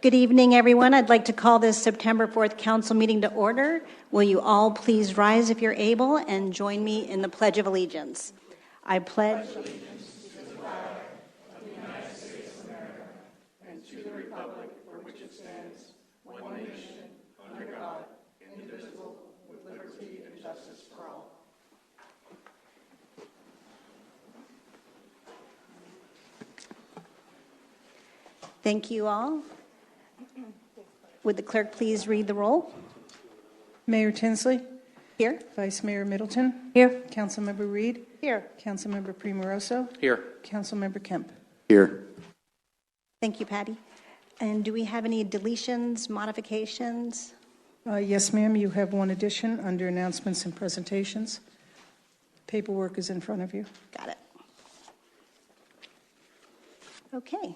Good evening, everyone. I'd like to call this September 4th council meeting to order. Will you all please rise if you're able and join me in the Pledge of Allegiance. I pledge allegiance to the flag of the United States of America and to the republic for which it stands, one nation, under God, indivisible, with liberty and justice for all. Thank you all. Would the clerk please read the roll? Mayor Tinsley? Here. Vice Mayor Middleton? Here. Councilmember Reed? Here. Councilmember Primoroso? Here. Councilmember Kemp? Here. Thank you, Patty. And do we have any deletions, modifications? Yes, ma'am. You have one addition under announcements and presentations. Paperwork is in front of you. Got it. Okay.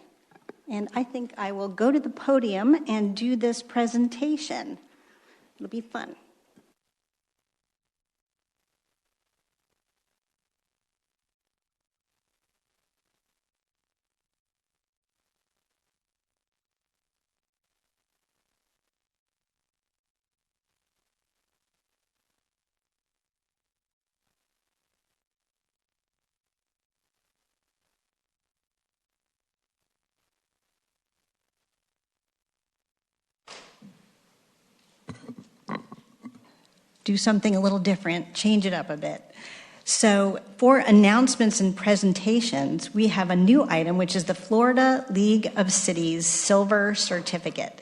And I think I will go to the podium and do this presentation. It'll be fun. Do something a little different, change it up a bit. So for announcements and presentations, we have a new item, which is the Florida League of Cities Silver Certificate.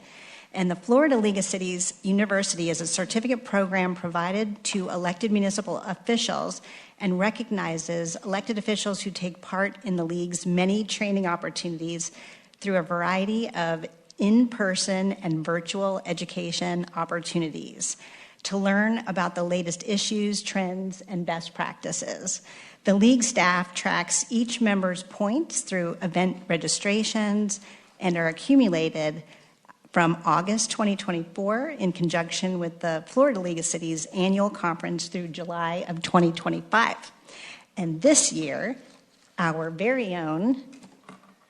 And the Florida League of Cities University is a certificate program provided to elected municipal officials and recognizes elected officials who take part in the league's many training opportunities through a variety of in-person and virtual education opportunities to learn about the latest issues, trends, and best practices. The league staff tracks each member's points through event registrations and are accumulated from August 2024 in conjunction with the Florida League of Cities annual conference through July of 2025. And this year, our very own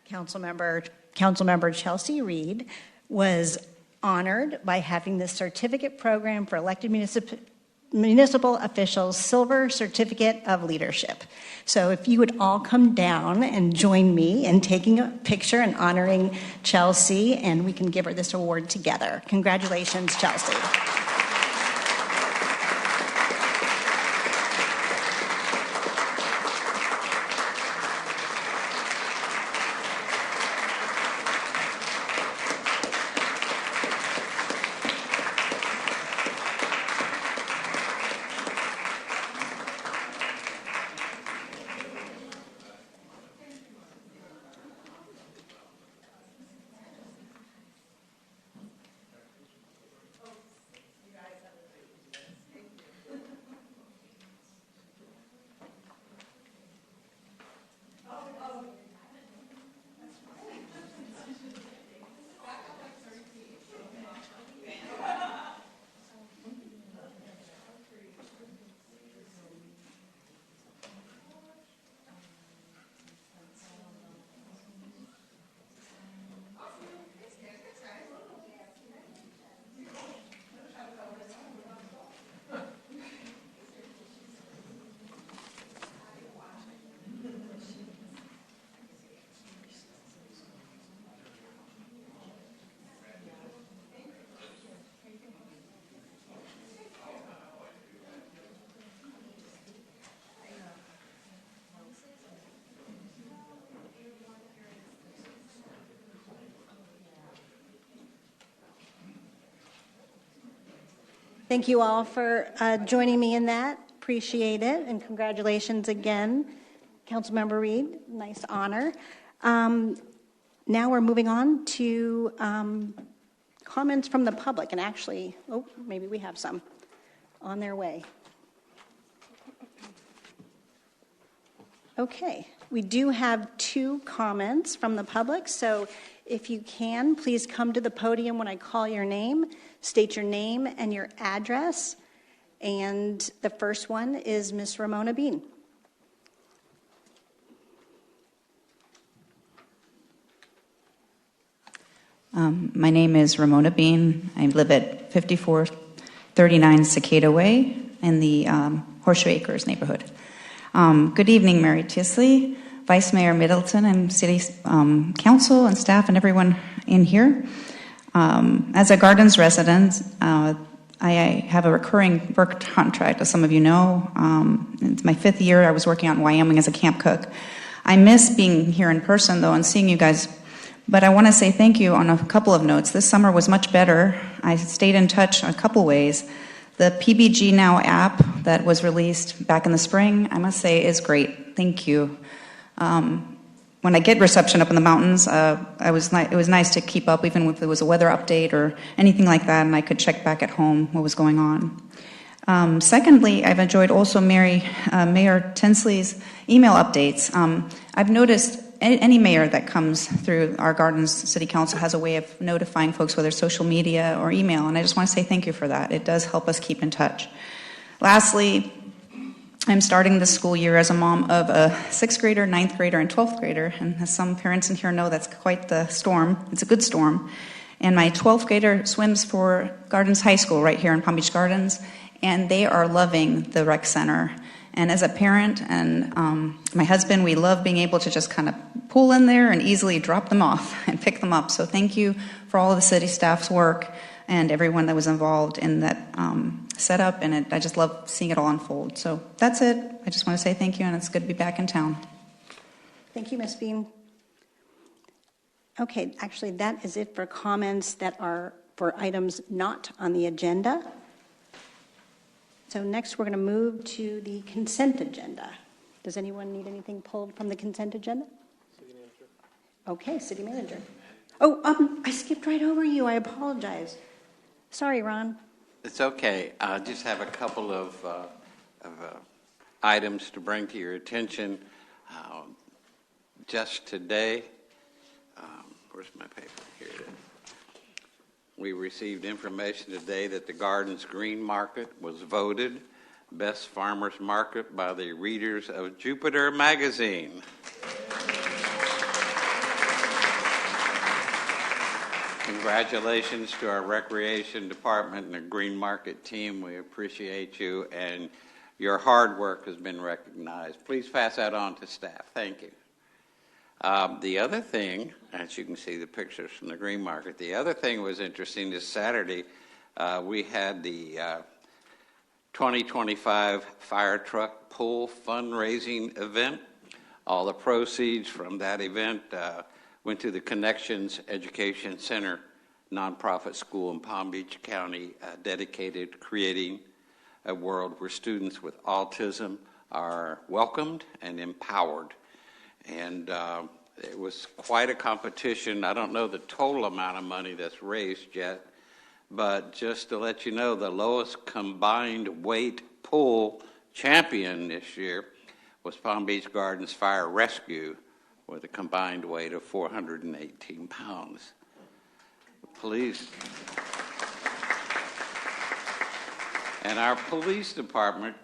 Councilmember Chelsea Reed was honored by having this certificate program for elected municipal officials Silver Certificate of Leadership. So if you would all come down and join me in taking a picture and honoring Chelsea, and we can give her this award together. Congratulations, Chelsea. Thank you all for joining me in that. Appreciate it, and congratulations again, Councilmember Reed. Nice honor. Now we're moving on to comments from the public, and actually, maybe we have some on their way. Okay, we do have 2 comments from the public, so if you can, please come to the podium when I call your name, state your name and your address, and the first one is Ms. Ramona Bean. My name is Ramona Bean. I live at 5439 Cicada Way in the Horseshoe Acres neighborhood. Good evening, Mary Tisley, Vice Mayor Middleton, and City Council and staff and everyone in here. As a Gardens resident, I have a recurring work contract, as some of you know. It's my 5th year. I was working out in Wyoming as a camp cook. I miss being here in person, though, and seeing you guys. But I want to say thank you on a couple of notes. This summer was much better. I stayed in touch in a couple ways. The PBG Now app that was released back in the spring, I must say, is great. Thank you. When I get reception up in the mountains, it was nice to keep up, even if there was a weather update or anything like that, and I could check back at home what was going on. Secondly, I've enjoyed also Mayor Tinsley's email updates. I've noticed any mayor that comes through our Gardens City Council has a way of notifying folks, whether social media or email, and I just want to say thank you for that. It does help us keep in touch. Lastly, I'm starting this school year as a mom of a 6th grader, 9th grader, and 12th grader, and as some parents in here know, that's quite the storm. It's a good storm. And my 12th grader swims for Gardens High School right here in Palm Beach Gardens, and they are loving the rec center. And as a parent and my husband, we love being able to just kind of pull in there and easily drop them off and pick them up. So thank you for all of the city staff's work and everyone that was involved in that setup. And I just love seeing it all unfold. So that's it. I just want to say thank you, and it's good to be back in town. Thank you, Ms. Bean. Okay, actually, that is it for comments that are for items not on the agenda. So next, we're going to move to the consent agenda. Does anyone need anything pulled from the consent agenda? City manager. Okay, city manager. Oh, I skipped right over you. I apologize. Sorry, Ron. It's okay. I just have a couple of items to bring to your attention. Just today, where's my paper? Here it is. We received information today that the Gardens Green Market was voted Best Farmers Market by the readers of Jupiter Magazine. Congratulations to our Recreation Department and the Green Market team. We appreciate you, and your hard work has been recognized. Please pass that on to staff. Thank you. The other thing, as you can see the pictures from the Green Market, the other thing was interesting this Saturday. We had the 2025 Fire Truck Pull fundraising event. All the proceeds from that event went to the Connections Education Center nonprofit school in Palm Beach County, dedicated to creating a world where students with autism are welcomed and empowered. And it was quite a competition. I don't know the total amount of money that's raised yet, but just to let you know, the lowest combined weight pull champion this year was Palm Beach Gardens Fire Rescue with a combined weight of 418 pounds. Police. And our police department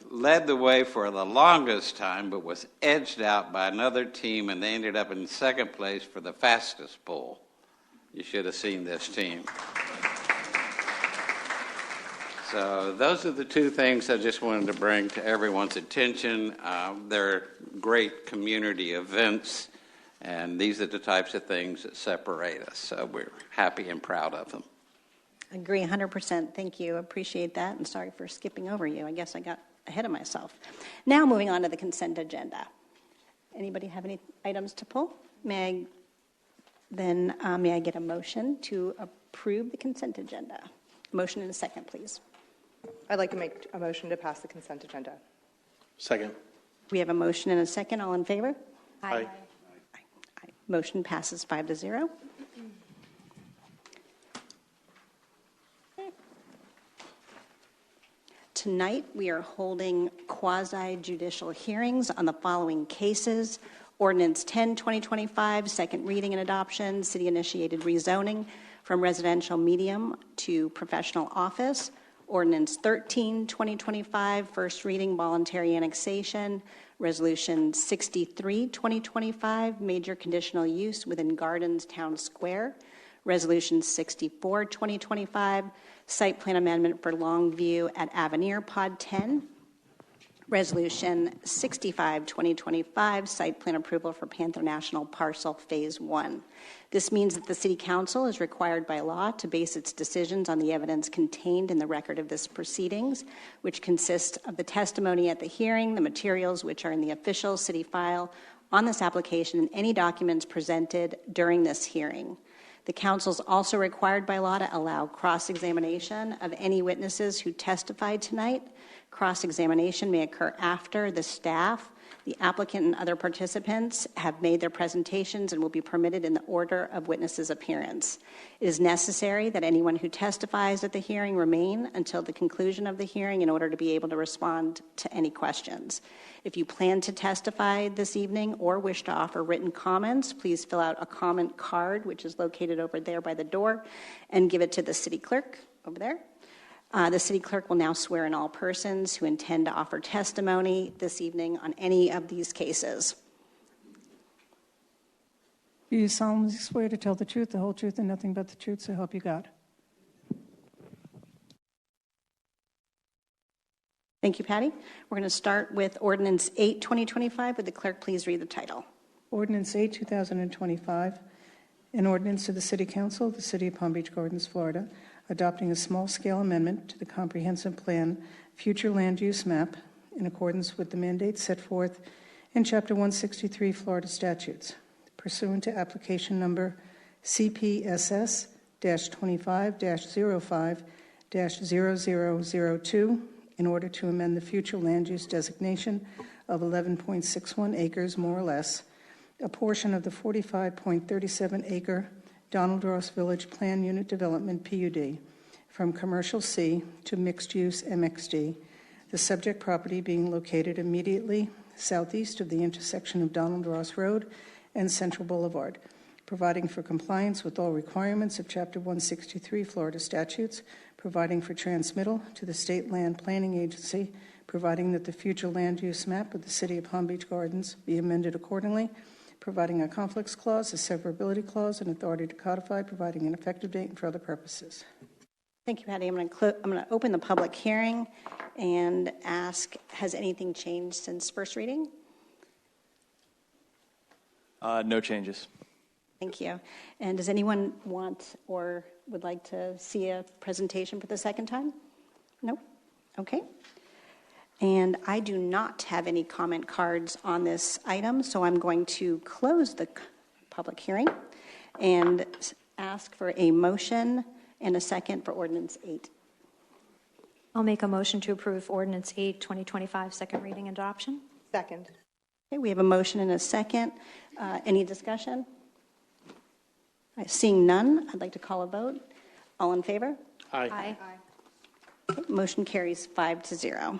led the way for the longest time, but was edged out by another team, and they ended up in second place for the fastest pull. You should have seen this team. So those are the two things I just wanted to bring to everyone's attention. They're great community events, and these are the types of things that separate us. So we're happy and proud of them. Agree 100%. Thank you. Appreciate that. And sorry for skipping over you. I guess I got ahead of myself. Now moving on to the consent agenda. Anybody have any items to pull? May I get a motion to approve the consent agenda? Motion in a second, please. I'd like to make a motion to pass the consent agenda. Second. We have a motion and a second. All in favor? Aye. Aye. Motion passes 5-0. Tonight, we are holding quasi-judicial hearings on the following cases. Ordinance 10-2025, second reading and adoption, city-initiated rezoning from residential medium to professional office. Ordinance 13-2025, first reading, voluntary annexation. Resolution 63-2025, major conditional use within Gardens Town Square. Resolution 64, 2025, site plan amendment for Longview at Avenir Pod 10. Resolution 65, 2025, site plan approval for Panther National Parcel Phase 1. This means that the City Council is required by law to base its decisions on the evidence contained in the record of this proceedings, which consists of the testimony at the hearing, the materials which are in the official city file on this application, and any documents presented during this hearing. The Council is also required by law to allow cross-examination of any witnesses who testified tonight. Cross-examination may occur after the staff, the applicant, and other participants have made their presentations and will be permitted in the order of witnesses' appearance. It is necessary that anyone who testifies at the hearing remain until the conclusion of the hearing in order to be able to respond to any questions. If you plan to testify this evening or wish to offer written comments, please fill out a comment card, which is located over there by the door, and give it to the city clerk over there. The city clerk will now swear in all persons who intend to offer testimony this evening on any of these cases. Do you solemnly swear to tell the truth, the whole truth, and nothing but the truth, so help you God? Thank you, Patty. We're going to start with Ordinance 8, 2025. Would the clerk please read the title? Ordinance 8, 2025, an ordinance of the City Council of the City of Palm Beach Gardens, Florida, adopting a small-scale amendment to the Comprehensive Plan Future Land Use Map in accordance with the mandates set forth in Chapter 163 Florida statutes, pursuant to application number CPSS-25-05-0002, in order to amend the future land use designation of 11.61 acres, more or less, a portion of the 45.37-acre Donald Ross Village Plan Unit Development PUD from Commercial C to Mixed Use MXD, the subject property being located immediately southeast of the intersection of Donald Ross Road and Central Boulevard, providing for compliance with all requirements of Chapter 163 Florida statutes, providing for transmittal to the State Land Planning Agency, providing that the future land use map of the City of Palm Beach Gardens be amended accordingly, providing a conflicts clause, a severability clause, and authority to codify, providing an effective date, and for other purposes. Thank you, Patty. I'm going to open the public hearing and ask, has anything changed since first reading? No changes. Thank you. And does anyone want or would like to see a presentation for the second time? No? Okay. And I do not have any comment cards on this item, so I'm going to close the public hearing and ask for a motion and a second for Ordinance 8. I'll make a motion to approve Ordinance 8, 2025, second reading and adoption. Second. Okay, we have a motion and a second. Any discussion? Seeing none, I'd like to call a vote. All in favor? Aye. Okay, motion carries 5-0.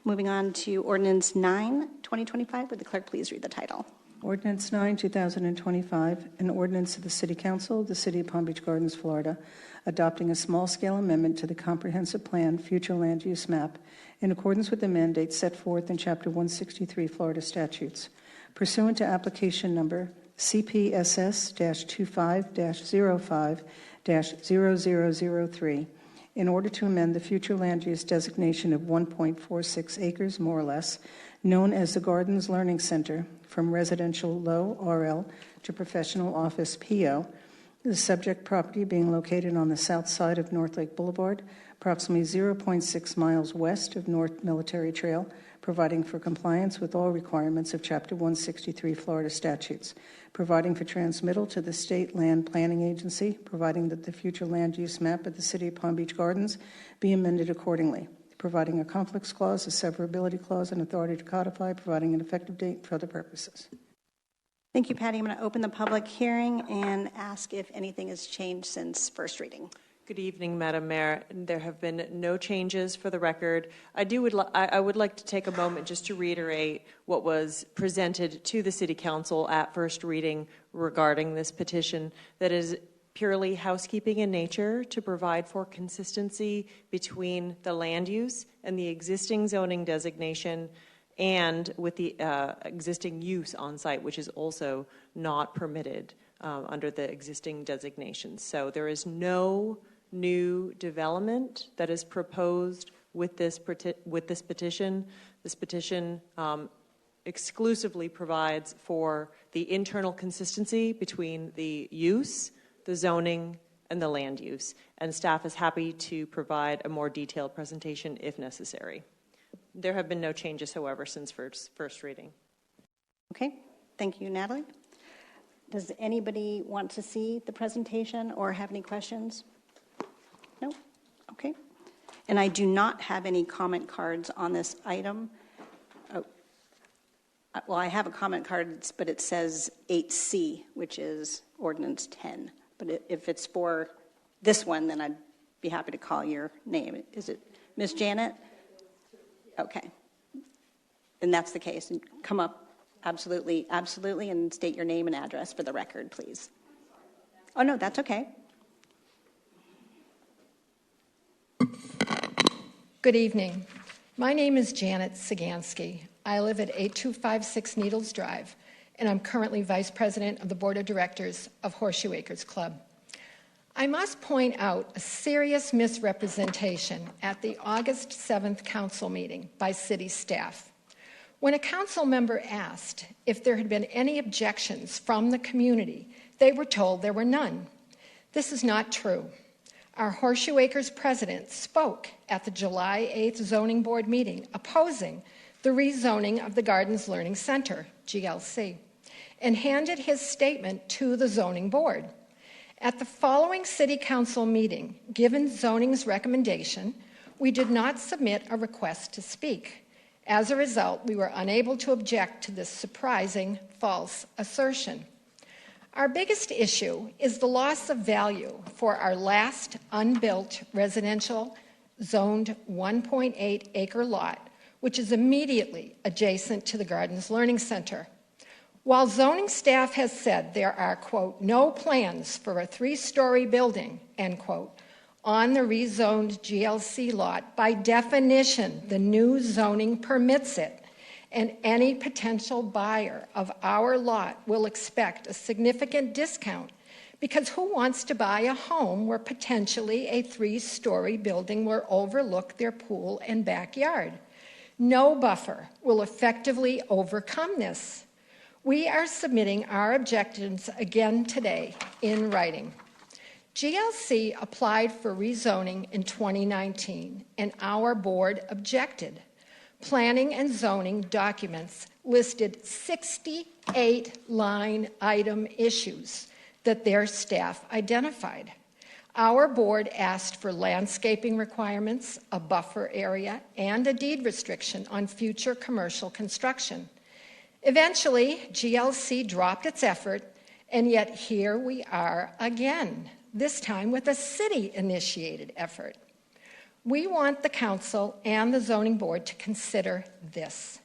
Moving on to Ordinance 9, 2025. Would the clerk please read the title? Ordinance 9, 2025, an ordinance of the City Council of the City of Palm Beach Gardens, Florida, adopting a small-scale amendment to the Comprehensive Plan Future Land Use Map in accordance with the mandates set forth in Chapter 163 Florida statutes, pursuant to application number CPSS-25-05-0003, in order to amend the future land use designation of 1.46 acres, more or less, known as the Gardens Learning Center, from residential low RL to professional office PO, the subject property being located on the south side of North Lake Boulevard, approximately 0.6 miles west of North Military Trail, providing for compliance with all requirements of Chapter 163 Florida statutes, providing for transmittal to the State Land Planning Agency, providing that the future land use map of the City of Palm Beach Gardens be amended accordingly, providing a conflicts clause, a severability clause, and authority to codify, providing an effective date for other purposes. Thank you, Patty. I'm going to open the public hearing and ask if anything has changed since first reading. Good evening, Madam Mayor. There have been no changes for the record. I would like to take a moment just to reiterate what was presented to the City Council at first reading regarding this petition. That is purely housekeeping in nature to provide for consistency between the land use and the existing zoning designation and with the existing use on site, which is also not permitted under the existing designations. So there is no new development that is proposed with this petition. This petition exclusively provides for the internal consistency between the use, the zoning, and the land use. And staff is happy to provide a more detailed presentation if necessary. There have been no changes, however, since first reading. Okay, thank you, Natalie. Does anybody want to see the presentation or have any questions? No? Okay. And I do not have any comment cards on this item. Oh. Well, I have a comment card, but it says 8C, which is Ordinance 10. But if it's for this one, then I'd be happy to call your name. Is it Ms. Janet? Okay. And that's the case. And come up, absolutely, and state your name and address for the record, please. Oh, no, that's okay. Good evening. My name is Janet Sagansky. I live at 8256 Needles Drive, and I'm currently Vice President of the Board of Directors of Horseshoe Acres Club. I must point out a serious misrepresentation at the August 7th council meeting by city staff. When a council member asked if there had been any objections from the community, they were told there were none. This is not true. Our Horseshoe Acres president spoke at the July 8th zoning board meeting opposing the rezoning of the Gardens Learning Center, GLC, and handed his statement to the zoning board. At the following city council meeting, given zoning's recommendation, we did not submit a request to speak. As a result, we were unable to object to this surprising false assertion. Our biggest issue is the loss of value for our last unbuilt residential zoned 1.8 acre lot, which is immediately adjacent to the Gardens Learning Center. While zoning staff has said there are, quote, no plans for a 3-story building, end quote, on the rezoned GLC lot, by definition, the new zoning permits it, and any potential buyer of our lot will expect a significant discount, because who wants to buy a home where potentially a 3-story building will overlook their pool and backyard? No buffer will effectively overcome this. We are submitting our objections again today in writing. GLC applied for rezoning in 2019, and our board objected. Planning and zoning documents listed 68 line item issues that their staff identified. Our board asked for landscaping requirements, a buffer area, and a deed restriction on future commercial construction. Eventually, GLC dropped its effort, and yet here we are again, this time with a city-initiated effort. We want the council and the zoning board to consider this.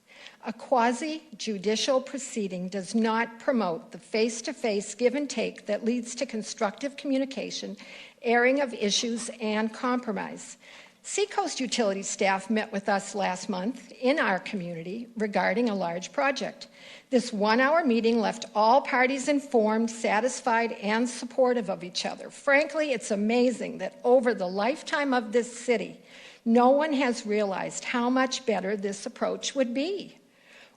A quasi-judicial proceeding does not promote the face-to-face give and take that leads to constructive communication, airing of issues, and compromise. Seacoast Utility staff met with us last month in our community regarding a large project. This one-hour meeting left all parties informed, satisfied, and supportive of each other. Frankly, it's amazing that over the lifetime of this city, no one has realized how much better this approach would be.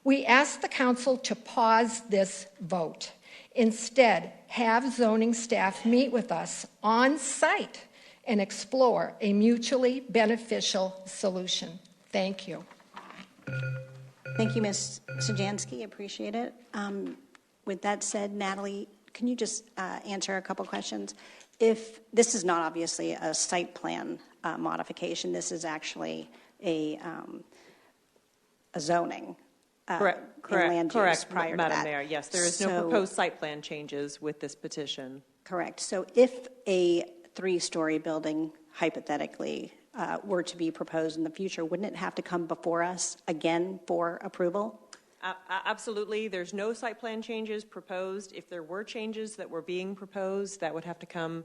We ask the council to pause this vote. Instead, have zoning staff meet with us on site and explore a mutually beneficial solution. Thank you. Thank you, Ms. Sajansky. Appreciate it. With that said, Natalie, can you just answer a couple questions? If this is not obviously a site plan modification, this is actually a zoning. Correct, land use prior to Madam that. Mayor. Yes, there is no proposed site plan changes with this petition. Correct. So if a 3-story building, hypothetically, were to be proposed in the future, wouldn't it have to come before us again for approval? Absolutely. There's no site plan changes proposed. If there were changes that were being proposed, that would have to come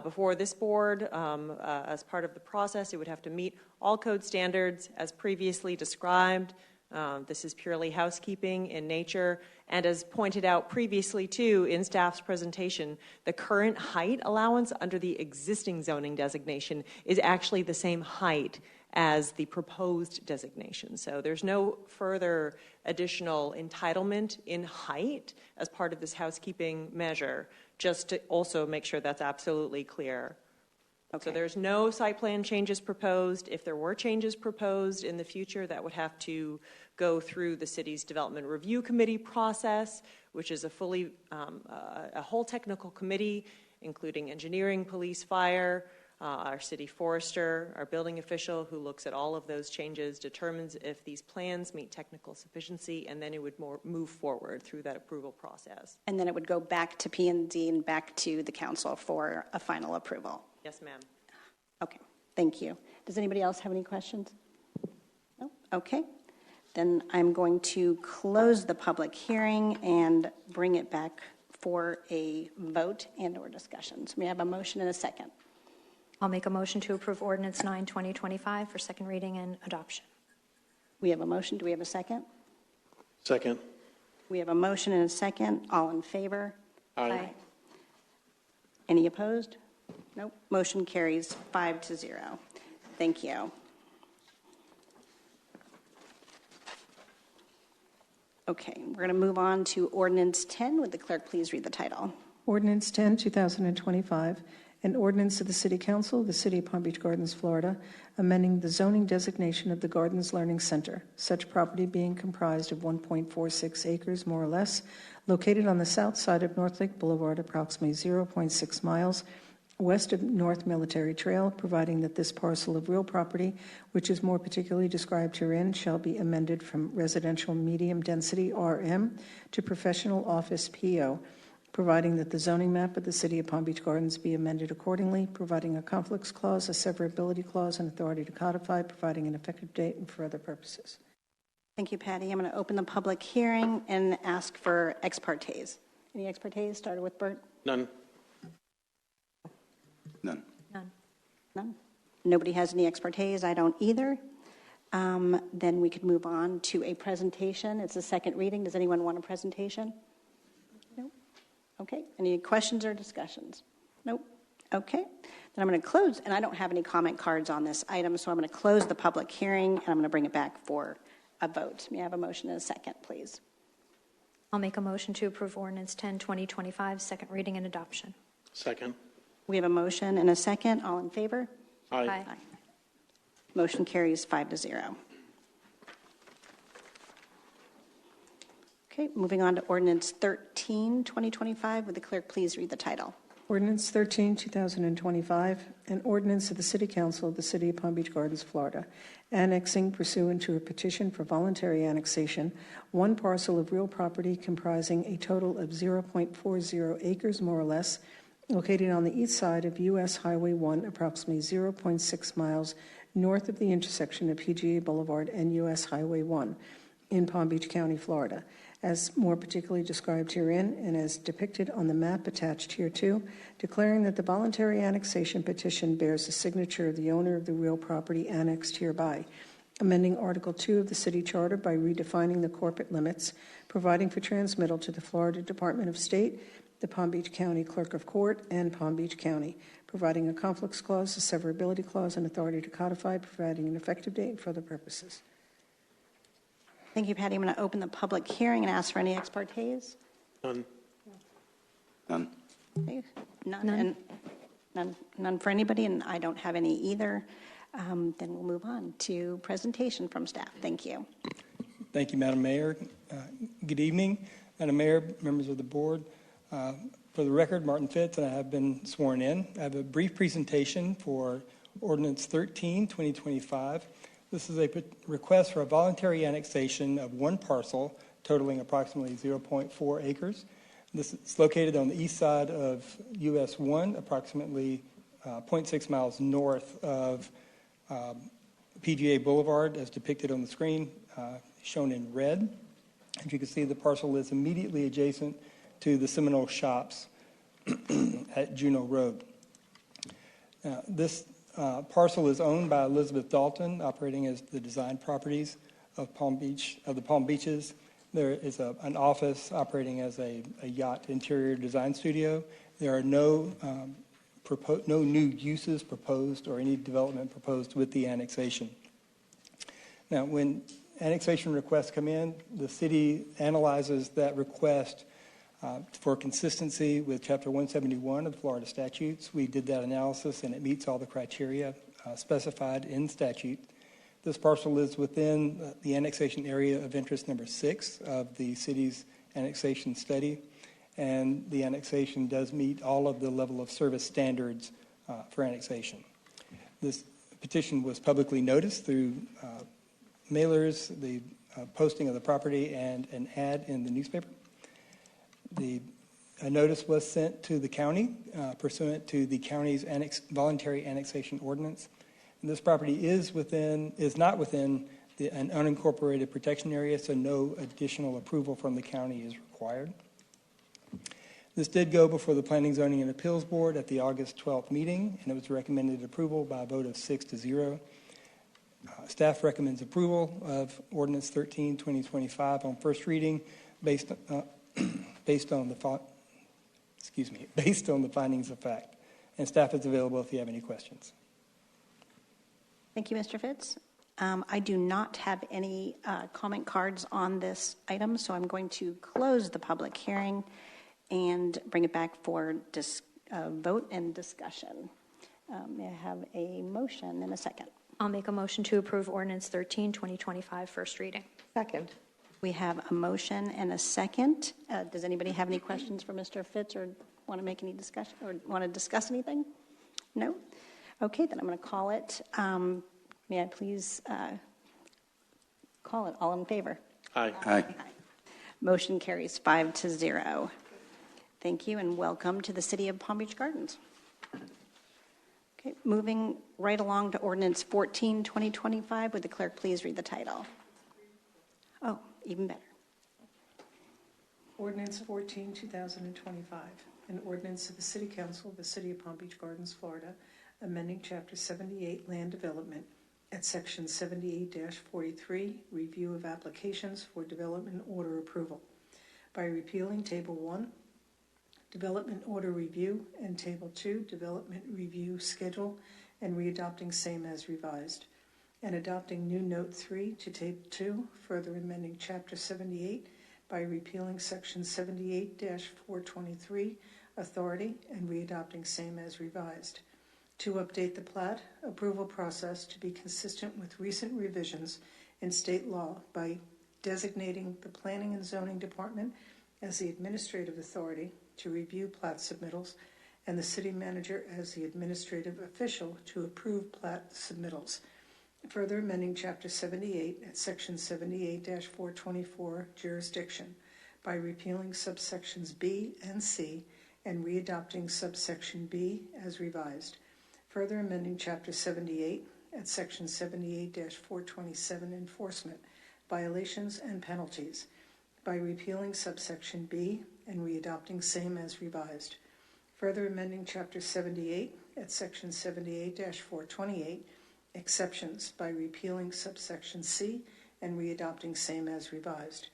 before this board as part of the process. It would have to meet all code standards as previously described. This is purely housekeeping in nature. And as pointed out previously, too, in staff's presentation, the current height allowance under the existing zoning designation is actually the same height as the proposed designation. So there's no further additional entitlement in height as part of this housekeeping measure, just to also make sure that's absolutely clear. Okay. So there's no site plan changes proposed. If there were changes proposed in the future, that would have to go through the city's development review committee process, which is a whole technical committee, including engineering, police, fire, our city forester, our building official, who looks at all of those changes, determines if these plans meet technical sufficiency, and then it would move forward through that approval process. And then it would go back to P&Z and back to the council for a final approval. Yes, ma'am. Okay, thank you. Does anybody else have any questions? No? Okay. Then I'm going to close the public hearing and bring it back for a vote and/or discussions. May I have a motion and a second? I'll make a motion to approve ordinance 9, 2025 for second reading and adoption. We have a motion. Do we have a second? Second. We have a motion and a second. All in favor? Aye. Any opposed? Nope. Motion carries 5-0. Thank you. Okay, we're going to move on to ordinance 10. Would the clerk please read the title? Ordinance 10, 2025, an ordinance of the City Council of the City of Palm Beach Gardens, Florida, amending the zoning designation of the Gardens Learning Center, such property being comprised of 1.46 acres, more or less, located on the south side of North Lake Boulevard, approximately 0.6 miles west of North Military Trail, providing that this parcel of real property, which is more particularly described herein, shall be amended from residential medium density RM to professional office PO, providing that the zoning map of the City of Palm Beach Gardens be amended accordingly, providing a conflicts clause, a severability clause, and authority to codify, providing an effective date, and for other purposes. Thank you, Patty. I'm going to open the public hearing and ask for ex partes. Any ex partes? Started with Bert? None. None. None? Nobody has any ex partes? I don't either. Then we could move on to a presentation. It's a second reading. Does anyone want a presentation? No? Okay. Any questions or discussions? Nope. Okay. Then I'm going to close, and I don't have any comment cards on this item, so I'm going to close the public hearing, and I'm going to bring it back for a vote. May I have a motion and a second, please? I'll make a motion to approve ordinance 10, 2025, second reading and adoption. Second. We have a motion and a second. All in favor? Aye. Motion carries 5-0. Okay, moving on to ordinance 13, 2025. Would the clerk please read the title? Ordinance 13, 2025, an ordinance of the City Council of the City of Palm Beach Gardens, Florida, annexing pursuant to a petition for voluntary annexation, one parcel of real property comprising a total of 0.40 acres, more or less, located on the east side of U.S. Highway 1, approximately 0.6 miles north of the intersection of PGA Boulevard and U.S. Highway 1 in Palm Beach County, Florida, as more particularly described herein and as depicted on the map attached hereto, declaring that the voluntary annexation petition bears the signature of the owner of the real property annexed hereby, amending Article 2 of the City Charter by redefining the corporate limits, providing for transmittal to the Florida Department of State, the Palm Beach County Clerk of Court, and Palm Beach County, providing a conflicts clause, a severability clause, and authority to codify, providing an effective date for other purposes. Thank you, Patty. I'm going to open the public hearing and ask for any ex partes. None. Okay. None. And none for anybody, and I don't have any either. Then we'll move on to presentation from staff. Thank you. Thank you, Madam Mayor. Good evening, Madam Mayor, members of the board. For the record, Martin Fitz, and I have been sworn in. I have a brief presentation for Ordinance 13, 2025. This is a request for a voluntary annexation of one parcel totaling approximately 0.4 acres. This is located on the east side of US 1, approximately 0.6 miles north of PGA Boulevard, as depicted on the screen, shown in red. As you can see, the parcel is immediately adjacent to the Seminole Shops at Juneau Road. This parcel is owned by Elizabeth Dalton, operating as the Design Properties of the Palm Beaches. There is an office operating as a yacht interior design studio. There are no new uses proposed or any development proposed with the annexation. Now, when annexation requests come in, the city analyzes that request for consistency with Chapter 171 of the Florida statutes. We did that analysis, and it meets all the criteria specified in statute. This parcel is within the annexation area of interest number 6 of the city's annexation study, and the annexation does meet all of the level of service standards for annexation. This petition was publicly noticed through mailers, the posting of the property, and an ad in the newspaper. A notice was sent to the county pursuant to the county's voluntary annexation ordinance. And this property is not within an unincorporated protection area, so no additional approval from the county is required. This did go before the Planning, Zoning, and Appeals Board at the August 12th meeting, and it was recommended approval by a vote of 6-0. Staff recommends approval of Ordinance 13, 2025 on first reading based on the findings of fact. And staff is available if you have any questions. Thank you, Mr. Fitz. I do not have any comment cards on this item, so I'm going to close the public hearing and bring it back for vote and discussion. May I have a motion and a second? I'll make a motion to approve Ordinance 13, 2025, first reading. Second. We have a motion and a second. Does anybody have any questions for Mr. Fitz or want to make any discussion or want to discuss anything? No? Okay, then I'm going to call it. May I please call it? All in favor? Aye. Aye. Motion carries 5-0. Thank you and welcome to the City of Palm Beach Gardens. Okay, moving right along to Ordinance 14, 2025. Would the clerk please read the title? Oh, even better. Ordinance 14, 2025, an ordinance of the City Council of the City of Palm Beach Gardens, Florida, amending Chapter 78 Land Development at Section 78-43, Review of Applications for Development Order Approval, by repealing Table 1, Development Order Review, and Table 2, Development Review Schedule, and readopting same as revised, and adopting new Note 3 to Table 2, further amending Chapter 78 by repealing Section 78-423, Authority, and readopting same as revised, to update the plat approval process to be consistent with recent revisions in state law by designating the Planning and Zoning Department as the administrative authority to review plat submittals and the city manager as the administrative official to approve plat submittals. Further amending Chapter 78 at Section 78-424 Jurisdiction by repealing subsections B and C and readopting subsection B as revised. Further amending Chapter 78 at Section 78-427 Enforcement, Violations and Penalties by repealing subsection B and readopting same as revised. Further amending Chapter 78 at Section 78-428 Exceptions by repealing subsection C and readopting same as revised.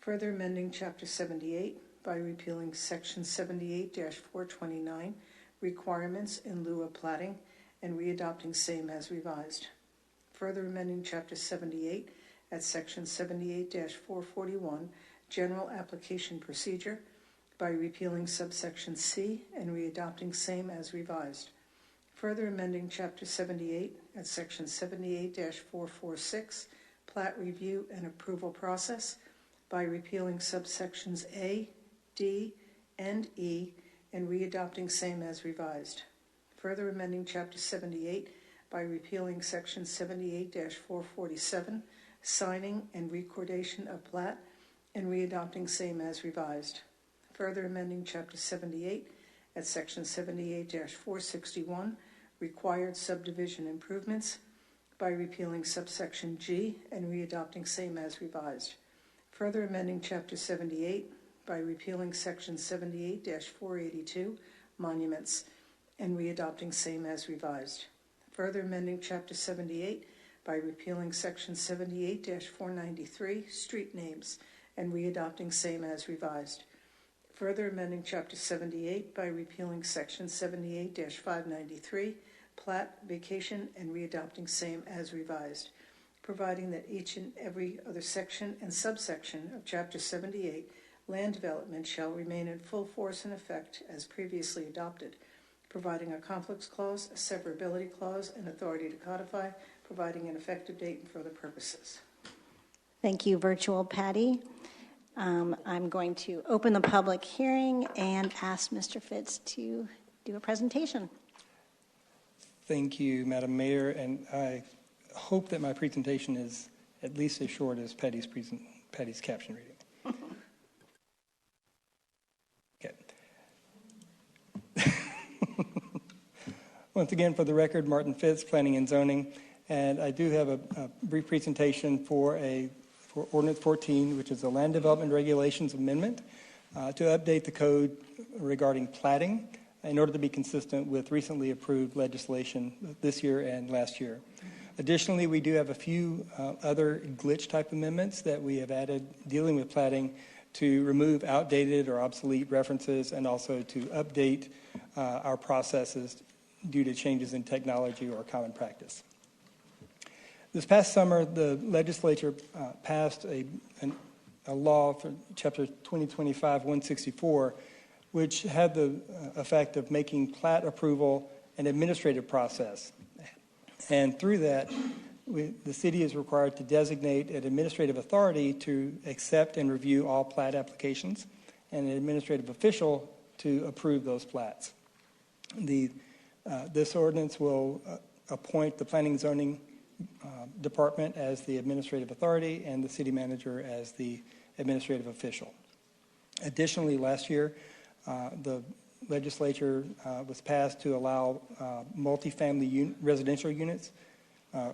Further amending Chapter 78 by repealing Section 78-429 Requirements in lieu of platting and readopting same as revised. Further amending Chapter 78 at Section 78-441 General Application Procedure by repealing subsection C and readopting same as revised. Further amending Chapter 78 at Section 78-446 Plat Review and Approval Process by repealing subsections A, D, and E and readopting same as revised. Further amending Chapter 78 by repealing Section 78-447 Signing and Recordation of Plat and readopting same as revised. Further amending Chapter 78 at Section 78-461 Required Subdivision Improvements by repealing subsection G and readopting same as revised. Further amending Chapter 78 by repealing Section 78-482 Monuments and readopting same as revised. Further amending Chapter 78 by repealing Section 78-493, street names, and readopting same as revised. Further amending Chapter 78 by repealing Section 78-593, plat, vacation, and readopting same as revised, providing that each and every other section and subsection of Chapter 78, land development, shall remain in full force and effect as previously adopted, providing a conflicts clause, a severability clause, and authority to codify, providing an effective date and further purposes. Thank you, Virtual Patty. I'm going to open the public hearing and ask Mr. Fitz to do a presentation. Thank you, Madam Mayor, and I hope that my presentation is at least as short as Patty's caption reading. Okay. Once again, for the record, Martin Fitz, Planning and Zoning, and I do have a brief presentation for Ordinance 14, which is the Land Development Regulations Amendment to update the code regarding platting in order to be consistent with recently approved legislation this year and last year. Additionally, we do have a few other glitch-type amendments that we have added dealing with platting to remove outdated or obsolete references and also to update our processes due to changes in technology or common practice. This past summer, the legislature passed a law for Chapter 2025-164, which had the effect of making plat approval an administrative process. And through that, the city is required to designate an administrative authority to accept and review all plat applications and an administrative official to approve those plats. This ordinance will appoint the Planning and Zoning Department as the administrative authority and the city manager as the administrative official. Additionally, last year, the legislature was passed to allow multifamily residential units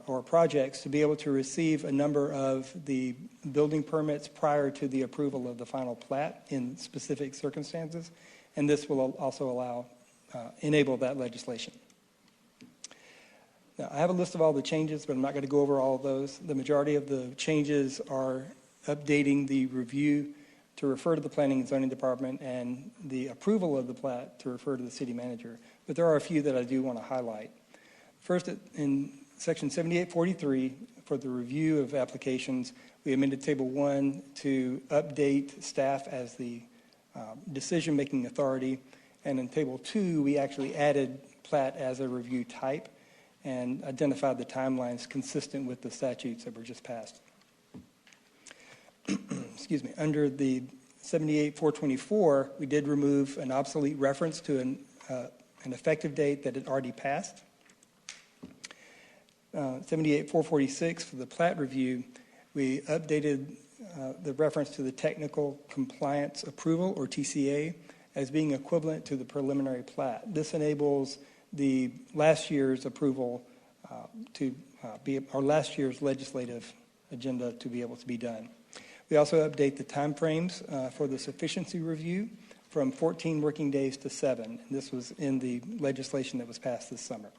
or projects to be able to receive a number of the building permits prior to the approval of the final plat in specific circumstances, and this will also enable that legislation. Now, I have a list of all the changes, but I'm not going to go over all of those. The majority of the changes are updating the review to refer to the Planning and Zoning Department and the approval of the plat to refer to the city manager. But there are a few that I do want to highlight. First, in Section 7843, for the review of applications, we amended Table 1 to update staff as the decision-making authority. And in Table 2, we actually added plat as a review type and identified the timelines consistent with the statutes that were just passed. Excuse me. Under the 78-424, we did remove an obsolete reference to an effective date that had already passed. 78-446, for the plat review, we updated the reference to the technical compliance approval, or TCA, as being equivalent to the preliminary plat. This enables the last year's approval or last year's legislative agenda to be able to be done. We also update the timeframes for the sufficiency review from 14 working days to 7. And this was in the legislation that was passed this summer.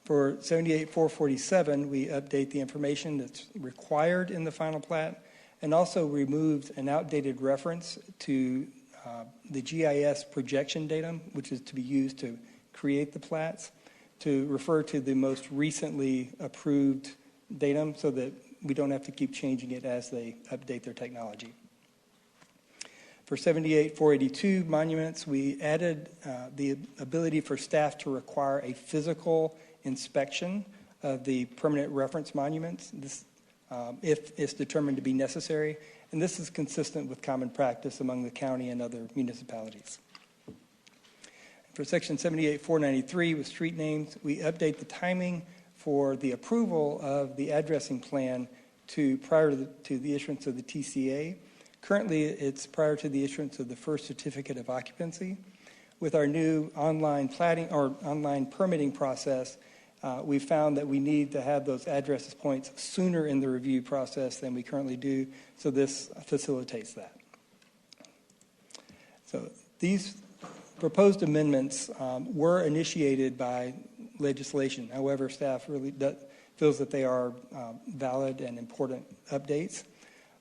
For 78-447, we update the information that's required in the final plat and also removed an outdated reference to the GIS projection datum, which is to be used to create the plats, to refer to the most recently approved datum so that we don't have to keep changing it as they update their technology. For 78-482 monuments, we added the ability for staff to require a physical inspection of the permanent reference monuments, if it's determined to be necessary. And this is consistent with common practice among the county and other municipalities. For Section 78-493 with street names, we update the timing for the approval of the addressing plan prior to the issuance of the TCA. Currently, it's prior to the issuance of the first certificate of occupancy. With our new online platting or online permitting process, we found that we need to have those address points sooner in the review process than we currently do, so this facilitates that. So these proposed amendments were initiated by legislation. However, staff really feels that they are valid and important updates.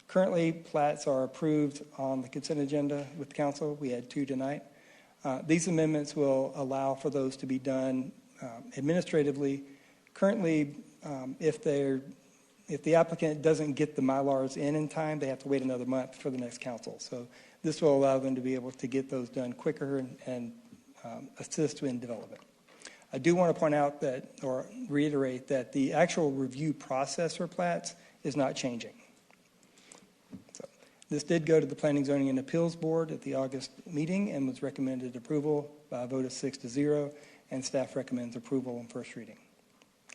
Currently, plats are approved on the consent agenda with council. We had 2 tonight. These amendments will allow for those to be done administratively. Currently, if the applicant doesn't get the Mylars in time, they have to wait another month for the next council. So this will allow them to be able to get those done quicker and assist in development. I do want to point out that, or reiterate, that the actual review process for plats is not changing. So this did go to the Planning, Zoning, and Appeals Board at the August meeting and was recommended approval by a vote of 6-0, and staff recommends approval on first reading.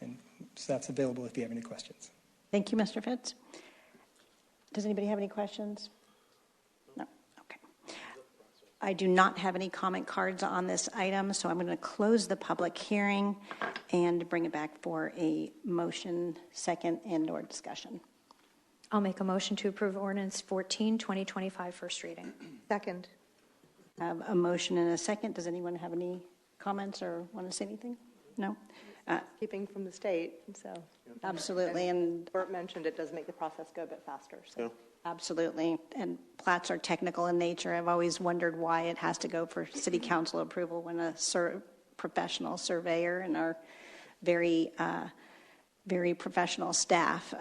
And staff's available if you have any questions. Thank you, Mr. Fitz. Does anybody have any questions? No? Okay. I do not have any comment cards on this item, so I'm going to close the public hearing and bring it back for a motion, second, and/or discussion. I'll make a motion to approve ordinance 14, 2025, first reading. Second. I have a motion and a second. Does anyone have any comments or want to say anything? No? Keeping from the state, so. Absolutely. And Bert mentioned it does make the process go a bit faster. So. Yeah. absolutely. And plats are technical in nature. I've always wondered why it has to go for city council approval when a professional surveyor and our very, very professional staff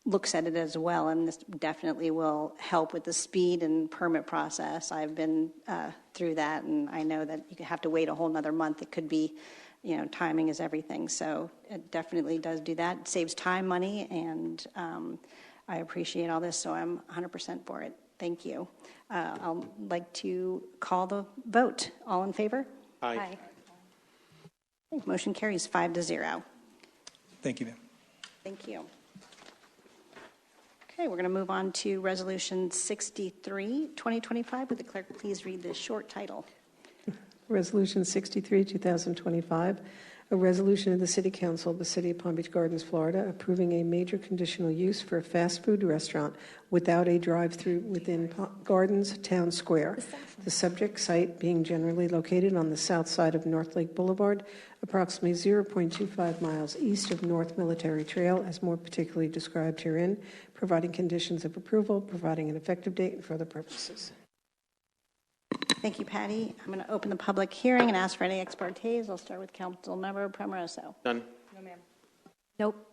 looks at it as well. And this definitely will help with the speed and permit process. I've been through that, and I know that you have to wait a whole nother month. It could be, timing is everything. So it definitely does do that. It saves time, money, and I appreciate all this, so I'm 100% for it. Thank you. I'll like to call the vote. All in favor? Aye. Motion carries 5-0. Thank you, ma'am. Thank you. Okay, we're going to move on to Resolution 63, 2025. Would the clerk please read the short title? Resolution 63, 2025, a resolution of the City Council of the City of Palm Beach Gardens, Florida, approving a major conditional use for a fast food restaurant without a drive-through within Gardens Town Square. The subject site being generally located on the south side of North Lake Boulevard, approximately 0.25 miles east of North Military Trail, as more particularly described herein, providing conditions of approval, providing an effective date, and for other purposes. Thank you, Patty. I'm going to open the public hearing and ask for any ex partes. I'll start with Council Member Primoroso. None. No, ma'am. Nope.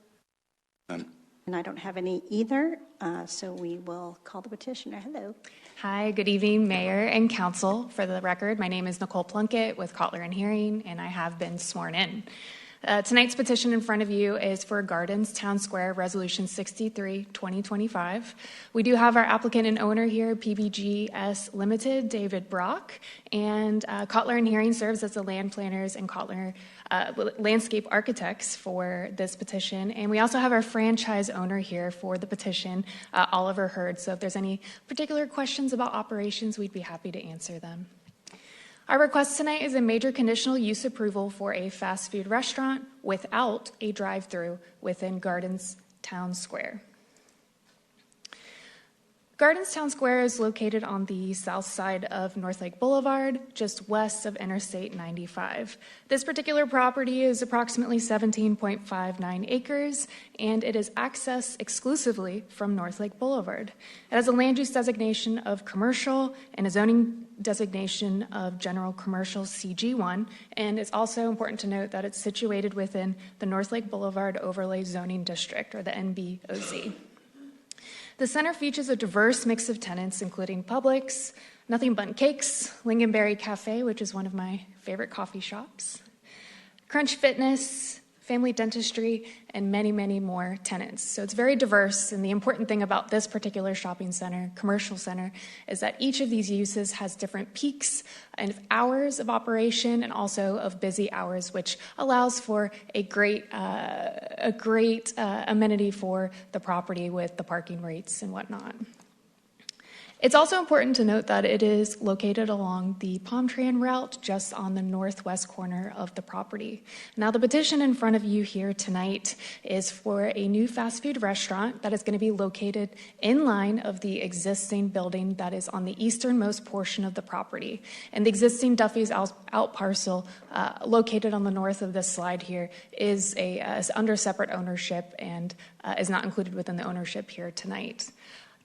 And I don't have any either, so we will call the petitioner. Hello. Hi, good evening, Mayor and Council. For the record, my name is Nicole Plunkett with Kotler and Hearing, and I have been sworn in. Tonight's petition in front of you is for Gardens Town Square Resolution 63, 2025. We do have our applicant and owner here, PBGS Limited, David Brock, and Kotler and Hearing serves as the land planners and Kotler landscape architects for this petition. And we also have our franchise owner here for the petition, Oliver Hurd. So if there's any particular questions about operations, we'd be happy to answer them. Our request tonight is a major conditional use approval for a fast food restaurant without a drive-through within Gardens Town Square. Gardens Town Square is located on the south side of North Lake Boulevard, just west of Interstate 95. This particular property is approximately 17.59 acres, and it is accessed exclusively from North Lake Boulevard. It has a land use designation of commercial and a zoning designation of general commercial CG1, and it's also important to note that it's situated within the North Lake Boulevard Overlay Zoning District, or the NBOZ. The center features a diverse mix of tenants, including Publix, Nothing But Cakes, Lingonberry Cafe, which is one of my favorite coffee shops, Crunch Fitness, Family Dentistry, and many, many more tenants. So it's very diverse, and the important thing about this particular shopping center, commercial center, is that each of these uses has different peaks and hours of operation and also of busy hours, which allows for a great amenity for the property with the parking rates and whatnot. It's also important to note that it is located along the Palm Tran route just on the northwest corner of the property. Now, the petition in front of you here tonight is for a new fast food restaurant that is going to be located in line of the existing building that is on the easternmost portion of the property. And the existing Duffy's out parcel located on the north of this slide here is under separate ownership and is not included within the ownership here tonight.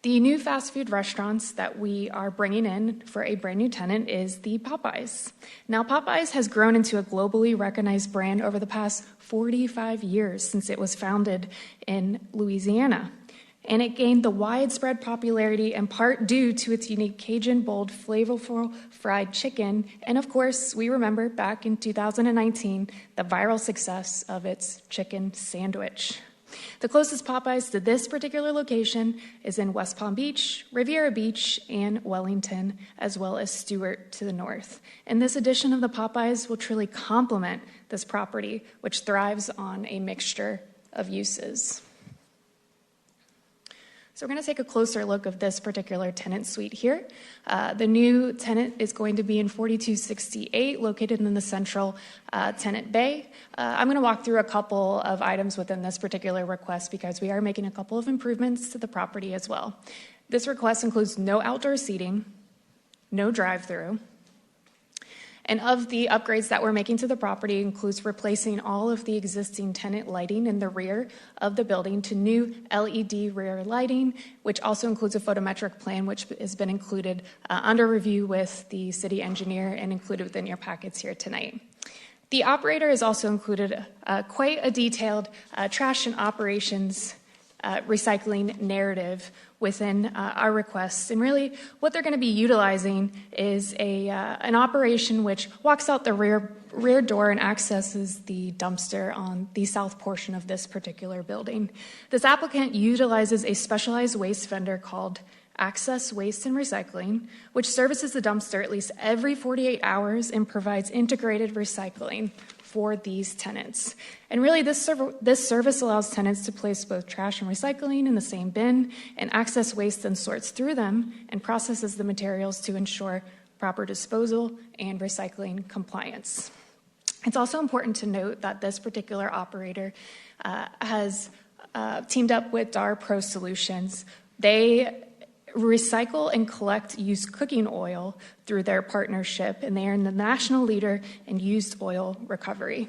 The new fast food restaurants that we are bringing in for a brand new tenant is the Popeyes. Now, Popeyes has grown into a globally recognized brand over the past 45 years since it was founded in Louisiana. And it gained the widespread popularity in part due to its unique Cajun bold, flavorful fried chicken. And of course, we remember back in 2019, the viral success of its chicken sandwich. The closest Popeyes to this particular location is in West Palm Beach, Riviera Beach, and Wellington, as well as Stewart to the north. And this addition of the Popeyes will truly complement this property, which thrives on a mixture of uses. So we're going to take a closer look of this particular tenant suite here. The new tenant is going to be in 4268, located in the central tenant bay. I'm going to walk through a couple of items within this particular request because we are making a couple of improvements to the property as well. This request includes no outdoor seating, no drive-through. And of the upgrades that we're making to the property includes replacing all of the existing tenant lighting in the rear of the building to new LED rear lighting, which also includes a photometric plan, which has been included under review with the city engineer and included within your packets here tonight. The operator has also included quite a detailed trash and operations recycling narrative within our requests. And really, what they're going to be utilizing is an operation which walks out the rear door and accesses the dumpster on the south portion of this particular building. This applicant utilizes a specialized waste vendor called Access Waste and Recycling, which services the dumpster at least every 48 hours and provides integrated recycling for these tenants. And really, this service allows tenants to place both trash and recycling in the same bin, and Access Waste then sorts through them and processes the materials to ensure proper disposal and recycling compliance. It's also important to note that this particular operator has teamed up with DAR Pro Solutions. They recycle and collect used cooking oil through their partnership, and they are the national leader in used oil recovery.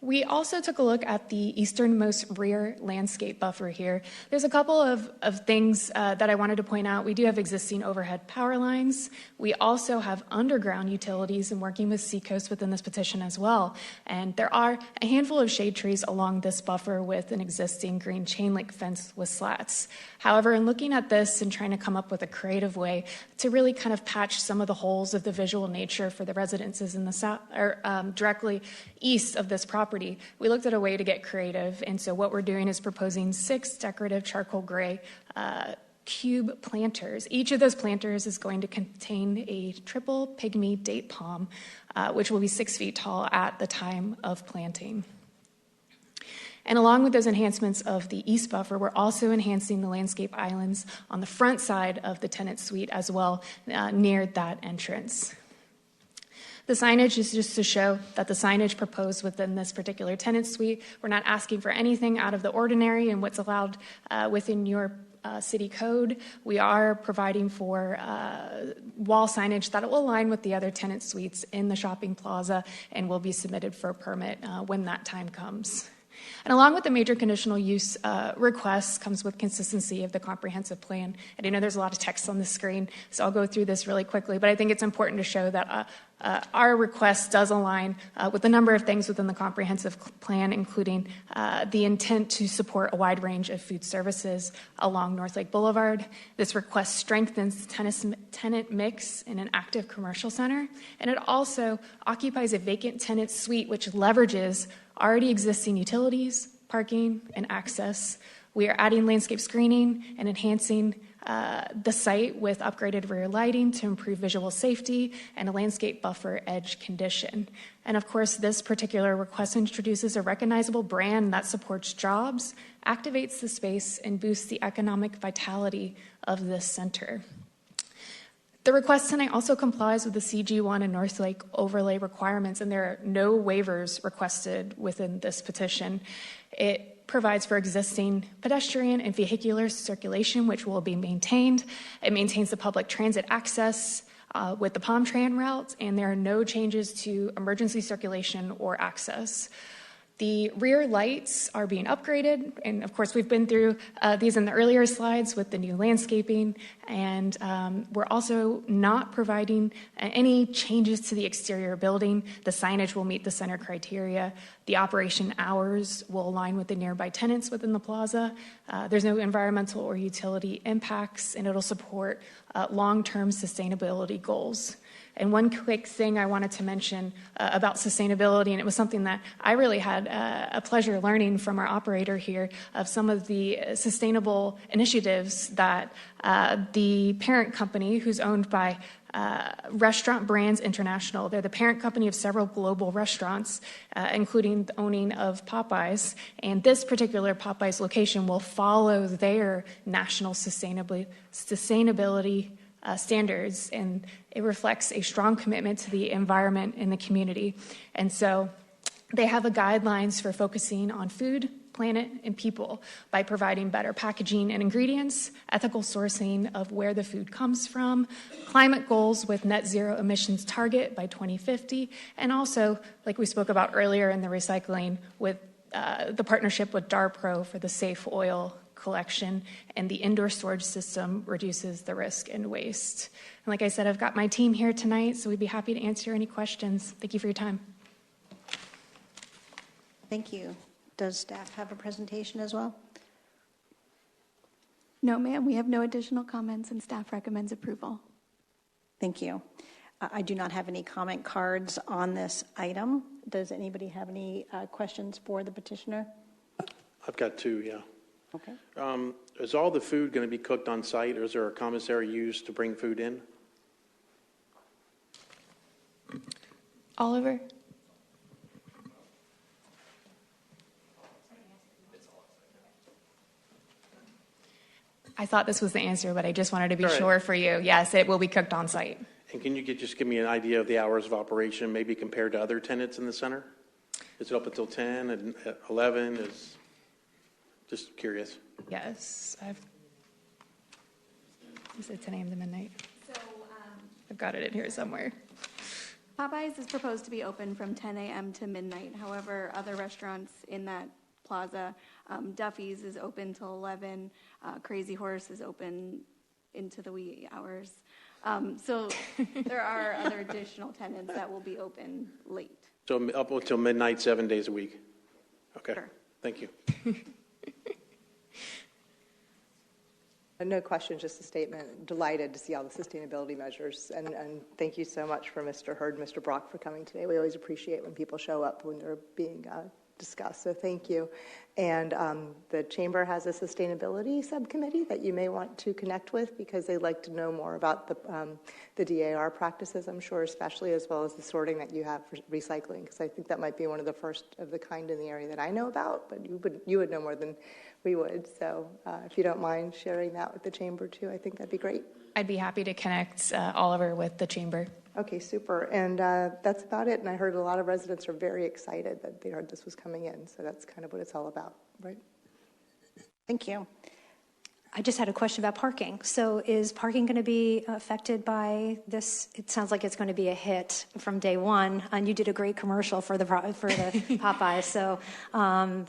We also took a look at the easternmost rear landscape buffer here. There's a couple of things that I wanted to point out. We do have existing overhead power lines. We also have underground utilities and working with Seacoast within this petition as well. And there are a handful of shade trees along this buffer with an existing green chain link fence with slats. However, in looking at this and trying to come up with a creative way to really kind of patch some of the holes of the visual nature for the residences in the south, or directly east of this property, we looked at a way to get creative. And so what we're doing is proposing 6 decorative charcoal gray cube planters. Each of those planters is going to contain a triple pygmy date palm, which will be 6 feet tall at the time of planting. And along with those enhancements of the east buffer, we're also enhancing the landscape islands on the front side of the tenant suite as well, near that entrance. The signage is just to show that the signage proposed within this particular tenant suite, we're not asking for anything out of the ordinary and what's allowed within your city code. We are providing for wall signage that will align with the other tenant suites in the shopping plaza and will be submitted for a permit when that time comes. And along with the major conditional use requests comes with consistency of the comprehensive plan. And I know there's a lot of text on the screen, so I'll go through this really quickly, but I think it's important to show that our request does align with a number of things within the comprehensive plan, including the intent to support a wide range of food services along North Lake Boulevard. This request strengthens the tenant mix in an active commercial center, and it also occupies a vacant tenant suite, which leverages already existing utilities, parking, and access. We are adding landscape screening and enhancing the site with upgraded rear lighting to improve visual safety and a landscape buffer edge condition. And of course, this particular request introduces a recognizable brand that supports jobs, activates the space, and boosts the economic vitality of this center. The request tonight also complies with the CG1 and North Lake overlay requirements, and there are no waivers requested within this petition. It provides for existing pedestrian and vehicular circulation, which will be maintained. It maintains the public transit access with the Palm Tran route, and there are no changes to emergency circulation or access. The rear lights are being upgraded, and of course we've been through these in the earlier slides with the new landscaping, and we're also not providing any changes to the exterior building. The signage will meet the center criteria. The operation hours will align with the nearby tenants within the plaza. There's no environmental or utility impacts, and it'll support long-term sustainability goals. And one quick thing I wanted to mention about sustainability, and it was something that I really had a pleasure learning from our operator here, of some of the sustainable initiatives that the parent company, who's owned by Restaurant Brands International. They're the parent company of several global restaurants, including the owning of Popeyes. And this particular Popeyes location will follow their national sustainability standards, and it reflects a strong commitment to the environment and the community. And so they have guidelines for focusing on food, planet, and people by providing better packaging and ingredients, ethical sourcing of where the food comes from, climate goals with net zero emissions target by 2050, and also, like we spoke about earlier in the recycling, with the partnership with DARPro for the safe oil collection, and the indoor storage system reduces the risk and waste. And like I said, I've got my team here tonight, so we'd be happy to answer any questions. Thank you for your time. Thank you. Does staff have a presentation as well? No, ma'am, we have no additional comments, and staff recommends approval. Thank you. I do not have any comment cards on this item. Does anybody have any questions for the petitioner? I've got two, yeah. Okay. Is all the food going to be cooked on site, or is there a commissary used to bring food in? Oliver? I thought this was the answer, but I just wanted to be sure for you. Yes, it will be cooked on site. And can you just give me an idea of the hours of operation, maybe compared to other tenants in the center? Is it up until 10 and 11? Just curious. Yes, is it 10 a.m. to midnight? So, I've got it in here somewhere. Popeyes is proposed to be open from 10 a.m. to midnight. However, other restaurants in that plaza, Duffy's is open till 11. Crazy Horse is open into the wee hours. So there are other additional tenants that will be open late. So up until midnight, 7 days a week? Okay. Sure. Thank you. No questions, just a statement. Delighted to see all the sustainability measures. And thank you so much for Mr. Hurd and Mr. Brock for coming today. We always appreciate when people show up when they're being discussed. So thank you. And the Chamber has a sustainability subcommittee that you may want to connect with, because they'd like to know more about the DAR practices, I'm sure, especially, as well as the sorting that you have for recycling, because I think that might be one of the first of the kind in the area that I know about, but you would know more than we would. So if you don't mind sharing that with the Chamber too, I think that'd be great. I'd be happy to connect Oliver with the Chamber. Okay, super. And that's about it. And I heard a lot of residents are very excited that they heard this was coming in. So that's kind of what it's all about, right? Thank you. I just had a question about parking. So is parking going to be affected by this? It sounds like it's going to be a hit from day one. And you did a great commercial for the Popeyes. So, I'm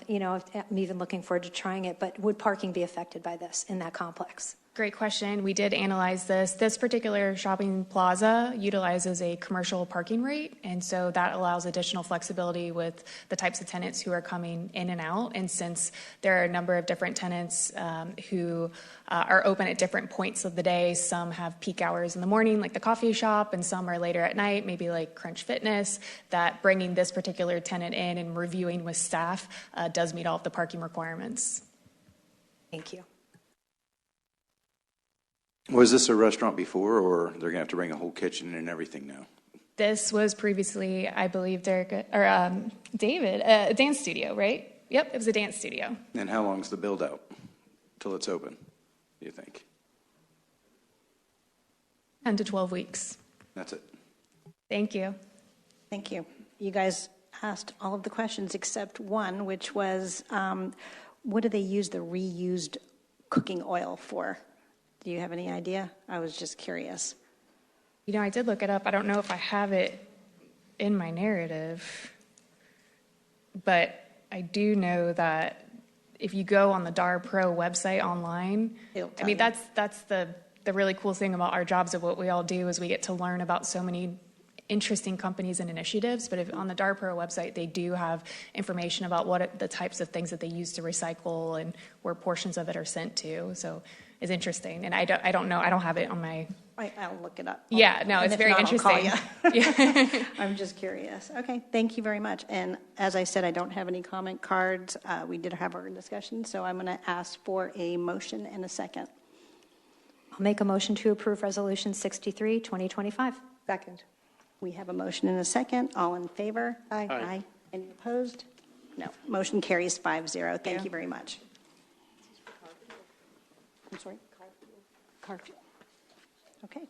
even looking forward to trying it. But would parking be affected by this in that complex? Great question. We did analyze this. This particular shopping plaza utilizes a commercial parking rate, and so that allows additional flexibility with the types of tenants who are coming in and out. And since there are a number of different tenants who are open at different points of the day, some have peak hours in the morning, like the coffee shop, and some are later at night, maybe like Crunch Fitness, that bringing this particular tenant in and reviewing with staff does meet all of the parking requirements. Thank you. Was this a restaurant before, or they're going to have to bring a whole kitchen and everything now? This was previously, I believe, David, a dance studio, right? Yep, it was a dance studio. And how long's the build out till it's open, do you think? 10 to 12 weeks. That's it. Thank you. Thank you. You guys asked all of the questions except one, which was, what do they use the reused cooking oil for? Do you have any idea? I was just curious. You know, I did look it up. I don't know if I have it in my narrative, but I do know that if you go on the DAR Pro website online, I mean, that's the really cool thing about our jobs of what we all do is we get to learn about so many interesting companies and initiatives. But if on the DAR Pro website, they do have information about the types of things that they use to recycle and where portions of it are sent to. So it's interesting. And I don't know. I don't have it on my... I'll look it up. Yeah, no, it's very interesting. Yeah. I'm just curious. Okay, thank you very much. And as I said, I don't have any comment cards. We did have our discussion, so I'm going to ask for a motion and a second. I'll make a motion to approve Resolution 63, 2025. Second. We have a motion and a second. All in favor? Aye. Aye. Any opposed? No. Motion carries 5-0. Thank you very much. I'm sorry? Carfield. Okay.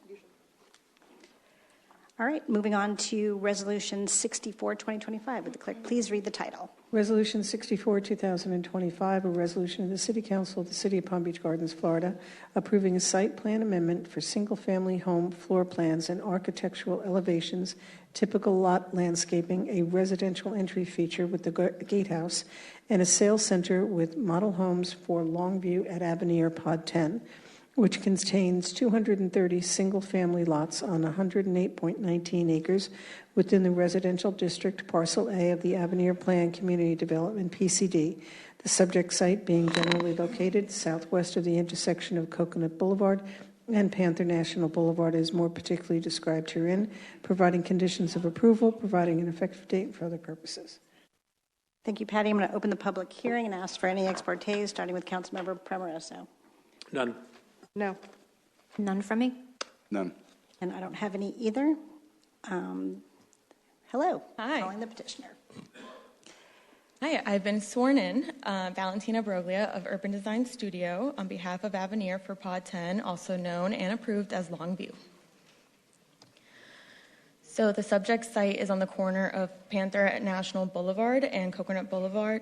All right, moving on to Resolution 64, 2025. Would the clerk please read the title? Resolution 64, 2025, a resolution of the City Council of the City of Palm Beach Gardens, Florida, approving a site plan amendment for single-family home floor plans and architectural elevations, typical lot landscaping, a residential entry feature with the gatehouse, and a sales center with model homes for Longview at Avenir Pod 10, which contains 230 single-family lots on 108.19 acres within the residential district Parcel A of the Avenir Plan Community Development, PCD, the subject site being generally located southwest of the intersection of Coconut Boulevard and Panther National Boulevard is more particularly described herein, providing conditions of approval, providing an effective date, and for other purposes. Thank you, Patty. I'm going to open the public hearing and ask for any ex parte, starting with Councilmember Premeroso. None. No. None from me. None. And I don't have any either. Hello. Hi. Calling the petitioner. Hi, I've been sworn in, Valentina Broglia of Urban Design Studio, on behalf of Avenir for Pod 10, also known and approved as Longview. So the subject site is on the corner of Panther National Boulevard and Coconut Boulevard.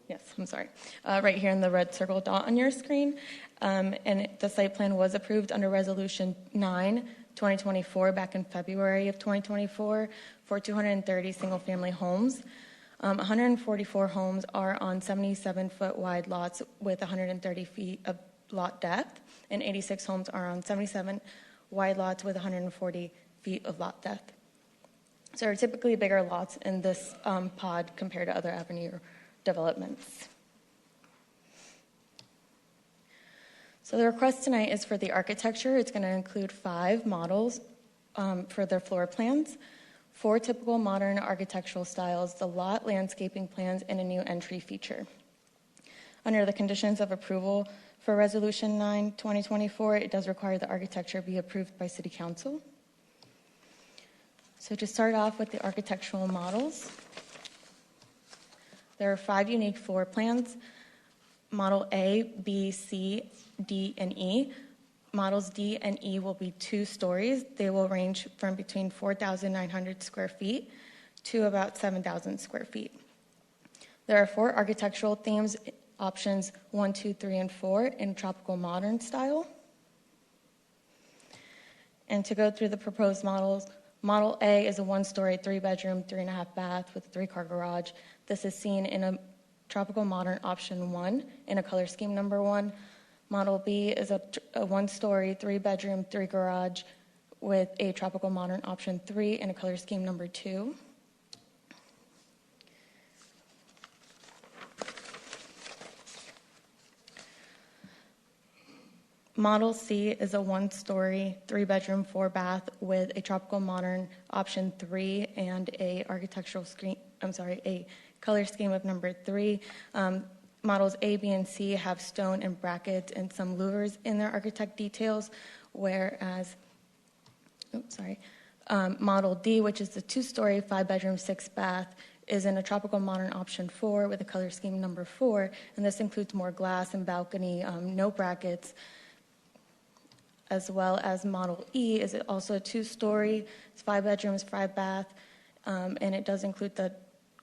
Yes, I'm sorry. Right here in the red circle dot on your screen. And the site plan was approved under Resolution 9, 2024, back in February of 2024, for 230 single-family homes. 144 homes are on 77-foot wide lots with 130 feet of lot depth, and 86 homes are on 77 wide lots with 140 feet of lot depth. So there are typically bigger lots in this pod compared to other Avenir developments. So the request tonight is for the architecture. It's going to include 5 models for their floor plans, 4 typical modern architectural styles, the lot landscaping plans, and a new entry feature. Under the conditions of approval for Resolution 9, 2024, it does require the architecture be approved by City Council. So to start off with the architectural models, there are 5 unique floor plans. Model A, B, C, D, and E. Models D and E will be 2 stories. They will range from between 4,900 square feet to about 7,000 square feet. There are 4 architectural themes, options 1, 2, 3, and 4 in tropical modern style. And to go through the proposed models, Model A is a 1-story, 3-bedroom, 3.5 bath with a 3-car garage. This is seen in a tropical modern option 1 in a color scheme number 1. Model B is a 1-story, 3-bedroom, 3-garage with a tropical modern option 3 in a color scheme number 2. Model C is a 1-story, 3-bedroom, 4-bath with a tropical modern option 3 and a color scheme of number 3. models A, B, and C have stone and brackets and some louvers in their architect details, whereas Model D, which is the 2-story, 5-bedroom, 6-bath, is in a tropical modern option 4 with a color scheme number 4, and this includes more glass and balcony, no brackets, as well as Model E is also a 2-story, it's 5 bedrooms, 5-bath, and it does include the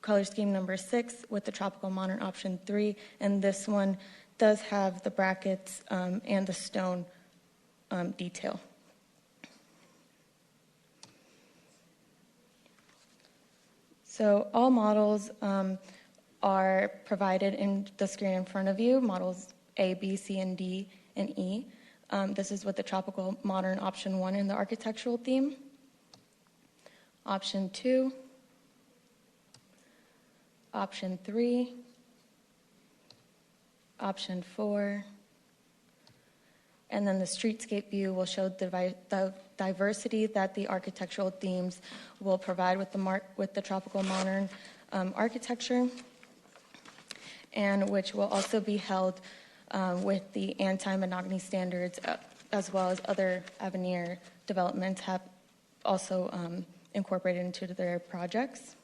color scheme number 6 with the tropical modern option 3, and this one does have the brackets and the stone detail. So all models are provided in the screen in front of you, models A, B, C, and D, and E. This is with the tropical modern option 1 in the architectural theme. Option 2, option 3, option 4, and then the streetscape view will show the diversity that the architectural themes will provide with the tropical modern architecture, and which will also be held with the anti-monogamy standards, as well as other Avenir developments have also incorporated into their projects.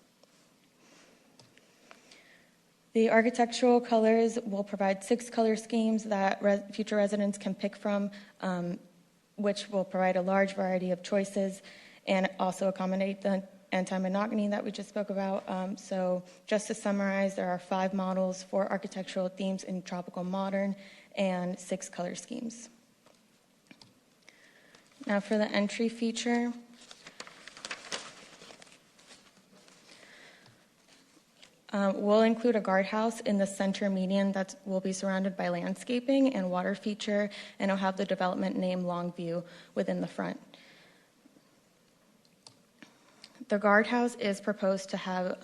The architectural colors will provide 6 color schemes that future residents can pick from, which will provide a large variety of choices and also accommodate the anti-monogamy that we just spoke about. So just to summarize, there are 5 models, 4 architectural themes in tropical modern, and 6 color schemes. Now for the entry feature. We'll include a guardhouse in the center median that will be surrounded by landscaping and water feature, and it'll have the development name Longview within the front. The guardhouse is proposed to have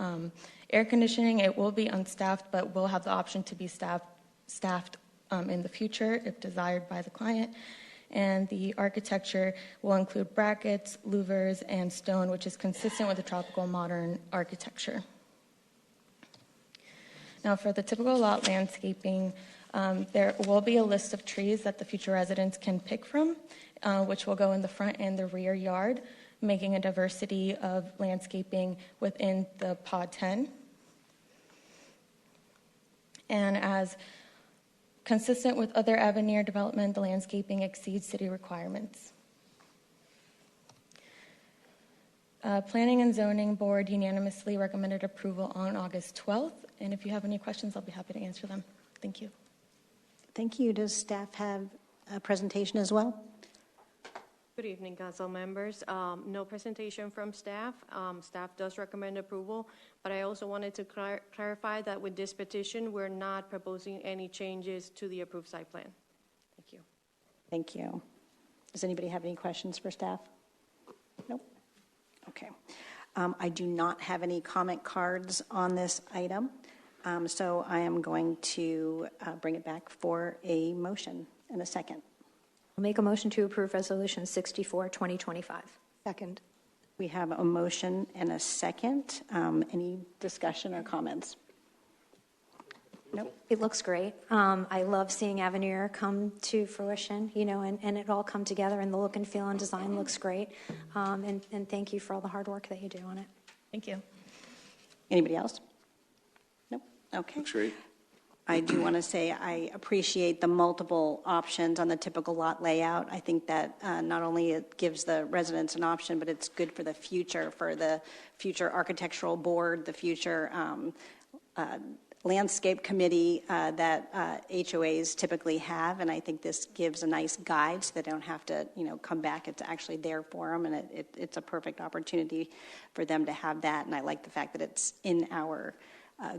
air conditioning. It will be unstaffed, but will have the option to be staffed in the future if desired by the client. And the architecture will include brackets, louvers, and stone, which is consistent with the tropical modern architecture. Now, for the typical lot landscaping, there will be a list of trees that the future residents can pick from, which will go in the front and the rear yard, making a diversity of landscaping within the Pod 10. And as consistent with other Avenir development, the landscaping exceeds city requirements. Planning and Zoning Board unanimously recommended approval on August 12th, and if you have any questions, I'll be happy to answer them. Thank you. Thank you. Does staff have a presentation as well? Good evening, council members. No presentation from staff. Staff does recommend approval, but I also wanted to clarify that with this petition, we're not proposing any changes to the approved site plan. Thank you. Thank you. Does anybody have any questions for staff? Nope. Okay. I do not have any comment cards on this item, so I am going to bring it back for a motion in a second. I'll make a motion to approve Resolution 64, 2025. Second. We have a motion and a second. Any discussion or comments? Nope. It looks great. I love seeing Avenir come to fruition, and it all come together, and the look and feel and design looks great. And thank you for all the hard work that you do on it. Thank you. Anybody else? Nope. Okay. Looks great. I do want to say I appreciate the multiple options on the typical lot layout. I think that not only it gives the residents an option, but it's good for the future architectural board, the future landscape committee that HOAs typically have, and I think this gives a nice guide so they don't have to, come back. It's actually there for them, and it's a perfect opportunity for them to have that. And I like the fact that it's in our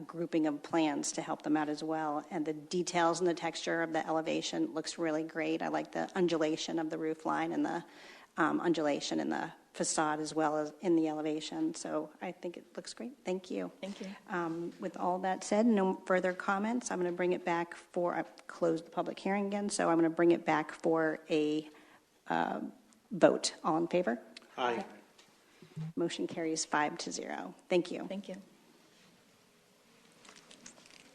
grouping of plans to help them out as well. And the details and the texture of the elevation looks really great. I like the undulation of the roof line and the undulation in the facade as well as in the elevation. So I think it looks great. Thank you. Thank you. With all that said, no further comments. I'm going to bring it back I've closed the public hearing again, so I'm going to bring it back for a vote. All in favor? Aye. Motion carries 5-0. Thank you. Thank you.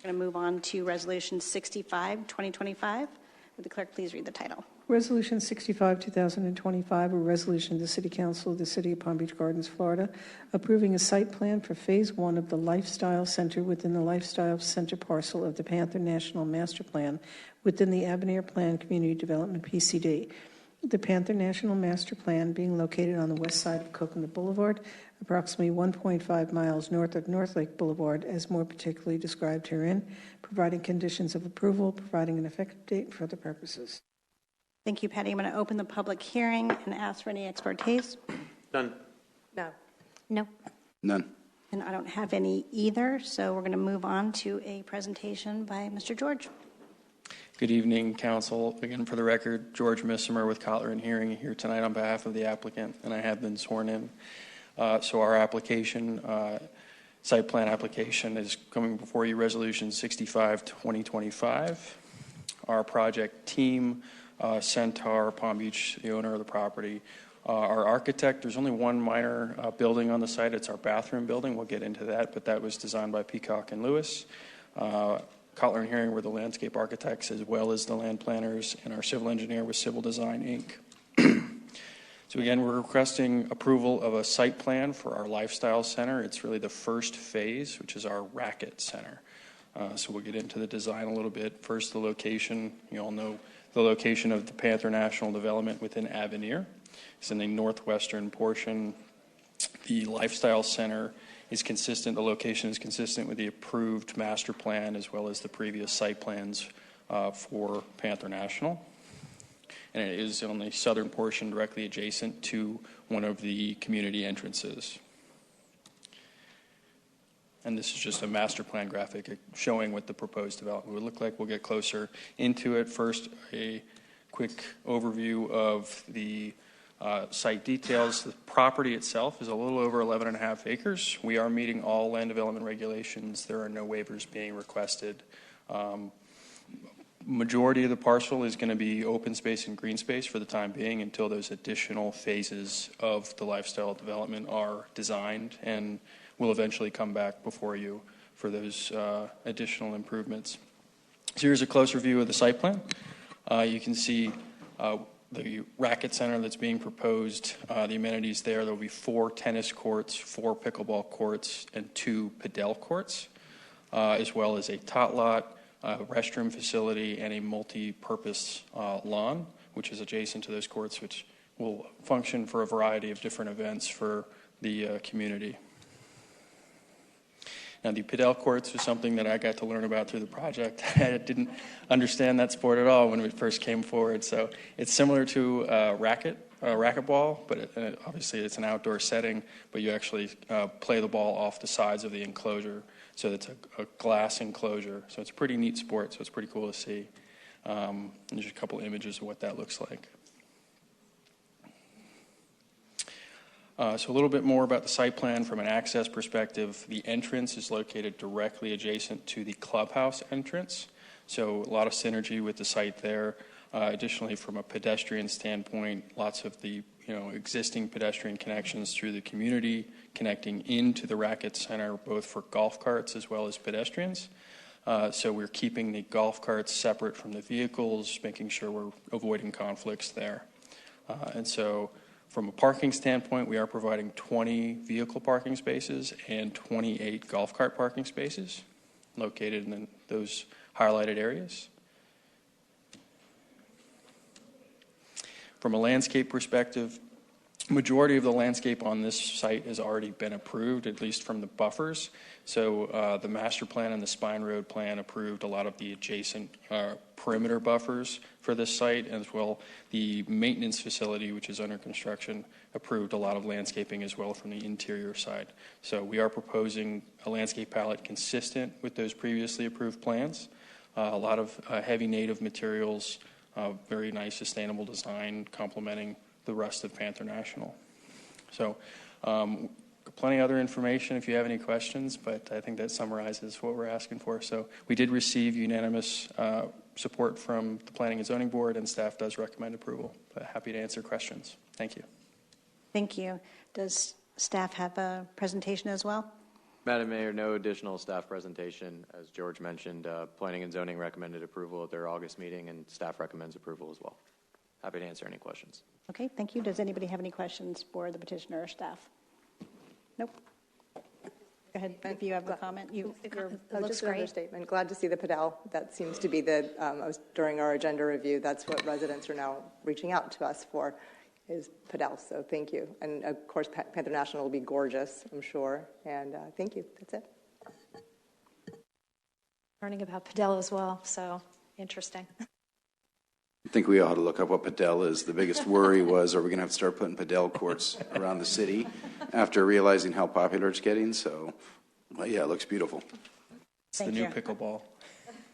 We're going to move on to Resolution 65, 2025. Would the clerk please read the title? Resolution 65, 2025, a resolution of the City Council of the City of Palm Beach Gardens, Florida, approving a site plan for Phase 1 of the Lifestyle Center within the Lifestyle Center parcel of the Panther National Master Plan within the Avenir Plan Community Development PCD. The Panther National Master Plan being located on the west side of Coconut Boulevard, approximately 1.5 miles north of North Lake Boulevard, as more particularly described herein, providing conditions of approval, providing an effective date, and for other purposes. Thank you, Patty. I'm going to open the public hearing and ask for any ex partes. None. No. No. None. And I don't have any either, so we're going to move on to a presentation by Mr. George. Good evening, Council. Again, for the record, George Missimer with Kotler and Hearing here tonight on behalf of the applicant, and I have been sworn in. So our application, site plan application, is coming before you, Resolution 65, 2025. Our project team, Centaur Palm Beach, the owner of the property. Our architect, there's only one minor building on the site. It's our bathroom building. We'll get into that, but that was designed by Peacock and Lewis. Kotler and Herring were the landscape architects, as well as the land planners, and our civil engineer was Civil Design, Inc. So again, we're requesting approval of a site plan for our lifestyle center. It's really the first phase, which is our racket center. So we'll get into the design a little bit. First, the location. You all know the location of the Panther National Development within Avenir. It's in the northwestern portion. The lifestyle center is consistent. The location is consistent with the approved master plan as well as the previous site plans for Panther National. And it is on the southern portion directly adjacent to one of the community entrances. And this is just a master plan graphic showing what the proposed development would look like. We'll get closer into it. First, a quick overview of the site details. The property itself is a little over 11.5 acres. We are meeting all land development regulations. There are no waivers being requested. Majority of the parcel is going to be open space and green space for the time being until those additional phases of the lifestyle development are designed, and we'll eventually come back before you for those additional improvements. So here's a closer view of the site plan. You can see the racket center that's being proposed, the amenities there. There will be 4 tennis courts, 4 pickleball courts, and 2 padel courts, as well as a tot lot, restroom facility, and a multi-purpose lawn, which is adjacent to those courts, which will function for a variety of different events for the community. Now, the padel courts is something that I got to learn about through the project. I didn't understand that sport at all when we first came forward. So it's similar to racquetball, but obviously it's an outdoor setting, but you actually play the ball off the sides of the enclosure. So it's a glass enclosure. So it's a pretty neat sport, so it's pretty cool to see. There's a couple images of what that looks like. So a little bit more about the site plan from an access perspective. The entrance is located directly adjacent to the clubhouse entrance, so a lot of synergy with the site there. Additionally, from a pedestrian standpoint, lots of the existing pedestrian connections through the community connecting into the racket center, both for golf carts as well as pedestrians. So we're keeping the golf carts separate from the vehicles, making sure we're avoiding conflicts there. And so from a parking standpoint, we are providing 20 vehicle parking spaces and 28 golf cart parking spaces located in those highlighted areas. From a landscape perspective, majority of the landscape on this site has already been approved, at least from the buffers. So the master plan and the spine road plan approved a lot of the adjacent perimeter buffers for this site, as well the maintenance facility, which is under construction, approved a lot of landscaping as well from the interior side. So we are proposing a landscape palette consistent with those previously approved plans. A lot of heavy native materials, very nice sustainable design complementing the rest of Panther National. So plenty of other information if you have any questions, but I think that summarizes what we're asking for. So we did receive unanimous support from the Planning and Zoning Board, and staff does recommend approval. But happy to answer questions. Thank you. Thank you. Does staff have a presentation as well? Madam Mayor, no additional staff presentation. As George mentioned, Planning and Zoning recommended approval at their August meeting, and staff recommends approval as well. Happy to answer any questions. Okay, thank you. Does anybody have any questions for the petitioner or staff? Nope. Go ahead, if you have a comment. It looks great. Statement. Glad to see the Padel. That seems to be during our agenda review, that's what residents are now reaching out to us for, is Padel. So thank you. And of course, Panther National will be gorgeous, I'm sure. And thank you. That's it. Learning about Padel as well, so interesting. I think we ought to look up what Padel is. The biggest worry was, are we going to have to start putting Padel courts around the city after realizing how popular it's getting? So, well, yeah, it looks beautiful. It's the new pickleball.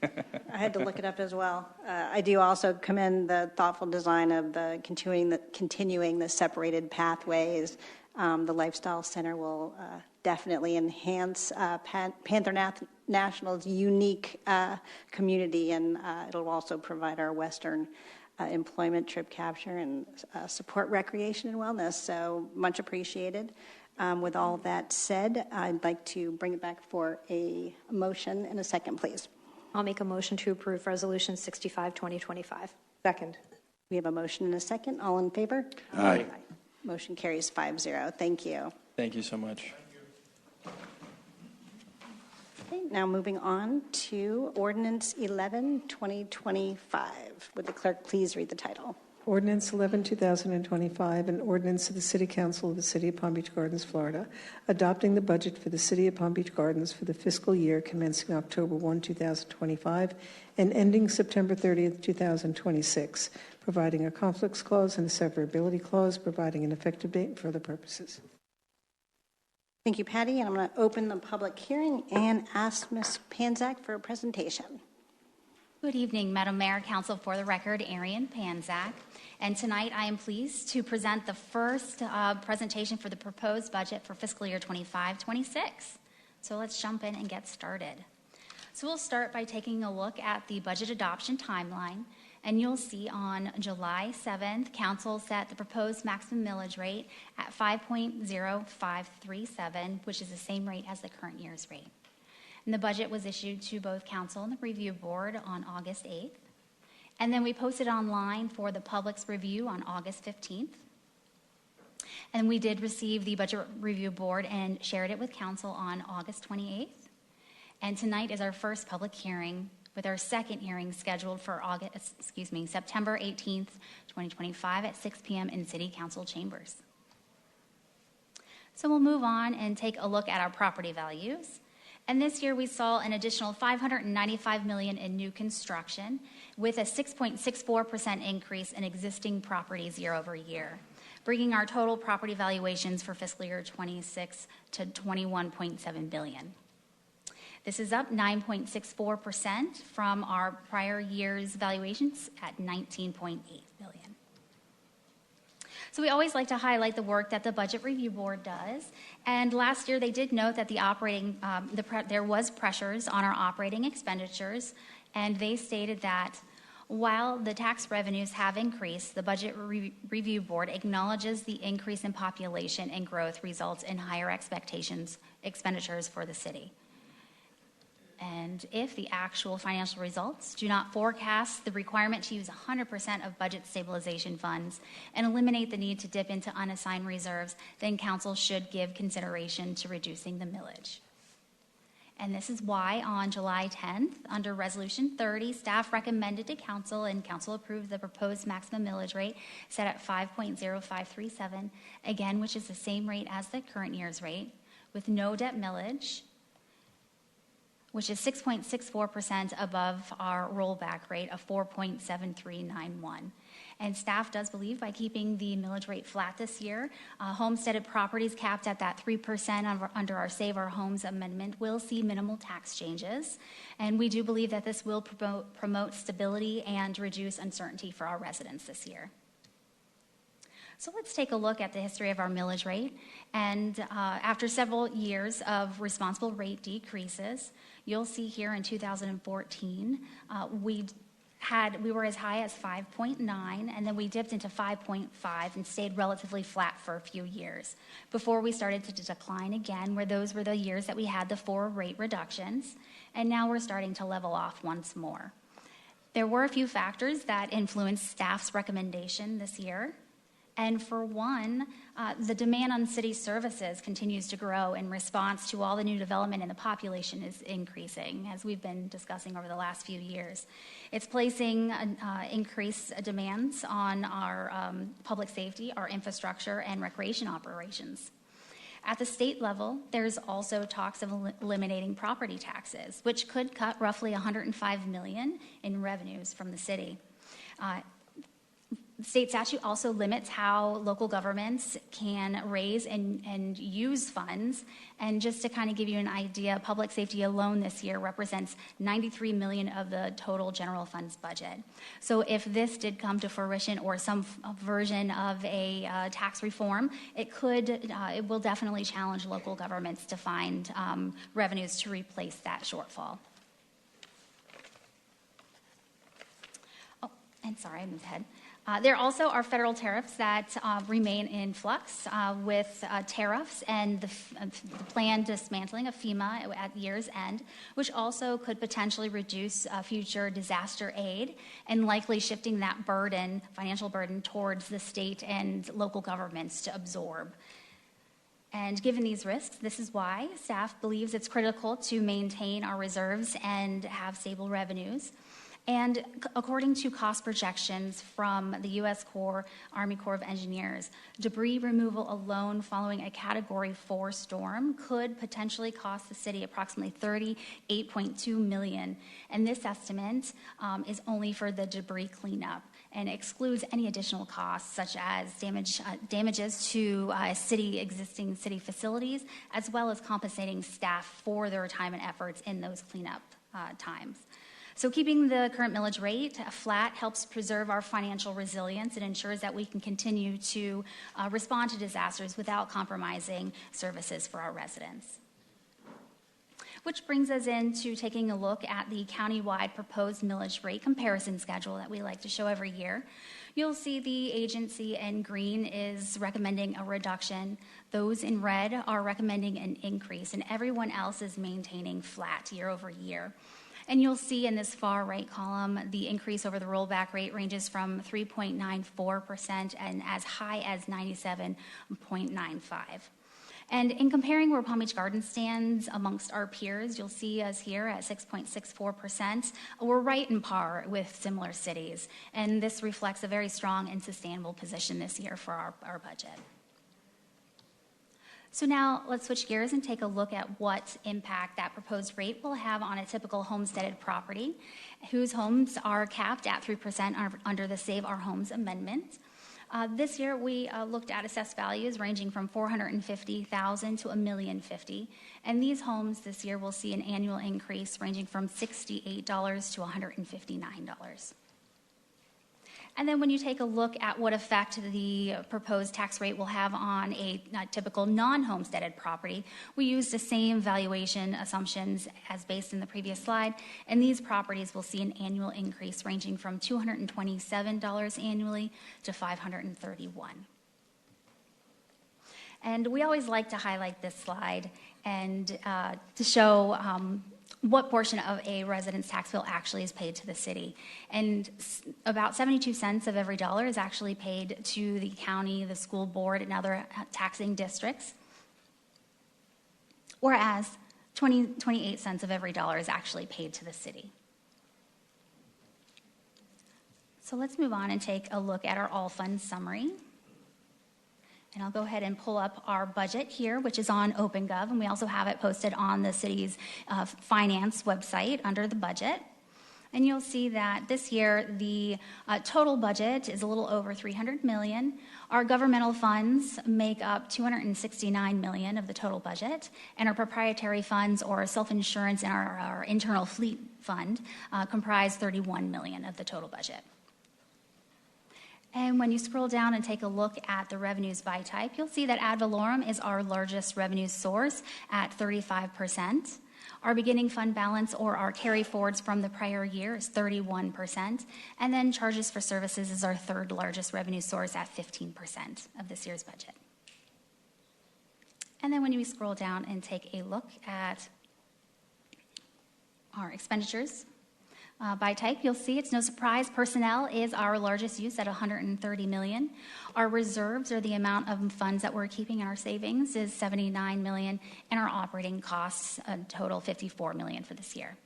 I had to look it up as well. I do also commend the thoughtful design of the continuing the separated pathways. The Lifestyle Center will definitely enhance Panther National's unique community, and it'll also provide our Western employment trip capture and support recreation and wellness. So much appreciated. With all that said, I'd like to bring it back for a motion and a second, please. I'll make a motion to approve Resolution 65, 2025. Second. We have a motion and a second. All in favor? Aye. Motion carries 5-0. Thank you. Thank you so much. Okay, now moving on to Ordinance 11, 2025. Would the clerk please read the title? Ordinance 11, 2025, an ordinance of the City Council of the City of Palm Beach Gardens, Florida, adopting the budget for the City of Palm Beach Gardens for the fiscal year commencing October 1, 2025, and ending September 30th, 2026, providing a conflicts clause and a severability clause, providing an effective date for other purposes. Thank you, Patty. And I'm going to open the public hearing and ask Ms. Panzak for a presentation. Good evening, Madam Mayor, Council. For the record, Arian Panzak. And tonight I am pleased to present the first presentation for the proposed budget for fiscal year 25-26. So let's jump in and get started. So we'll start by taking a look at the budget adoption timeline. And you'll see on July 7th, Council set the proposed maximum millage rate at 5.0537, which is the same rate as the current year's rate. And the budget was issued to both Council and the Review Board on August 8th. And then we posted online for the public's review on August 15th. And we did receive the Budget Review Board and shared it with Council on August 28th. And tonight is our first public hearing, with our second hearing scheduled for September 18th, 2025 at 6 p.m. in City Council chambers. So we'll move on and take a look at our property values. And this year we saw an additional $595 million in new construction, with a 6.64% increase in existing properties year over year, bringing our total property valuations for fiscal year 26 to $21.7 billion. This is up 9.64% from our prior year's valuations at $19.8 billion. So we always like to highlight the work that the Budget Review Board does. And last year they did note that there was pressures on our operating expenditures, and they stated that while the tax revenues have increased, the Budget Review Board acknowledges the increase in population and growth results in higher expenditures for the city. And if the actual financial results do not forecast the requirement to use 100% of budget stabilization funds and eliminate the need to dip into unassigned reserves, then Council should give consideration to reducing the millage. And this is why on July 10th, under Resolution 30, staff recommended to Council, and Council approved the proposed maximum millage rate set at 5.0537, again, which is the same rate as the current year's rate, with no debt millage, which is 6.64% above our rollback rate of 4.7391. And staff does believe by keeping the millage rate flat this year, homesteaded properties capped at that 3% under our Save Our Homes amendment will see minimal tax changes. And we do believe that this will promote stability and reduce uncertainty for our residents this year. So let's take a look at the history of our millage rate. And after several years of responsible rate decreases, you'll see here in 2014, we we were as high as 5.9, and then we dipped into 5.5 and stayed relatively flat for a few years before we started to decline again, where those were the years that we had the 4 rate reductions, and now we're starting to level off once more. There were a few factors that influenced staff's recommendation this year. And for one, the demand on city services continues to grow in response to all the new development, and the population is increasing, as we've been discussing over the last few years. It's placing increased demands on our public safety, our infrastructure, and recreation operations. At the state level, there's also talks of eliminating property taxes, which could cut roughly $105 million in revenues from the city. The state statute also limits how local governments can raise and use funds. And just to kind of give you an idea, public safety alone this year represents $93 million of the total general funds budget. So if this did come to fruition, or some version of a tax reform, it will definitely challenge local governments to find revenues to replace that shortfall. Oh, and sorry, I moved ahead. There also are federal tariffs that remain in flux with tariffs and the planned dismantling of FEMA at year's end, which also could potentially reduce future disaster aid and likely shifting that burden, financial burden, towards the state and local governments to absorb. And given these risks, this is why staff believes it's critical to maintain our reserves and have stable revenues. And according to cost projections from the U.S. Army Corps of Engineers, debris removal alone following a Category 4 storm could potentially cost the city approximately $38.2 million. And this estimate is only for the debris cleanup and excludes any additional costs, such as damages to existing city facilities, as well as compensating staff for their time and efforts in those cleanup times. So keeping the current millage rate flat helps preserve our financial resilience. It ensures that we can continue to respond to disasters without compromising services for our residents. Which brings us into taking a look at the countywide proposed millage rate comparison schedule that we like to show every year. You'll see the agency in green is recommending a reduction. Those in red are recommending an increase, and everyone else is maintaining flat year over year. And you'll see in this far right column, the increase over the rollback rate ranges from 3.94% and as high as 97.95%. And in comparing where Palm Beach Gardens stands amongst our peers, you'll see us here at 6.64%. We're right in par with similar cities. And this reflects a very strong and sustainable position this year for our budget. So now let's switch gears and take a look at what impact that proposed rate will have on a typical homesteaded property, whose homes are capped at 3% under the Save Our Homes Amendment. This year we looked at assessed values ranging from $450,000 to $1,050,000, and these homes this year will see an annual increase ranging from $68 to $159. And then when you take a look at what effect the proposed tax rate will have on a typical non-homesteaded property, we use the same valuation assumptions as based in the previous slide, and these properties will see an annual increase ranging from $227 annually to $531. And we always like to highlight this slide and to show what portion of a resident's tax bill actually is paid to the city. And about 72 cents of every dollar is actually paid to the county, the school board, and other taxing districts, whereas 28 cents of every dollar is actually paid to the city. So let's move on and take a look at our all funds summary. And I'll go ahead and pull up our budget here, which is on OpenGov, and we also have it posted on the city's finance website under the budget. And you'll see that this year the total budget is a little over $300 million. Our governmental funds make up $269 million of the total budget, and our proprietary funds or self-insurance and our internal fleet fund comprise $31 million of the total budget. And when you scroll down and take a look at the revenues by type, you'll see that ad valorem is our largest revenue source at 35%. Our beginning fund balance, or our carry forwards from the prior year, is 31%. And then charges for services is our third largest revenue source at 15% of this year's budget. And then when we scroll down and take a look at our expenditures by type, you'll see it's no surprise personnel is our largest use at $130 million. Our reserves, or the amount of funds that we're keeping in our savings, is $79 million, and our operating costs total $54 million for this year.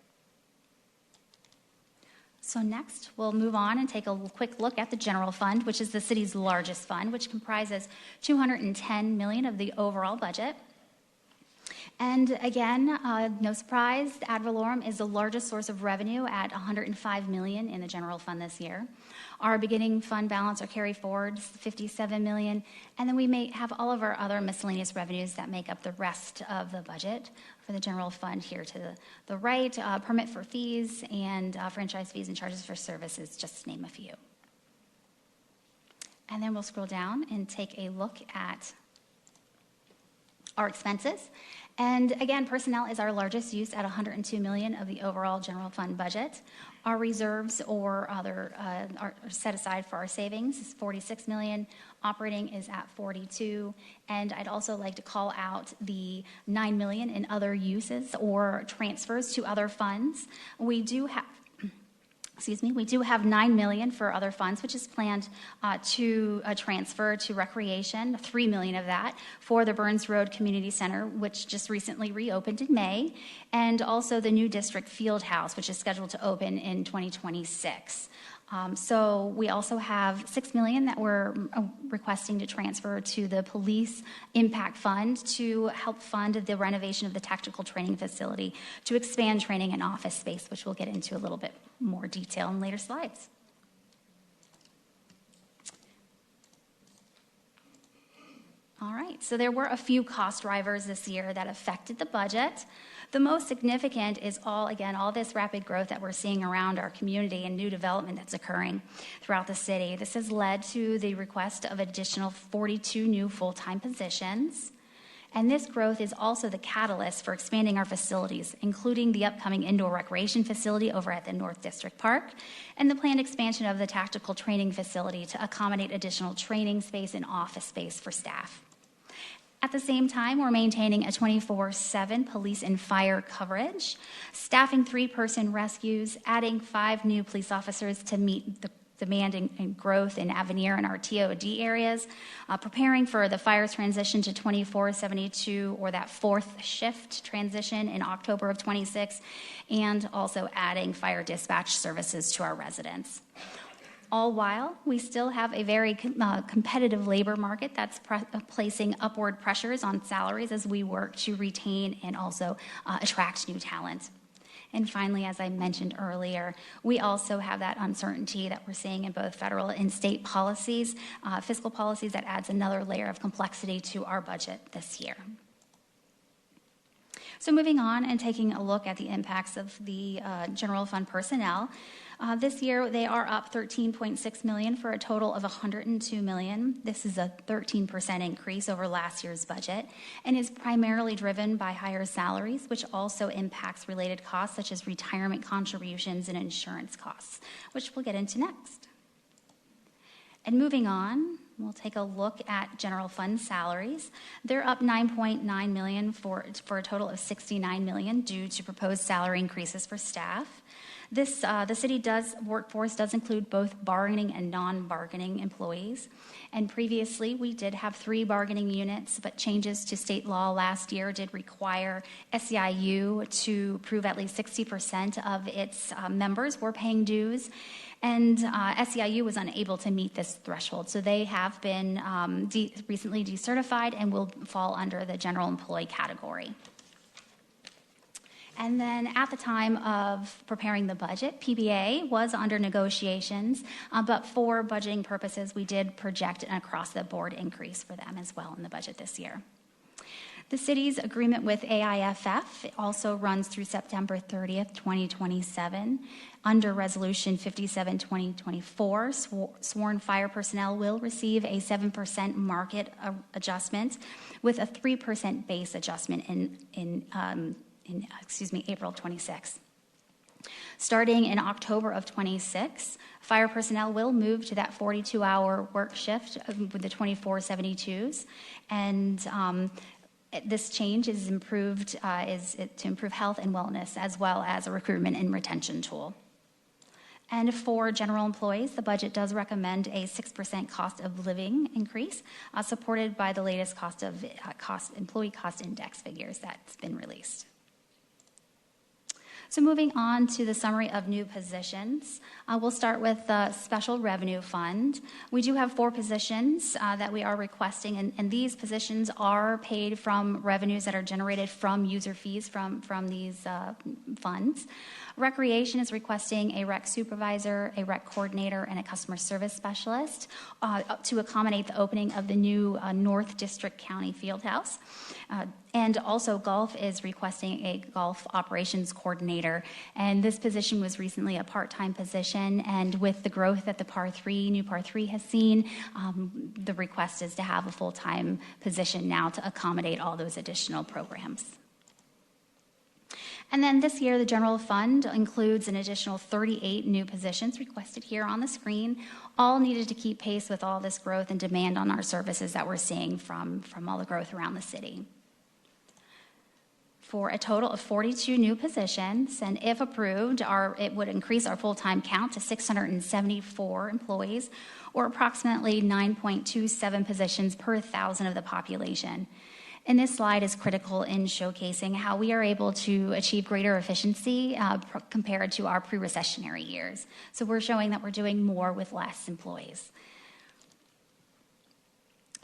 So next, we'll move on and take a quick look at the general fund, which is the city's largest fund, which comprises $210 million of the overall budget. And again, no surprise, ad valorem is the largest source of revenue at $105 million in the general fund this year. Our beginning fund balance, or carry forwards, $57 million. And then we may have all of our other miscellaneous revenues that make up the rest of the budget for the general fund here to the right, permit for fees and franchise fees and charges for services, just to name a few. And then we'll scroll down and take a look at our expenses. And again, personnel is our largest use at $102 million of the overall general fund budget. Our reserves, or other are set aside for our savings, is $46 million. Operating is at $42. And I'd also like to call out the $9 million in other uses or transfers to other funds. We do have $9 million for other funds, which is planned to transfer to recreation, $3 million of that for the Burns Road Community Center, which just recently reopened in May, and also the new district field house, which is scheduled to open in 2026. So we also have $6 million that we're requesting to transfer to the Police Impact Fund to help fund the renovation of the tactical training facility to expand training and office space, which we'll get into a little bit more detail in later slides. All right, so there were a few cost drivers this year that affected the budget. The most significant is all this rapid growth that we're seeing around our community and new development that's occurring throughout the city. This has led to the request of additional 42 new full-time positions. And this growth is also the catalyst for expanding our facilities, including the upcoming indoor recreation facility over at the North District Park and the planned expansion of the tactical training facility to accommodate additional training space and office space for staff. At the same time, we're maintaining a 24/7 police and fire coverage, staffing 3-person rescues, adding 5 new police officers to meet the demand and growth in Avenir and our TOD areas, preparing for the fire's transition to 24/72 or that 4th shift transition in October of 26, and also adding fire dispatch services to our residents. All while we still have a very competitive labor market that's placing upward pressures on salaries as we work to retain and also attract new talent. And finally, as I mentioned earlier, we also have that uncertainty that we're seeing in both federal and state policies, fiscal policies, that adds another layer of complexity to our budget this year. So moving on and taking a look at the impacts of the general fund personnel. This year, they are up $13.6 million for a total of $102 million. This is a 13% increase over last year's budget and is primarily driven by higher salaries, which also impacts related costs such as retirement contributions and insurance costs, which we'll get into next. And moving on, we'll take a look at general fund salaries. They're up $9.9 million for a total of $69 million due to proposed salary increases for staff. The city workforce does include both bargaining and non-bargaining employees. And previously, we did have 3 bargaining units, but changes to state law last year did require SEIU to prove at least 60% of its members were paying dues. And SEIU was unable to meet this threshold. So they have been recently decertified and will fall under the general employee category. And then at the time of preparing the budget, PBA was under negotiations, but for budgeting purposes, we did project an across-the-board increase for them as well in the budget this year. The city's agreement with AIFF also runs through September 30th, 2027. Under Resolution 57-2024, sworn fire personnel will receive a 7% market adjustment with a 3% base adjustment in April 26. Starting in October of 26, fire personnel will move to that 42-hour work shift with the 24/72s, and this change is to improve health and wellness, as well as a recruitment and retention tool. And for general employees, the budget does recommend a 6% cost of living increase, supported by the latest employee cost index figures that's been released. So moving on to the summary of new positions, we'll start with the Special Revenue Fund. We do have 4 positions that we are requesting, and these positions are paid from revenues that are generated from user fees from these funds. Recreation is requesting a rec supervisor, a rec coordinator, and a customer service specialist to accommodate the opening of the new North District County Fieldhouse. And also golf is requesting a golf operations coordinator. And this position was recently a part-time position. And with the growth that the new Par 3 has seen, the request is to have a full-time position now to accommodate all those additional programs. And then this year, the general fund includes an additional 38 new positions requested here on the screen, all needed to keep pace with all this growth and demand on our services that we're seeing from all the growth around the city. For a total of 42 new positions, and if approved, it would increase our full-time count to 674 employees, or approximately 9.27 positions per 1,000 of the population. And this slide is critical in showcasing how we are able to achieve greater efficiency compared to our pre-recessionary years. So we're showing that we're doing more with less employees.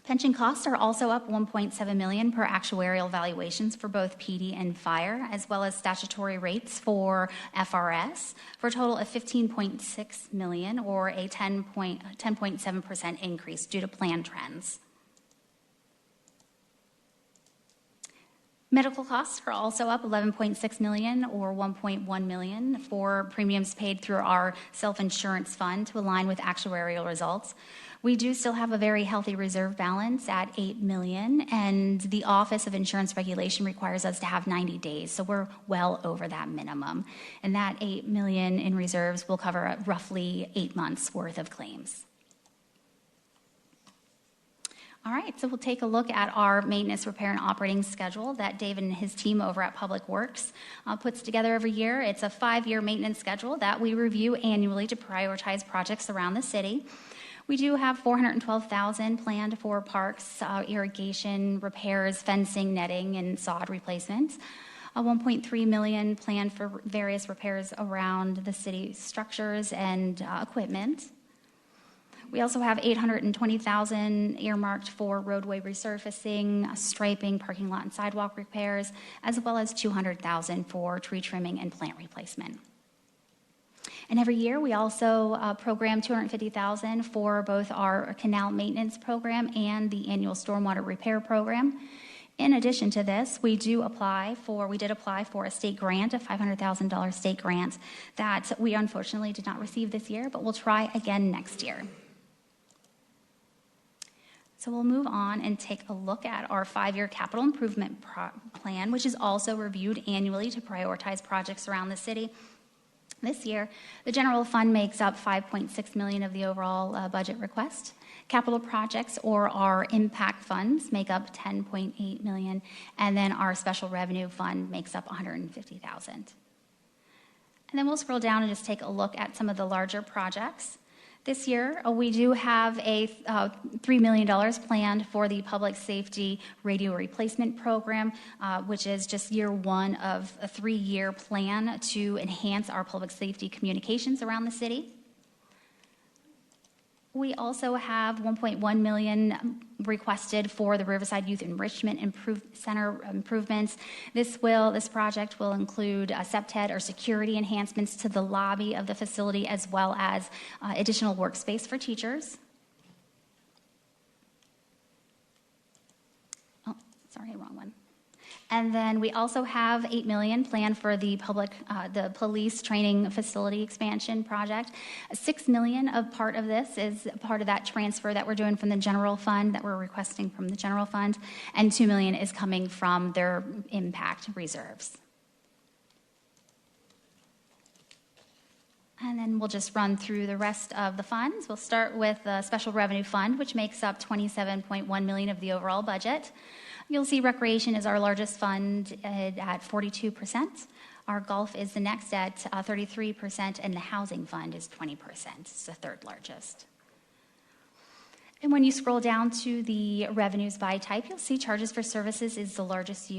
Pension costs are also up $1.7 million per actuarial valuations for both PD and fire, as well as statutory rates for FRS, for a total of $15.6 million, or a 10.7% increase due to plan trends. Medical costs are also up $11.6 million, or $1.1 million, for premiums paid through our self-insurance fund to align with actuarial results. We do still have a very healthy reserve balance at $8 million, and the Office of Insurance Regulation requires us to have 90 days, so we're well over that minimum. And that $8 million in reserves will cover roughly 8 months' worth of claims. All right, so we'll take a look at our maintenance, repair, and operating schedule that David and his team over at Public Works puts together every year. It's a 5-year maintenance schedule that we review annually to prioritize projects around the city. We do have $412,000 planned for parks, irrigation, repairs, fencing, netting, and sod replacements. $1.3 million planned for various repairs around the city structures and equipment. We also have $820,000 earmarked for roadway resurfacing, striping, parking lot and sidewalk repairs, as well as $200,000 for tree trimming and plant replacement. And every year, we also program $250,000 for both our canal maintenance program and the annual stormwater repair program. In addition to this, we did apply for a state grant, a $500,000 state grant that we unfortunately did not receive this year, but we'll try again next year. So we'll move on and take a look at our 5-year capital improvement plan, which is also reviewed annually to prioritize projects around the city. This year, the general fund makes up $5.6 million of the overall budget request. Capital projects, or our impact funds, make up $10.8 million, and then our special revenue fund makes up $150,000. And then we'll scroll down and just take a look at some of the larger projects. This year, we do have a $3 million planned for the public safety radio replacement program, which is just year 1 of a 3-year plan to enhance our public safety communications around the city. We also have $1.1 million requested for the Riverside Youth Enrichment Center improvements. This project will include SEPTED, or security enhancements to the lobby of the facility, as well as additional workspace for teachers. Oh, sorry, wrong one. And then we also have $8 million planned for the police training facility expansion project. $6 million of part of this is part of that transfer that we're doing from the general fund, that we're requesting from the general fund, and $2 million is coming from their impact reserves. And then we'll just run through the rest of the funds. We'll start with the Special Revenue Fund, which makes up $27.1 million of the overall budget. You'll see Recreation is our largest fund at 42%. Our Golf is the next at 33%, and the Housing Fund is 20%. It's the third largest. And when you scroll down to the revenues by type, you'll see Charges for Services is the largest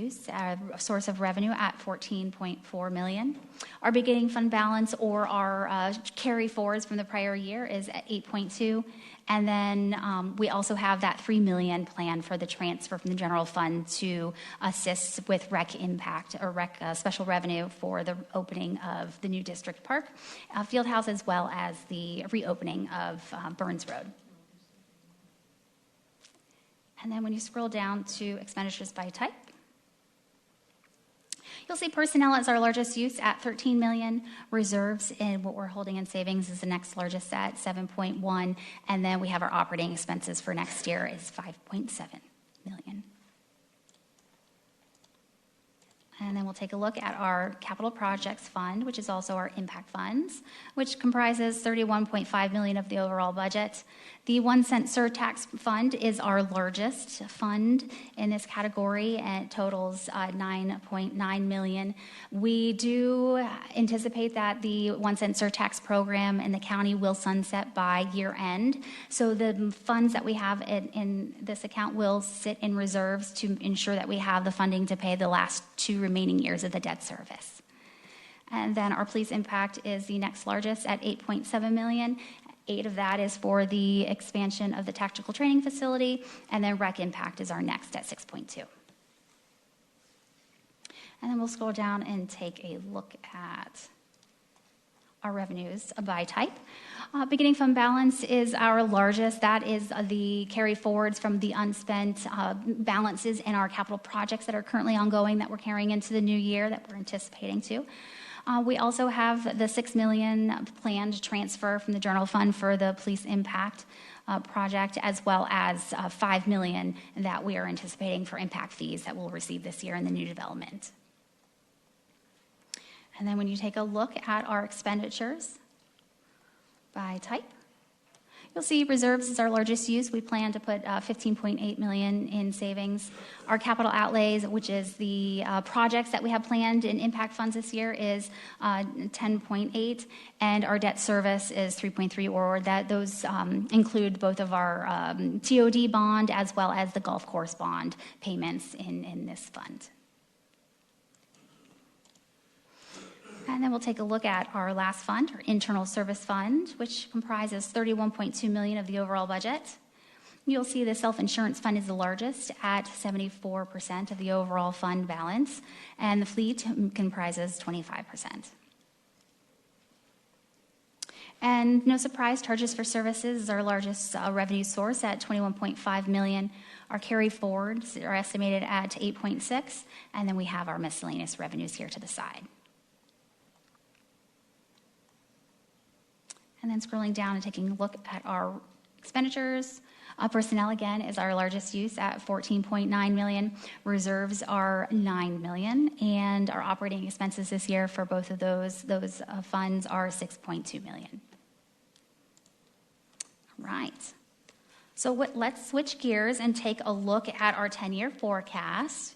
source of revenue at $14.4 million. Our beginning fund balance, or our carry forwards from the prior year, is at $8.2. And then we also have that $3 million plan for the transfer from the general fund to assist with rec impact or rec special revenue for the opening of the new district park, Fieldhouse, as well as the reopening of Burns Road. And then when you scroll down to expenditures by type, you'll see personnel is our largest use at $13 million. Reserves and what we're holding in savings is the next largest at $7.1. And then we have our operating expenses for next year is $5.7 million. And then we'll take a look at our capital projects fund, which is also our impact funds, which comprises $31.5 million of the overall budget. The 1 cent surtax fund is our largest fund in this category, and it totals $9.9 million. We do anticipate that the 1 cent surtax program in the county will sunset by year end. So the funds that we have in this account will sit in reserves to ensure that we have the funding to pay the last 2 remaining years of the debt service. And then our police impact is the next largest at $8.7 million. 8 of that is for the expansion of the tactical training facility, and then rec impact is our next at 6.2. And then we'll scroll down and take a look at our revenues by type. Beginning fund balance is our largest. That is the carry forwards from the unspent balances in our capital projects that are currently ongoing that we're carrying into the new year that we're anticipating to. We also have the $6 million planned transfer from the general fund for the police impact project, as well as $5 million that we are anticipating for impact fees that we'll receive this year in the new development. And then when you take a look at our expenditures by type, you'll see reserves is our largest use. We plan to put $15.8 million in savings. Our capital outlays, which is the projects that we have planned in impact funds this year, is $10.8, and our debt service is $3.3, or that those include both of our TOD bond as well as the golf course bond payments in this fund. And then we'll take a look at our last fund, our internal service fund, which comprises $31.2 million of the overall budget. You'll see the self-insurance fund is the largest at 74% of the overall fund balance, and the fleet comprises 25%. And no surprise, charges for services is our largest revenue source at $21.5 million. Our carry forwards are estimated at 8.6, and then we have our miscellaneous revenues here to the side. And then scrolling down and taking a look at our expenditures. Personnel, again, is our largest use at $14.9 million. Reserves are $9 million. And our operating expenses this year for both of those funds are $6.2 million. All right. So let's switch gears and take a look at our 10-year forecast,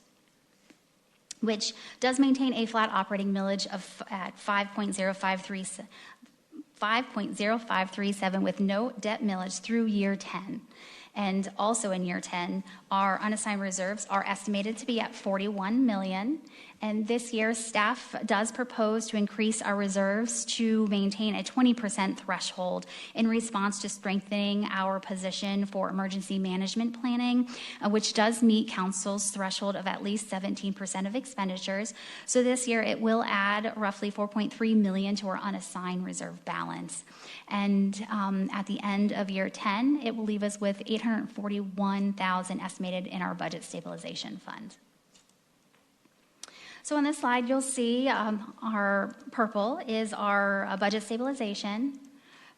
which does maintain a flat operating millage at 5.0537 with no debt millage through year 10. And also in year 10, our unassigned reserves are estimated to be at $41 million. And this year, staff does propose to increase our reserves to maintain a 20% threshold in response to strengthening our position for emergency management planning, which does meet council's threshold of at least 17% of expenditures. So this year, it will add roughly $4.3 million to our unassigned reserve balance. And at the end of year 10, it will leave us with $841,000 estimated in our budget stabilization fund. So on this slide, you'll see our purple is our budget stabilization,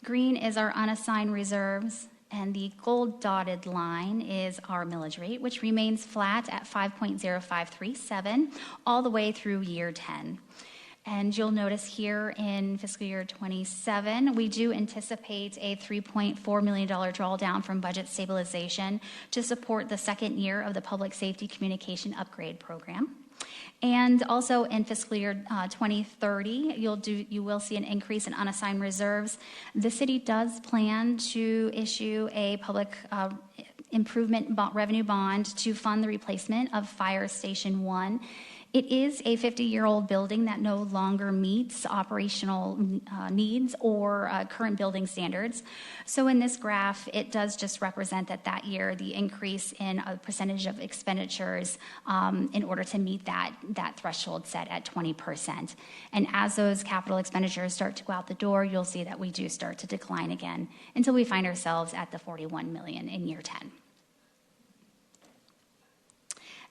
green is our unassigned reserves, and the gold dotted line is our millage rate, which remains flat at 5.0537 all the way through year 10. And you'll notice here in fiscal year 27, we do anticipate a $3.4 million drawdown from budget stabilization to support the second year of the Public Safety Communication Upgrade Program. And also in fiscal year 2030, you will see an increase in unassigned reserves. The city does plan to issue a public improvement revenue bond to fund the replacement of Fire Station 1. It is a 50-year-old building that no longer meets operational needs or current building standards. So in this graph, it does just represent that year the increase in a percentage of expenditures in order to meet that threshold set at 20%. And as those capital expenditures start to go out the door, you'll see that we do start to decline again until we find ourselves at the $41 million in year 10.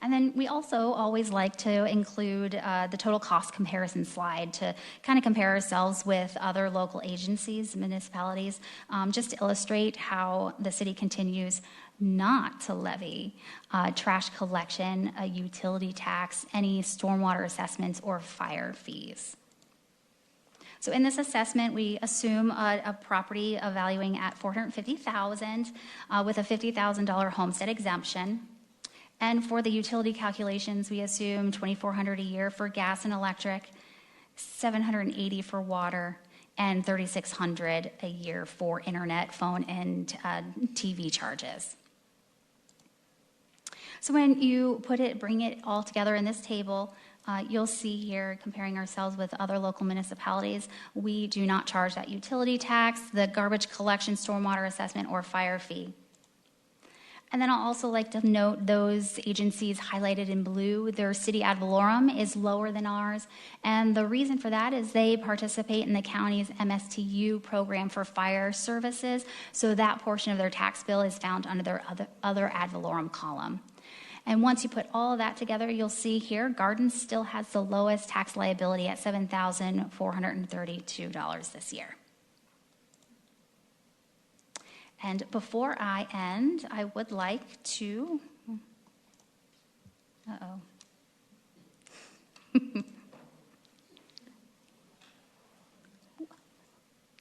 And then we also always like to include the total cost comparison slide to kind of compare ourselves with other local agencies, municipalities, just to illustrate how the city continues not to levy trash collection, a utility tax, any stormwater assessments, or fire fees. So in this assessment, we assume a property valuing at $450,000 with a $50,000 homestead exemption. And for the utility calculations, we assume $2,400 a year for gas and electric, $780 for water, and $3,600 a year for internet, phone, and TV charges. So when you bring it all together in this table, you'll see here, comparing ourselves with other local municipalities, we do not charge that utility tax, the garbage collection, stormwater assessment, or fire fee. And then I'll also like to note those agencies highlighted in blue, their city ad valorem is lower than ours. And the reason for that is they participate in the county's MSTU program for fire services. So that portion of their tax bill is found under their other ad valorem column. And once you put all of that together, you'll see here, Garden still has the lowest tax liability at $7,432 this year. And before I end, I would like to,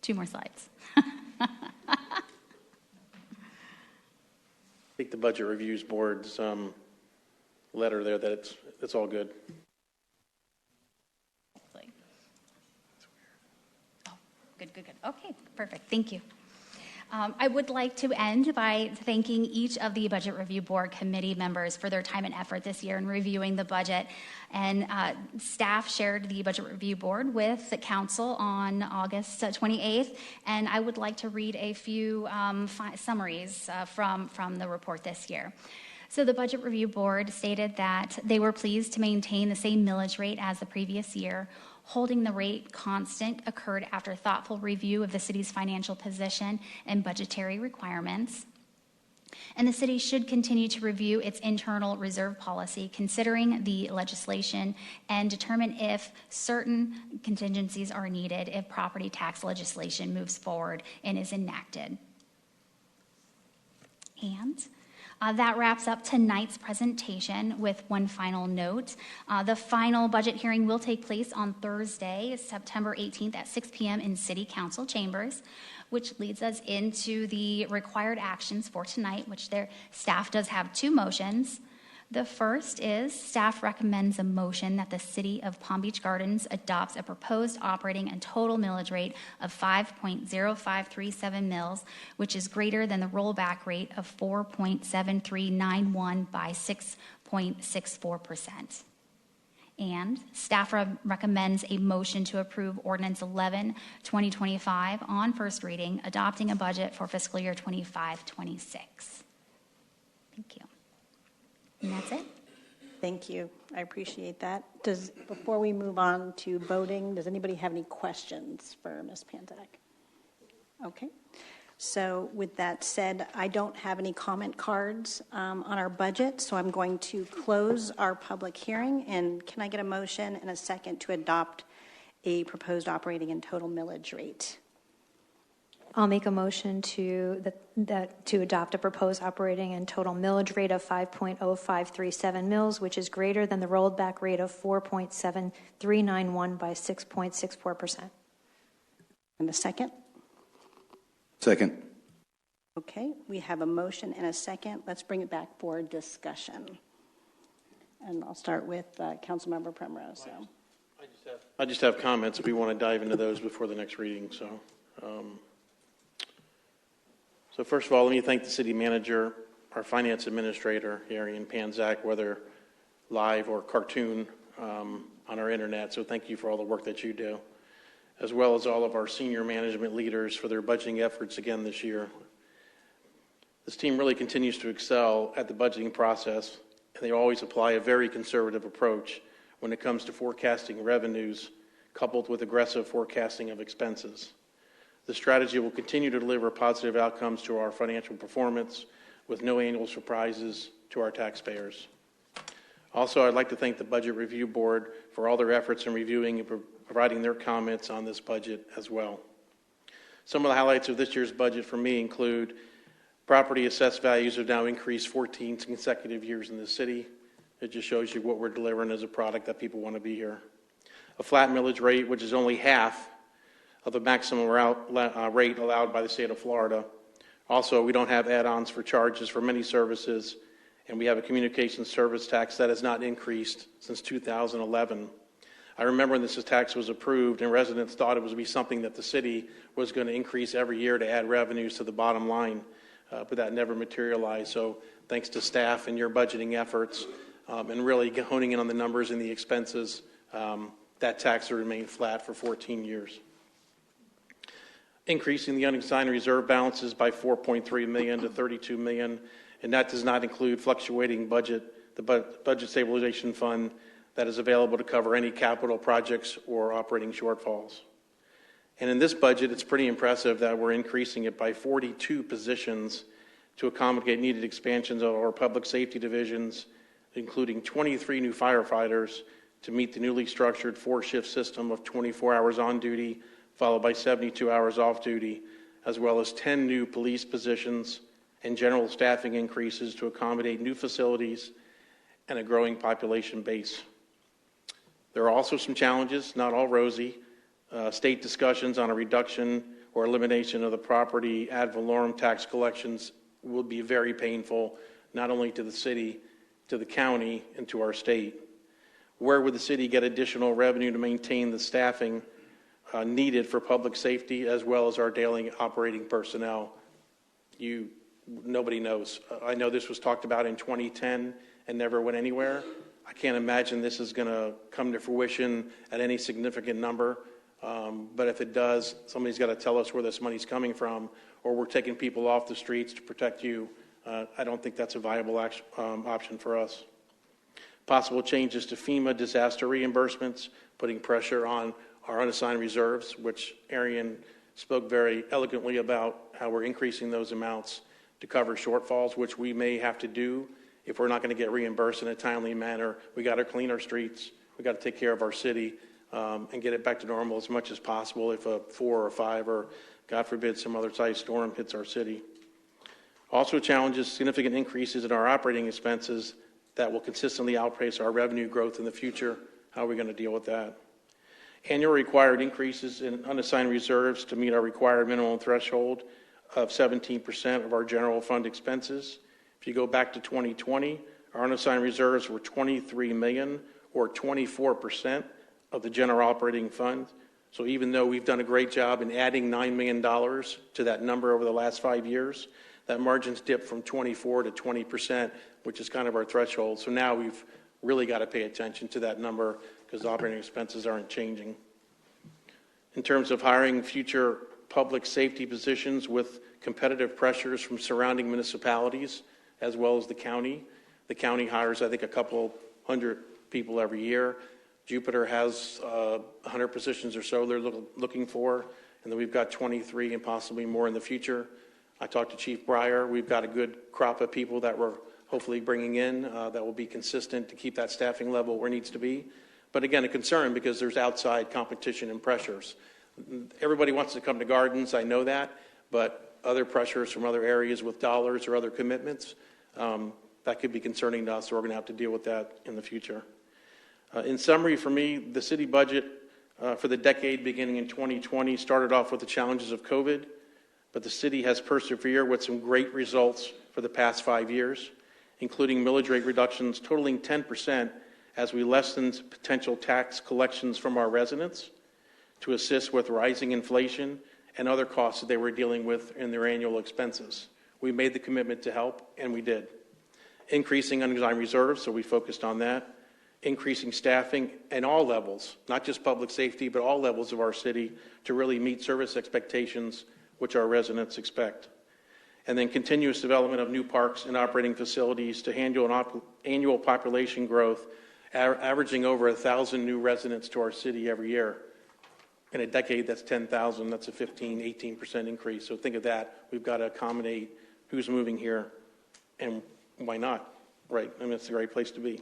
two more slides. I think the Budget Reviews Board's letter there that it's all good. Oh, good. Okay, perfect. Thank you. I would like to end by thanking each of the Budget Review Board committee members for their time and effort this year in reviewing the budget. And staff shared the Budget Review Board with the council on August 28th. And I would like to read a few summaries from the report this year. So the Budget Review Board stated that they were pleased to maintain the same millage rate as the previous year. Holding the rate constant occurred after thoughtful review of the city's financial position and budgetary requirements. And the city should continue to review its internal reserve policy, considering the legislation, and determine if certain contingencies are needed if property tax legislation moves forward and is enacted. And that wraps up tonight's presentation with one final note. The final budget hearing will take place on Thursday, September 18th at 6 p.m. in City Council chambers, which leads us into the required actions for tonight, which their staff does have two motions. The first is staff recommends a motion that the City of Palm Beach Gardens adopts a proposed operating and total millage rate of 5.0537 mils, which is greater than the rollback rate of 4.7391 by 6.64%. And staff recommends a motion to approve Ordinance 11, 2025 on first reading, adopting a budget for fiscal year 25-26. Thank you. And that's it. Thank you. I appreciate that. Before we move on to voting, does anybody have any questions for Ms. Pantek? Okay. So with that said, I don't have any comment cards on our budget, so I'm going to close our public hearing. And can I get a motion and a second to adopt a proposed operating and total millage rate? I'll make a motion to adopt a proposed operating and total millage rate of 5.0537 mils, which is greater than the rolled back rate of 4.7391 by 6.64%. And a second? Second. Okay, we have a motion and a second. Let's bring it back for discussion. And I'll start with Councilmember Primrose. So. I just have comments if we want to dive into those before the next reading. So first of all, let me thank the city manager, our finance administrator, Arian Panzak, whether live or cartoon on our internet. So thank you for all the work that you do, as well as all of our senior management leaders for their budgeting efforts again this year. This team really continues to excel at the budgeting process, and they always apply a very conservative approach when it comes to forecasting revenues, coupled with aggressive forecasting of expenses. The strategy will continue to deliver positive outcomes to our financial performance with no annual surprises to our taxpayers. Also, I'd like to thank the Budget Review Board for all their efforts in reviewing and providing their comments on this budget as well. Some of the highlights of this year's budget for me include property assessed values have now increased 14 consecutive years in the city. It just shows you what we're delivering as a product that people want to be here. A flat millage rate, which is only half of the maximum rate allowed by the state of Florida. Also, we don't have add-ons for charges for many services, and we have a communications service tax that has not increased since 2011. I remember when this tax was approved and residents thought it was be something that the city was going to increase every year to add revenues to the bottom line, but that never materialized. So thanks to staff and your budgeting efforts and really honing in on the numbers and the expenses, that tax will remain flat for 14 years. Increasing the unassigned reserve balances by $4.3 million to $32 million, and that does not include fluctuating the budget stabilization fund that is available to cover any capital projects or operating shortfalls. And in this budget, it's pretty impressive that we're increasing it by 42 positions to accommodate needed expansions of our public safety divisions, including 23 new firefighters to meet the newly structured 4-shift system of 24 hours on duty, followed by 72 hours off duty, as well as 10 new police positions and general staffing increases to accommodate new facilities and a growing population base. There are also some challenges, not all rosy. State discussions on a reduction or elimination of the property ad valorem tax collections will be very painful, not only to the city, to the county, and to our state. Where would the city get additional revenue to maintain the staffing needed for public safety as well as our daily operating personnel? Nobody knows. I know this was talked about in 2010 and never went anywhere. I can't imagine this is going to come to fruition at any significant number. But if it does, somebody's got to tell us where this money's coming from, or we're taking people off the streets to protect you. I don't think that's a viable option for us. Possible changes to FEMA disaster reimbursements, putting pressure on our unassigned reserves, which Arian spoke very eloquently about how we're increasing those amounts to cover shortfalls, which we may have to do if we're not going to get reimbursed in a timely manner. We got to clean our streets. We got to take care of our city and get it back to normal as much as possible if a 4 or 5 or, God forbid, some other size storm hits our city. Also challenges significant increases in our operating expenses that will consistently outpace our revenue growth in the future. How are we going to deal with that? Annual required increases in unassigned reserves to meet our required minimum threshold of 17% of our general fund expenses. If you go back to 2020, our unassigned reserves were $23 million, or 24% of the general operating fund. So even though we've done a great job in adding $9 million to that number over the last 5 years, that margin's dipped from 24 to 20%, which is kind of our threshold. So now we've really got to pay attention to that number because operating expenses aren't changing. In terms of hiring future public safety positions with competitive pressures from surrounding municipalities as well as the county hires, I think, a couple hundred people every year. Jupiter has 100 positions or so they're looking for, and then we've got 23 and possibly more in the future. I talked to Chief Breyer. We've got a good crop of people that we're hopefully bringing in that will be consistent to keep that staffing level where it needs to be. But again, a concern because there's outside competition and pressures. Everybody wants to come to Gardens, I know that, but other pressures from other areas with dollars or other commitments, that could be concerning to us, so we're going to have to deal with that in the future. In summary, for me, the city budget for the decade beginning in 2020 started off with the challenges of COVID, but the city has persevered with some great results for the past 5 years, including millage rate reductions totaling 10% as we lessened potential tax collections from our residents to assist with rising inflation and other costs that they were dealing with in their annual expenses. We made the commitment to help, and we did. Increasing unassigned reserves, so we focused on that. Increasing staffing at all levels, not just public safety, but all levels of our city to really meet service expectations which our residents expect. And then continuous development of new parks and operating facilities to handle an annual population growth, averaging over 1,000 new residents to our city every year. In a decade, that's 10,000. That's a 18% increase. So think of that. We've got to accommodate who's moving here, and why not, right? I mean, it's a great place to be.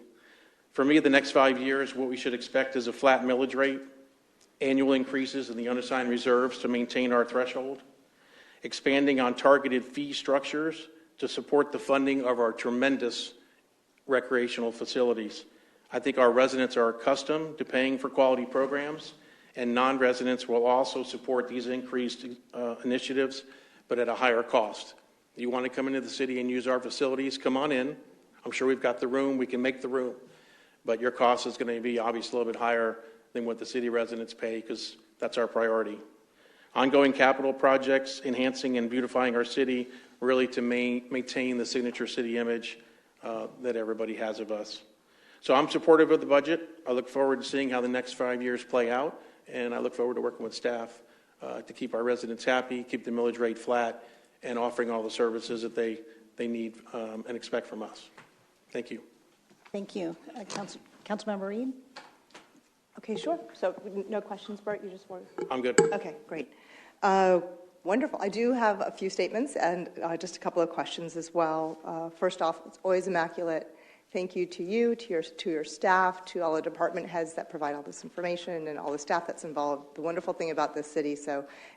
For me, the next 5 years, what we should expect is a flat millage rate, annual increases in the unassigned reserves to maintain our threshold, expanding on targeted fee structures to support the funding of our tremendous recreational facilities. I think our residents are accustomed to paying for quality programs, and non-residents will also support these increased initiatives, but at a higher cost. You want to come into the city and use our facilities, come on in. I'm sure we've got the room, we can make the room. But your cost is going to be obviously a little bit higher than what the city residents pay, because that's our priority. Ongoing capital projects, enhancing and beautifying our city, really to maintain the signature city image that everybody has of us. So I'm supportive of the budget. I look forward to seeing how the next 5 years play out, and I look forward to working with staff to keep our residents happy, keep the millage rate flat, and offering all the services that they need and expect from us. Thank you. Thank you. Councilmember Reed? Okay, sure. So no questions, Bert? You just want I'm good. Okay, great. Wonderful. I do have a few statements and just a couple of questions as well. First off, it's always immaculate. Thank you to you, to your staff, to all the department heads that provide all this information and all the staff that's involved. The wonderful thing about this city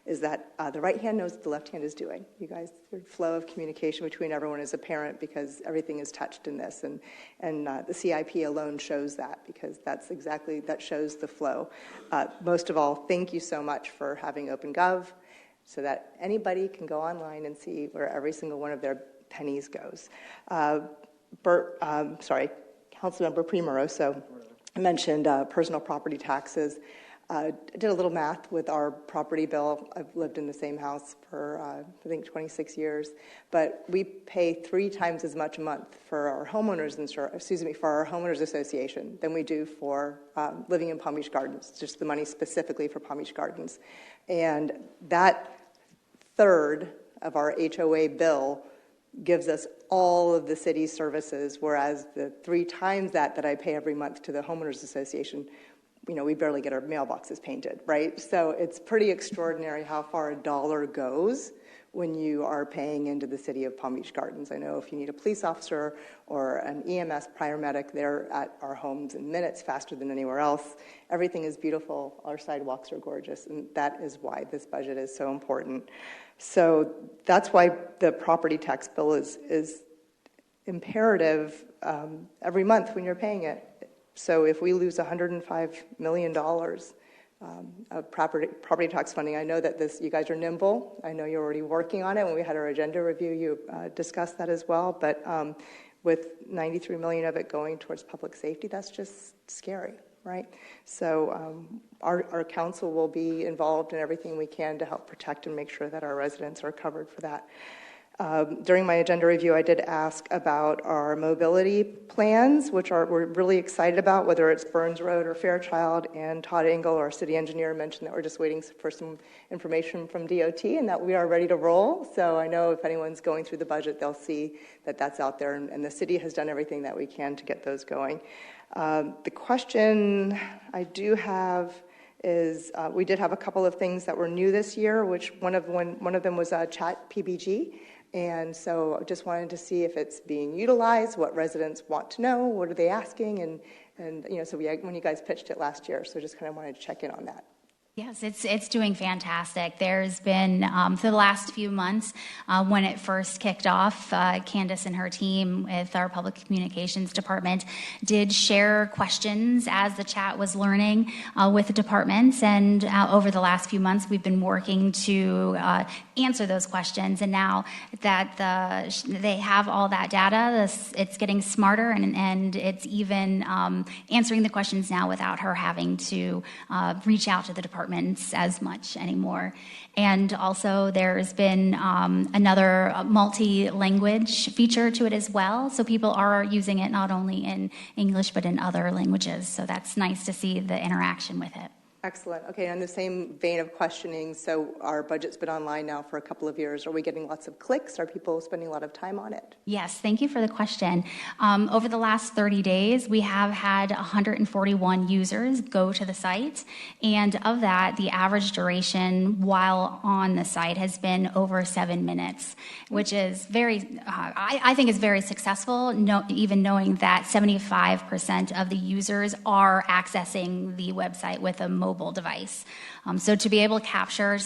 is that the right hand knows what the left hand is doing. You guys, the flow of communication between everyone is apparent because everything is touched in this. And the CIP alone shows that, because that shows the flow. Most of all, thank you so much for having OpenGov so that anybody can go online and see where every single one of their pennies goes. Councilmember Primoroso mentioned personal property taxes. I did a little math with our property bill. I've lived in the same house for, I think, 26 years. But we pay 3 times as much a month for our homeowners for our homeowners association than we do for living in Palm Beach Gardens, just the money specifically for Palm Beach Gardens. And that third of our HOA bill gives us all of the city's services, whereas the 3 times that I pay every month to the homeowners association, we barely get our mailboxes painted, right? So it's pretty extraordinary how far a dollar goes when you are paying into the city of Palm Beach Gardens. I know if you need a police officer or an EMS paramedic, they're at our homes in minutes, faster than anywhere else. Everything is beautiful. Our sidewalks are gorgeous, and that is why this budget is so important. So that's why the property tax bill is imperative every month when you're paying it. So if we lose $105 million of property tax funding, I know that you guys are nimble. I know you're already working on it. When we had our agenda review, you discussed that as well. But with $93 million of it going towards public safety, that's just scary, right? So our council will be involved in everything we can to help protect and make sure that our residents are covered for that. During my agenda review, I did ask about our mobility plans, which we're really excited about, whether it's Burns Road or Fairchild. And Todd Engel, our city engineer, mentioned that we're just waiting for some information from DOT and that we are ready to roll. So I know if anyone's going through the budget, they'll see that that's out there. And the city has done everything that we can to get those going. The question I do have is we did have a couple of things that were new this year, which one of them was Chat PBG. And so I just wanted to see if it's being utilized, what residents want to know, what are they asking, and so when you guys pitched it last year, so just kind of wanted to check in on that. Yes, it's doing fantastic. There's been, for the last few months, when it first kicked off, Candace and her team with our public communications department did share questions as the chat was learning with the departments. And over the last few months, we've been working to answer those questions. And now that they have all that data, it's getting smarter, and it's even answering the questions now without her having to reach out to the departments as much anymore. And also there's been another multi-language feature to it as well. So people are using it not only in English but in other languages. So that's nice to see the interaction with it. Excellent. Okay, in the same vein of questioning, so our budget's been online now for a couple of years. Are we getting lots of clicks? Are people spending a lot of time on it? Yes, thank you for the question. Over the last 30 days, we have had 141 users go to the site. And of that, the average duration while on the site has been over 7 minutes, which is very, I think is very successful, even knowing that 75% of the users are accessing the website with a mobile device. So to be able to capture,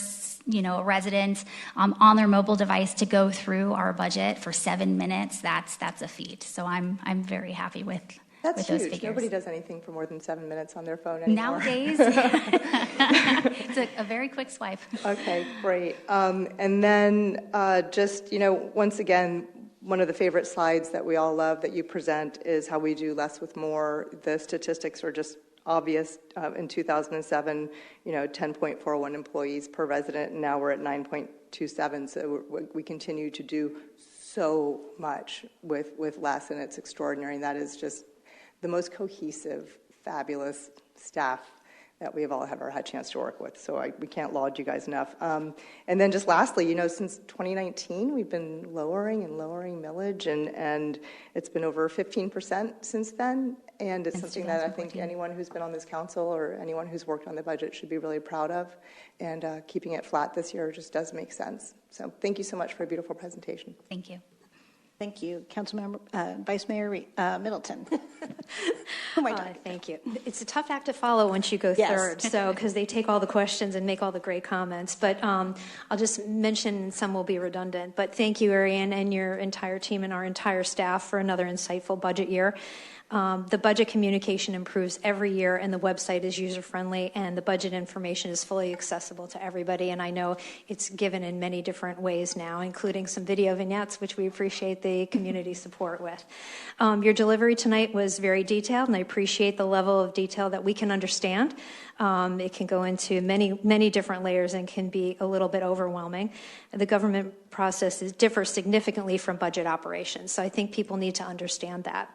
a resident on their mobile device to go through our budget for 7 minutes, that's a feat. So I'm very happy with That's those huge. figures. Nobody does anything for more than 7 minutes on their phone anymore. Nowadays, it's a very quick swipe. Okay, great. And then once again, one of the favorite slides that we all love that you present is how we do less with more. The statistics are just obvious. In 2007, 10.41 employees per resident, and now we're at 9.27. So we continue to do so much with less, and it's extraordinary. And that is just the most cohesive, fabulous staff that we have all ever had a chance to work with. So we can't laud you guys enough. And then just lastly, since 2019, we've been lowering millage, and it's been over 15% since then. And it's something that I think anyone who's been on this council or anyone who's worked on the budget should be really proud of. And keeping it flat this year just does make sense. So thank you so much for a beautiful presentation. Thank you. Thank you, Councilmember, Vice Mayor Middleton. Oh my God. Thank you. It's a tough act to follow once you go third, so because they take all the questions and make all the great comments. But I'll just mention, some will be redundant. But thank you, Ariane, and your entire team and our entire staff for another insightful budget year. The budget communication improves every year, and the website is user-friendly, and the budget information is fully accessible to everybody. And I know it's given in many different ways now, including some video vignettes, which we appreciate the community support with. Your delivery tonight was very detailed, and I appreciate the level of detail that we can understand. It can go into many, many different layers and can be a little bit overwhelming. The government process differs significantly from budget operations, so I think people need to understand that.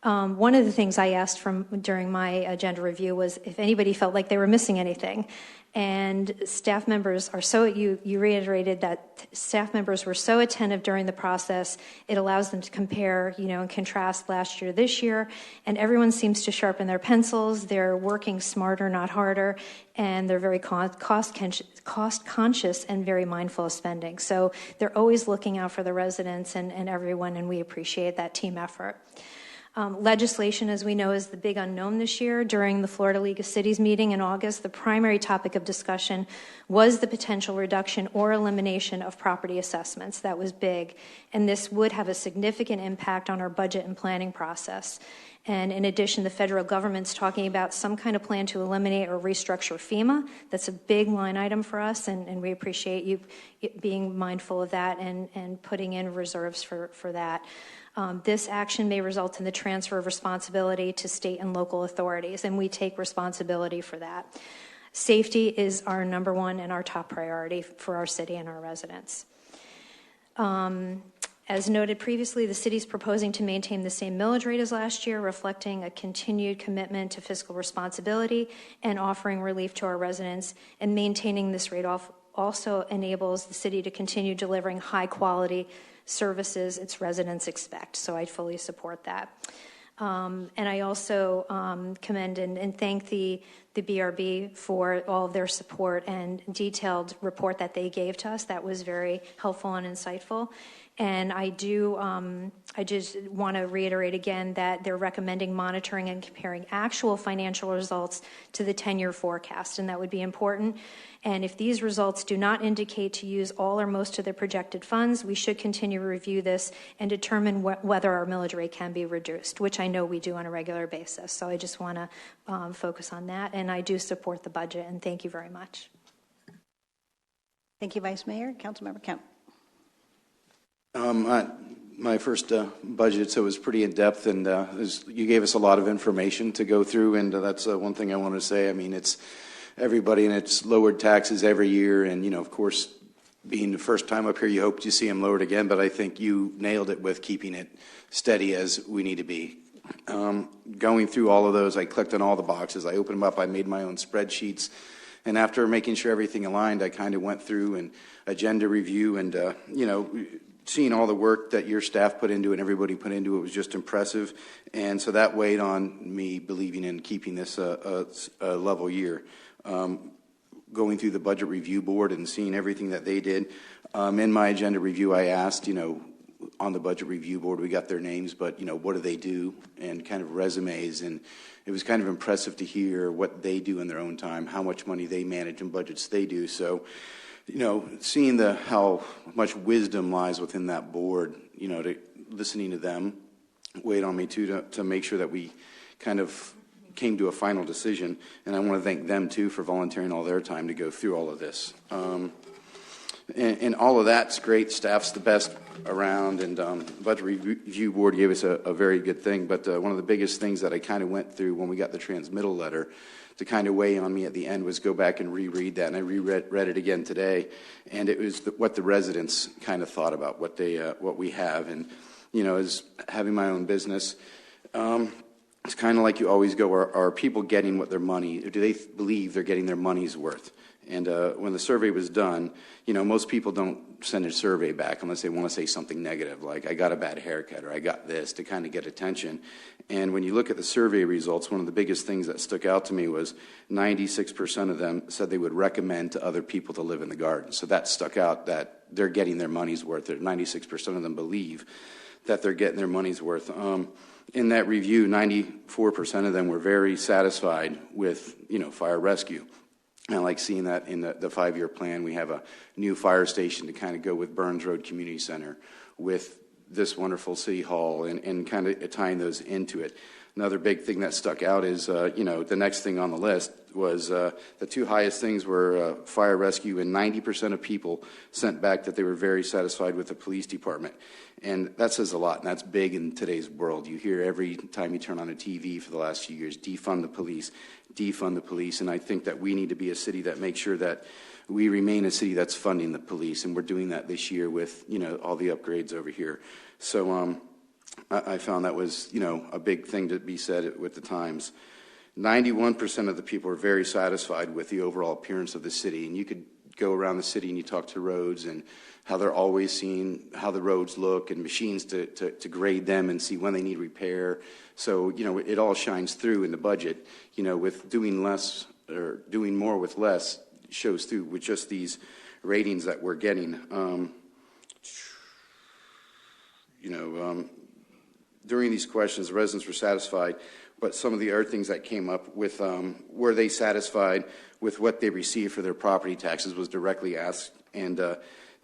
One of the things I asked during my agenda review was if anybody felt like they were missing anything. And staff members are you reiterated that staff members were so attentive during the process. It allows them to compare, and contrast last year, this year. And everyone seems to sharpen their pencils. They're working smarter, not harder. And they're very cost conscious and very mindful of spending. So they're always looking out for the residents and everyone, and we appreciate that team effort. Legislation, as we know, is the big unknown this year. During the Florida League of Cities meeting in August, the primary topic of discussion was the potential reduction or elimination of property assessments. That was big, and this would have a significant impact on our budget and planning process. And in addition, the federal government's talking about some kind of plan to eliminate or restructure FEMA. That's a big line item for us, and we appreciate you being mindful of that and putting in reserves for that. This action may result in the transfer of responsibility to state and local authorities, and we take responsibility for that. Safety is our number one and our top priority for our city and our residents. As noted previously, the city is proposing to maintain the same millage rate as last year, reflecting a continued commitment to fiscal responsibility and offering relief to our residents. And maintaining this rate also enables the city to continue delivering high-quality services its residents expect. So I fully support that. And I also commend and thank the BRB for all of their support and detailed report that they gave to us. That was very helpful and insightful. And I just want to reiterate again that they're recommending monitoring and comparing actual financial results to the 10-year forecast, and that would be important. And if these results do not indicate to use all or most of the projected funds, we should continue to review this and determine whether our millage rate can be reduced, which I know we do on a regular basis. So I just want to focus on that, and I do support the budget, and thank you very much. Thank you, Vice Mayor. Councilmember Kemp. My first budget, so it was pretty in-depth, and you gave us a lot of information to go through, and that's one thing I want to say. I mean, it's everybody, and it's lowered taxes every year, and, you know, of course, being the first time up here, you hope to see them lowered again, but I think you nailed it with keeping it steady as we need to be. Going through all of those, I clicked on all the boxes. I opened them up. I made my own spreadsheets, and after making sure everything aligned, I kind of went through and agenda review, and, you know, seeing all the work that your staff put into it and everybody put into it was just impressive. And so that weighed on me believing in keeping this a level year. Going through the budget review board and seeing everything that they did. In my agenda review, I asked, you know, on the budget review board, we got their names, but, you know, what do they do, and kind of resumes. And it was kind of impressive to hear what they do in their own time, how much money they manage and budgets they do. So, you know, seeing how much wisdom lies within that board, you know, listening to them weighed on me too, to make sure that we kind of came to a final decision. And I want to thank them too for volunteering all their time to go through all of this. And all of that's great. Staff's the best around, and budget review board gave us a very good thing. But one of the biggest things that I kind of went through when we got the transmittal letter to kind of weigh on me at the end was go back and reread that, and I read it again today, and it was what the residents kind of thought about what we have. And, you know, as having my own business, it's kind of like you always go, are people getting what their money, or do they believe they're getting their money's worth? And when the survey was done, you know, most people don't send a survey back unless they want to say something negative, like I got a bad haircut or I got this, to kind of get attention. And when you look at the survey results, one of the biggest things that stuck out to me was 96% of them said they would recommend to other people to live in the garden. So that stuck out, that they're getting their money's worth. 96% of them believe that they're getting their money's worth. In that review, 94% of them were very satisfied with, you know, fire rescue. I like seeing that in the 5-year plan. We have a new fire station to kind of go with Burns Road Community Center, with this wonderful city hall, and kind of tying those into it. Another big thing that stuck out is, you know, the next thing on the list was the two highest things were fire rescue, and 90% of people sent back that they were very satisfied with the police department. And that says a lot, and that's big in today's world. You hear every time you turn on a TV for the last few years, defund the police, defund the police. And I think that we need to be a city that makes sure that we remain a city that's funding the police, and we're doing that this year with, you know, all the upgrades over here. So I found that was, you know, a big thing to be said with the Times. 91% of the people are very satisfied with the overall appearance of the city, and you could go around the city and you talk to roads and how they're always seeing how the roads look, and machines to grade them and see when they need repair. So, you know, it all shines through in the budget, you know, with doing less or doing more with less shows through with just these ratings that we're getting. During these questions, the residents were satisfied, but some of the other things that came up with, were they satisfied with what they received for their property taxes, was directly asked, and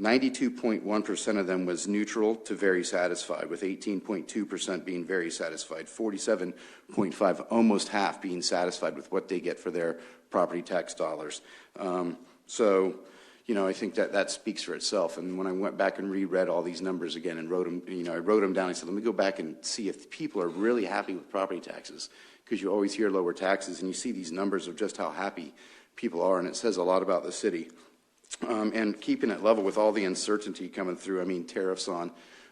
92.1% of them was neutral to very satisfied, with 18.2% being very satisfied, 47.5%, almost half, being satisfied with what they get for their property tax dollars. So, you know, I think that speaks for itself. And when I went back and reread all these numbers again and wrote them, you know, I wrote them down. I said, let me go back and see if people are really happy with property taxes, because you always hear lower taxes, and you see these numbers of just how happy people are, and it says a lot about the city. And keeping it level with all the uncertainty coming through. I mean, tariffs on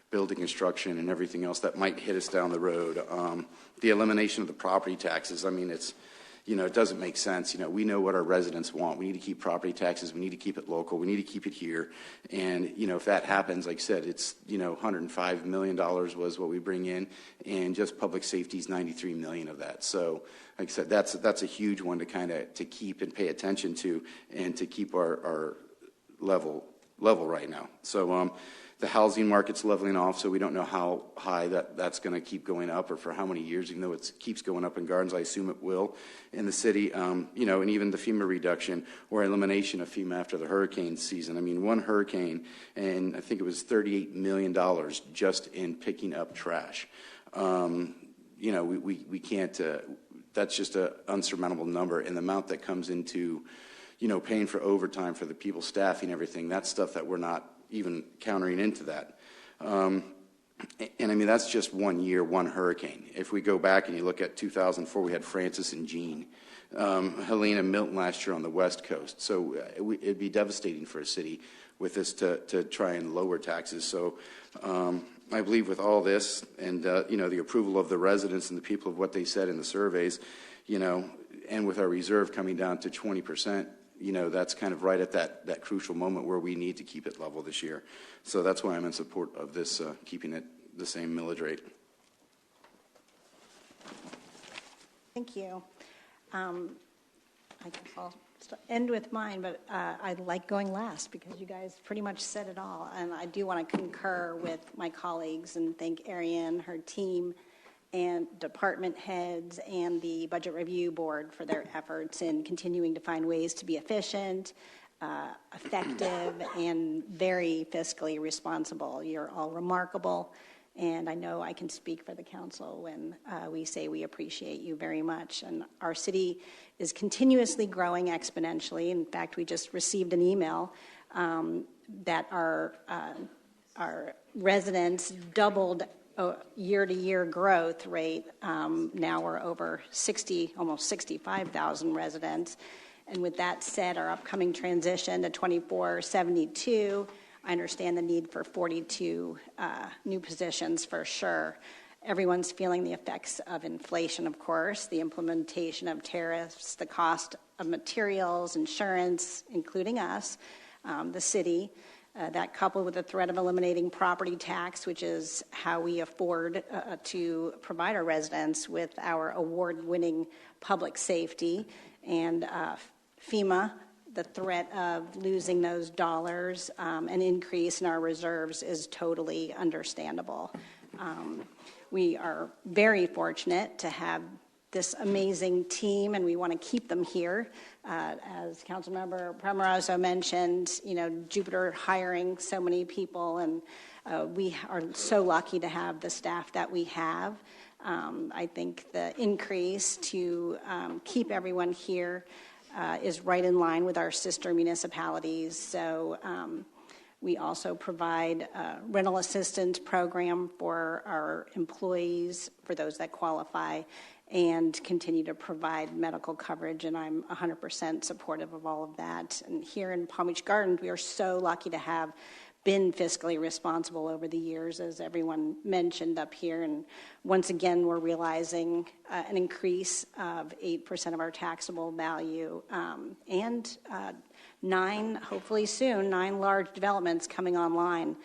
building construction and everything else that might hit us down the road. The elimination of the property taxes. I mean, it's, you know, it doesn't make sense. You know, we know what our residents want. We need to keep property taxes. We need to keep it local. We need to keep it here. And, you know, if that happens, like I said, it's, you know, $105 million was what we bring in, and just public safety is $93 million of that. So, like I said, that's a huge one to kind of to keep and pay attention to, and to keep our level right now. So The housing market's leveling off, so we don't know how high that's going to keep going up or for how many years, even though it keeps going up in Gardens. I assume it will in the city, and even the FEMA reduction or elimination of FEMA after the hurricane season. I mean, one hurricane, and I think it was $38 million just in picking up trash. We can't, that's just an unsurmountable number. And the amount that comes into, paying for overtime for the people, staffing, everything, that's stuff that we're not even countering into that. And I mean, that's just 1 year, one hurricane. If we go back and you look at 2004, we had Francis and Jean, Helene and Milton last year on the West Coast. So it'd be devastating for a city with this to try and lower taxes. So I believe with all this and, the approval of the residents and the people of what they said in the surveys, and with our reserve coming down to 20%, that's kind of right at that crucial moment where we need to keep it level this year. So that's why I'm in support of this, keeping it the same millage rate. Thank you. I guess I'll end with mine, but I like going last because you guys pretty much said it all. And I do want to concur with my colleagues and thank Ariane, her team, and department heads and the Budget Review Board for their efforts in continuing to find ways to be efficient, effective, and very fiscally responsible. You're all remarkable, and I know I can speak for the council when we say we appreciate you very much. And our city is continuously growing exponentially. In fact, we just received an email that our residents doubled year-to-year growth rate. Now we're over almost 65,000 residents. And with that said, our upcoming transition to 2472, I understand the need for 42 new positions for sure. Everyone's feeling the effects of inflation, of course, the implementation of tariffs, the cost of materials, insurance, including us, the city. That coupled with the threat of eliminating property tax, which is how we afford to provide our residents with our award-winning public safety, and FEMA, the threat of losing those dollars, an increase in our reserves is totally understandable. We are very fortunate to have this amazing team, and we want to keep them here. As Councilmember Primoroso mentioned, Jupiter hiring so many people, and we are so lucky to have the staff that we have. I think the increase to keep everyone here is right in line with our sister municipalities. So we also provide a rental assistance program for our employees, for those that qualify, and continue to provide medical coverage, and I'm 100% supportive of all of that. And here in Palm Beach Gardens, we are so lucky to have been fiscally responsible over the years, as everyone mentioned up here. And once again, we're realizing an increase of 8% of our taxable value, and hopefully soon, 9 large developments coming online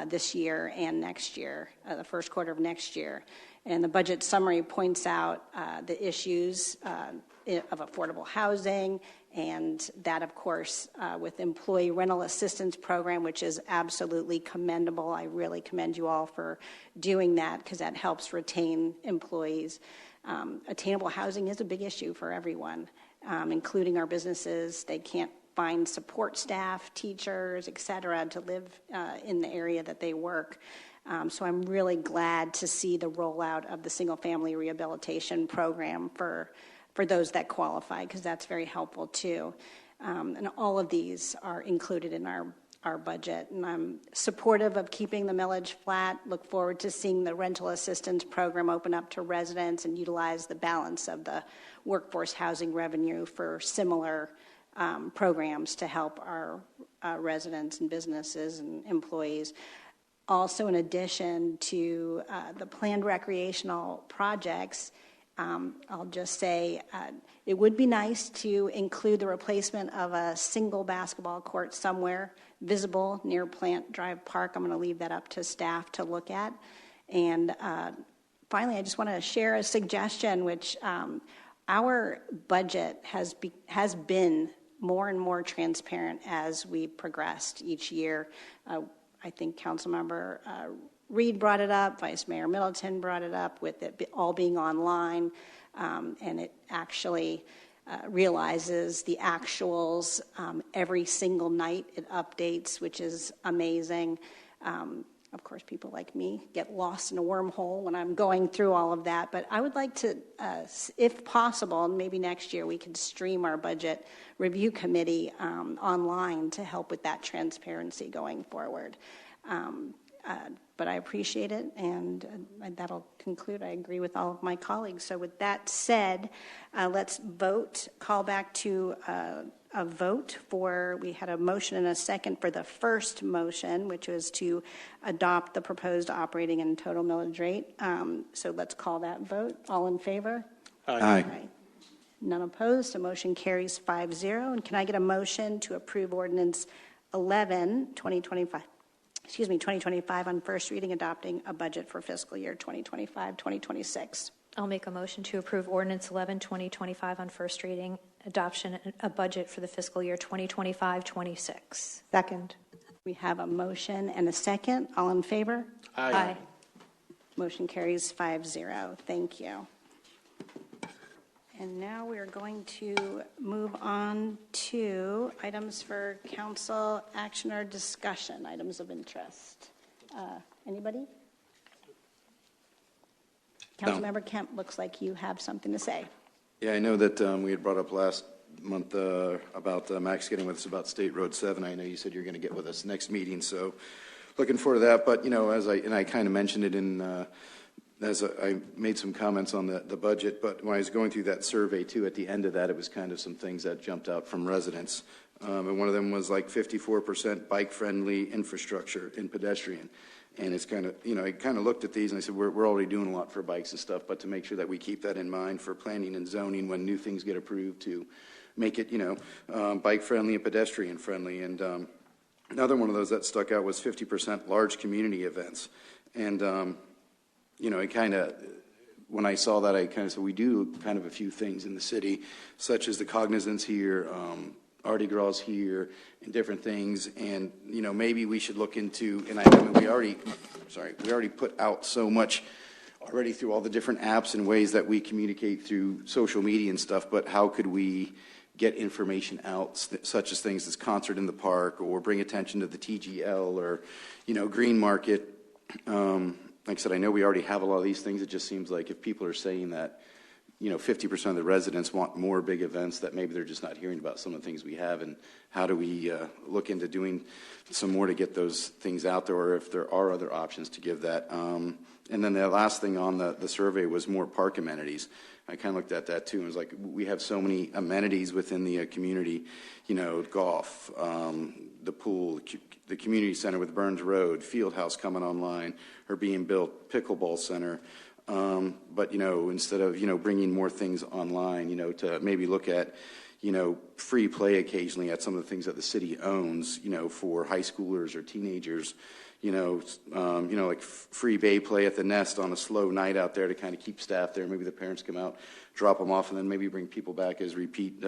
this year and next year, the first quarter of next year. And the budget summary points out the issues of affordable housing, and that, of course, with employee rental assistance program, which is absolutely commendable. I really commend you all for doing that because that helps retain employees. Attainable housing is a big issue for everyone, including our businesses. They can't find support staff, teachers, et cetera, to live in the area that they work. So I'm really glad to see the rollout of the single-family rehabilitation program for those that qualify, because that's very helpful too. And all of these are included in our budget. And I'm supportive of keeping the millage flat. Look forward to seeing the rental assistance program open up to residents and utilize the balance of the workforce housing revenue for similar programs to help our residents and businesses and employees. Also, in addition to the planned recreational projects, I'll just say it would be nice to include the replacement of a single basketball court somewhere visible near Plant Drive Park. I'm going to leave that up to staff to look at. And finally, I just want to share a suggestion, which our budget has been more and more transparent as we progressed each year. I think Councilmember Reed brought it up, Vice Mayor Middleton brought it up with it all being online, and it actually realizes the actuals every single night. It updates, which is amazing. Of course, people like me get lost in a wormhole when I'm going through all of that, but I would like to, if possible, and maybe next year we could stream our budget review committee online to help with that transparency going forward. But I appreciate it, and that'll conclude. I agree with all of my colleagues. So with that said, let's vote, call back to a vote for, we had a motion and a second for the first motion, which was to adopt the proposed operating and total millage rate. So let's call that vote. All in favor? Aye. Aye. None opposed. The motion carries 5-0. And can I get a motion to approve ordinance 2025 on first reading, adopting a budget for fiscal year 2025-2026? I'll make a motion to approve ordinance 11, 2025 on first reading, adoption, a budget for the fiscal year 2025-26. Second. We have a motion and a second. All in favor? Aye. Motion carries 5-0. Thank you. And now we are going to move on to items for council action or discussion, items of interest. Anybody? Councilmember Kemp, looks like you have something to say. Yeah, I know that we had brought up last month about Max getting with us about State Road 7. I know you said you're going to get with us next meeting, so looking forward to that. But, you know, as I kind of mentioned it in as I made some comments on the budget, but when I was going through that survey too, at the end of that, it was kind of some things that jumped out from residents. And one of them was like 54% bike-friendly infrastructure and pedestrian. And it's kind of, you know, I kind of looked at these and I said, we're already doing a lot for bikes and stuff, but to make sure that we keep that in mind for planning and zoning when new things get approved, to make it, you know, bike-friendly and pedestrian-friendly. And another one of those that stuck out was 50% large community events. And, you know, when I saw that, I kind of said, we do kind of a few things in the city, such as the Cognizance here, Mardi Gras here, and different things. And, you know, maybe we should look into, and I mean, we already put out so much already through all the different apps and ways that we communicate through social media and stuff, but how could we get information out, such as things as Concert in the Park, or bring attention to the TGL, or, you know, Green Market. Like I said, I know we already have a lot of these things. It just seems like if people are saying that, you know, 50% of the residents want more big events, that maybe they're just not hearing about some of the things we have. And how do we look into doing some more to get those things out there, or if there are other options to give that. And then the last thing on the survey was more park amenities. I kind of looked at that too, and was like, we have so many amenities within the community, you know, golf, the pool, the community center with Burns Road, Field House coming online or being built, pickleball center. But, you know, instead of, you know, bringing more things online, you know, to maybe look at, you know, free play occasionally at some of the things that the city owns, you know, for high schoolers or teenagers, you know, like free bay play at the Nest on a slow night out there to kind of keep staff there. Maybe the parents come out, drop them off, and then maybe bring people back as repeat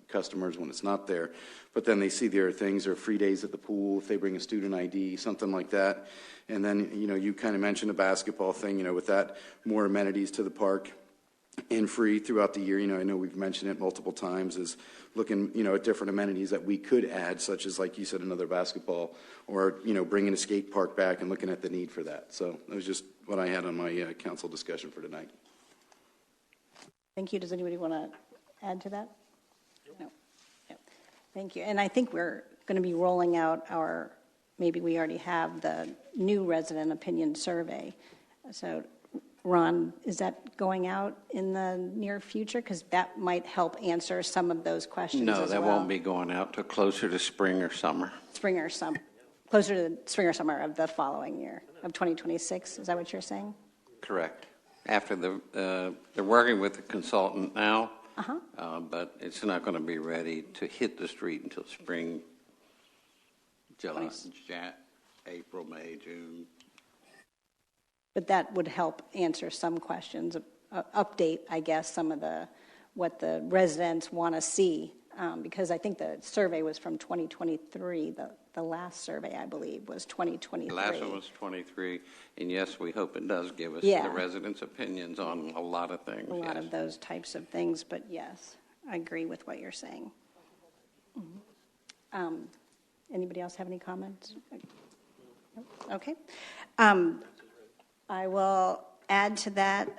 customers when it's not there. But then they see there are things, or free days at the pool if they bring a student ID, something like that. And then, you know, you kind of mentioned a basketball thing, you know, with that, more amenities to the park and free throughout the year. You know, I know we've mentioned it multiple times, is looking, you know, at different amenities that we could add, such as, like you said, another basketball, or, you know, bringing a skate park back and looking at the need for that. So that was just what I had on my council discussion for tonight. Thank you. Does anybody want to add to that? No. Thank you. And I think we're going to be rolling out our, maybe we already have the new resident opinion survey. So, Ron, is that going out in the near future? Because that might help answer some of those questions. No, as that well. won't be going out till closer to spring or summer. Spring or summer. Closer to the spring or summer of the following year, of 2026. Is that what you're saying? Correct. After they're working with the consultant now, but it's not going to be ready to hit the street until spring, July, April, May, June. But that would help answer some questions, update, I guess, some of what the residents want to see because I think the survey was from 2023. The last survey, I believe, was 2023. The last one was 23, and yes, we hope it does give us Yeah. the residents' opinions on a lot of things. A lot yes. of those types of things, but yes, I agree with what you're saying. Anybody else have any comments? Okay. I will add to that.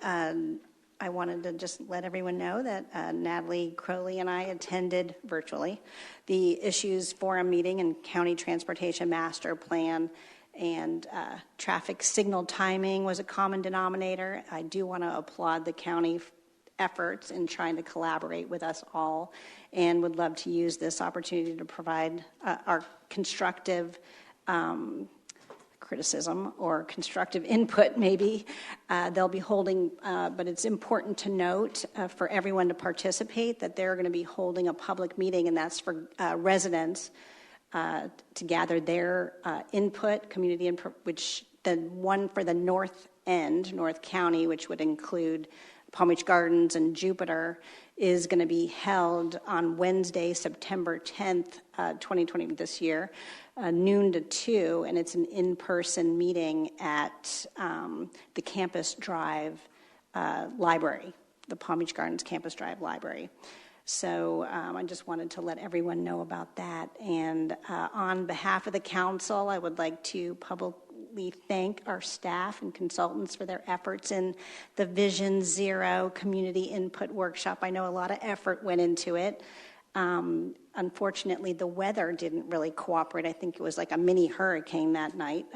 I wanted to just let everyone know that Natalie Crowley and I attended virtually the Issues Forum meeting and County Transportation Master Plan, and traffic signal timing was a common denominator. I do want to applaud the county efforts in trying to collaborate with us all, and would love to use this opportunity to provide our constructive criticism or constructive input, maybe. They'll be holding, but it's important to note for everyone to participate that they're going to be holding a public meeting, and that's for residents to gather their input, community input, which the one for the North End, North County, which would include Palm Beach Gardens and Jupiter, is going to be held on Wednesday, September 10th, 2020, this year, noon to 2, and it's an in-person meeting at the Campus Drive Library, the Palm Beach Gardens Campus Drive Library. So I just wanted to let everyone know about that. And on behalf of the council, I would like to publicly thank our staff and consultants for their efforts in the Vision Zero Community Input Workshop. I know a lot of effort went into it. Unfortunately, the weather didn't really cooperate. I think it was like a mini hurricane that night,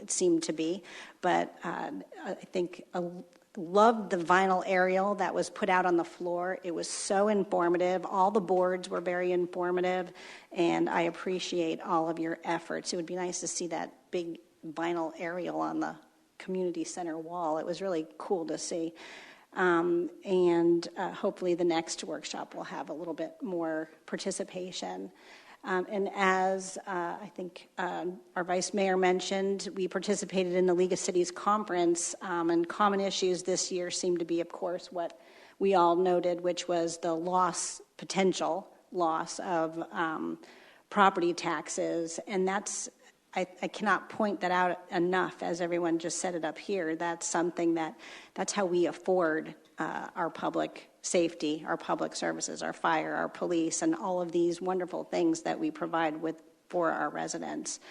it seemed to be. But I think loved the vinyl aerial that was put out on the floor. It was so informative. All the boards were very informative, and I appreciate all of your efforts. It would be nice to see that big vinyl aerial on the community center wall. It was really cool to see. And hopefully the next workshop will have a little bit more participation. And as I think our Vice Mayor mentioned, we participated in the League of Cities Conference, and common issues this year seemed to be, of course, what we all noted, which was the potential loss of property taxes. And that's, I cannot point that out enough, as everyone just set it up here. That's something that's how we afford our public safety, our public services, our fire, our police, and all of these wonderful things that we provide for our residents.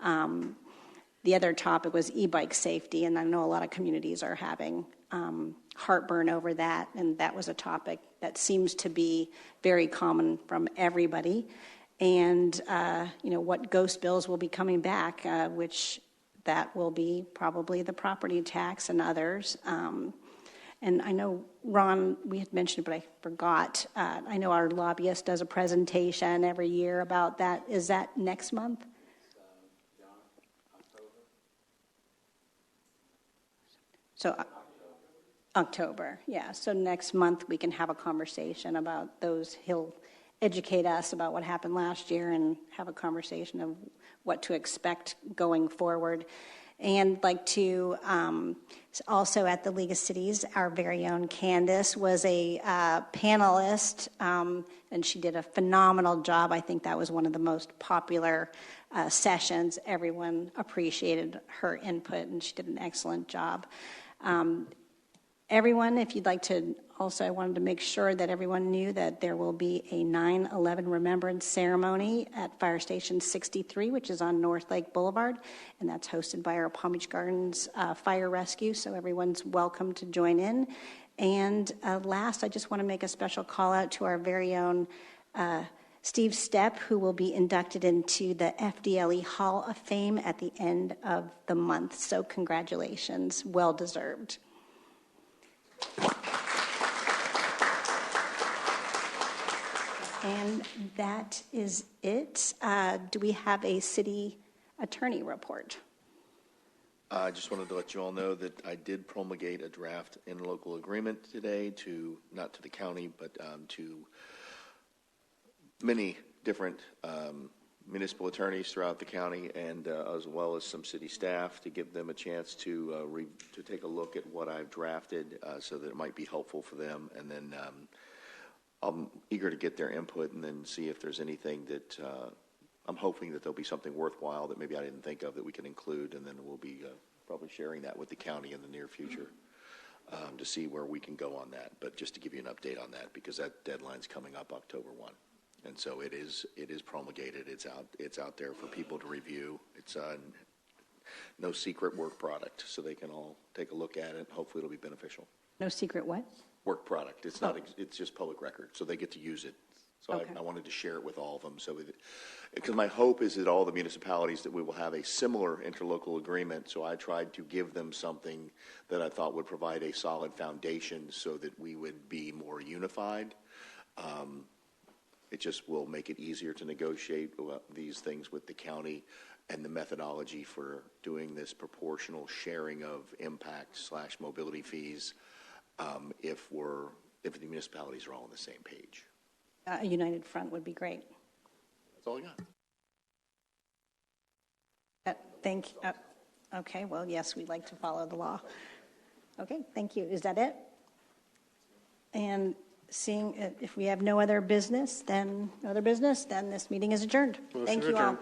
The other topic was e-bike safety, and I know a lot of communities are having heartburn over that, and that was a topic that seems to be very common from everybody. And what ghost bills will be coming back, which that will be probably the property tax and others. And I know, Ron, we had mentioned it, but I forgot. I know our lobbyist does a presentation every year about that. Is that next month? So October, yeah. So next month we can have a conversation about those. He'll educate us about what happened last year and have a conversation of what to expect going forward. And like to also at the League of Cities, our very own Candace was a panelist, and she did a phenomenal job. I think that was one of the most popular sessions. Everyone appreciated her input, and she did an excellent job. Everyone, if you'd like to, also I wanted to make sure that everyone knew that there will be a 9/11 Remembrance Ceremony at Fire Station 63, which is on North Lake Boulevard, and that's hosted by our Palm Beach Gardens Fire Rescue, so everyone's welcome to join in. And last, I just want to make a special call out to our very own Steve Stepp, who will be inducted into the FDLE Hall of Fame at the end of the month. So congratulations, well deserved. And that is it. Do we have a city attorney report? I just wanted to let you all know that I did promulgate a draft interlocal agreement today not to the county, but to many different municipal attorneys throughout the county, and as well as some city staff, to give them a chance to take a look at what I've drafted so that it might be helpful for them. And then I'm eager to get their input and then see if there's anything that I'm hoping that there'll be something worthwhile that maybe I didn't think of that we can include, and then we'll be probably sharing that with the county in the near future to see where we can go on that. But just to give you an update on that, because that deadline's coming up October 1. And so it is promulgated. It's out there for people to review. It's no secret work product, so they can all take a look at it. Hopefully it'll be beneficial. No secret what? Work product. It's not. It's just public record, so they get to use it. So Okay. I wanted to share it with all of them. So, because my hope is that all the municipalities that we will have a similar interlocal agreement. So I tried to give them something that I thought would provide a solid foundation, so that we would be more unified. It just will make it easier to negotiate these things with the county, and the methodology for doing this proportional sharing of impact / mobility fees, if the municipalities are all on the same page. A united front would be great. That's all I got. Thank you. Okay, well, yes, we like to follow the law. Okay, thank you. Is that it? And seeing if we have no other business, then this meeting is adjourned. Thank you all.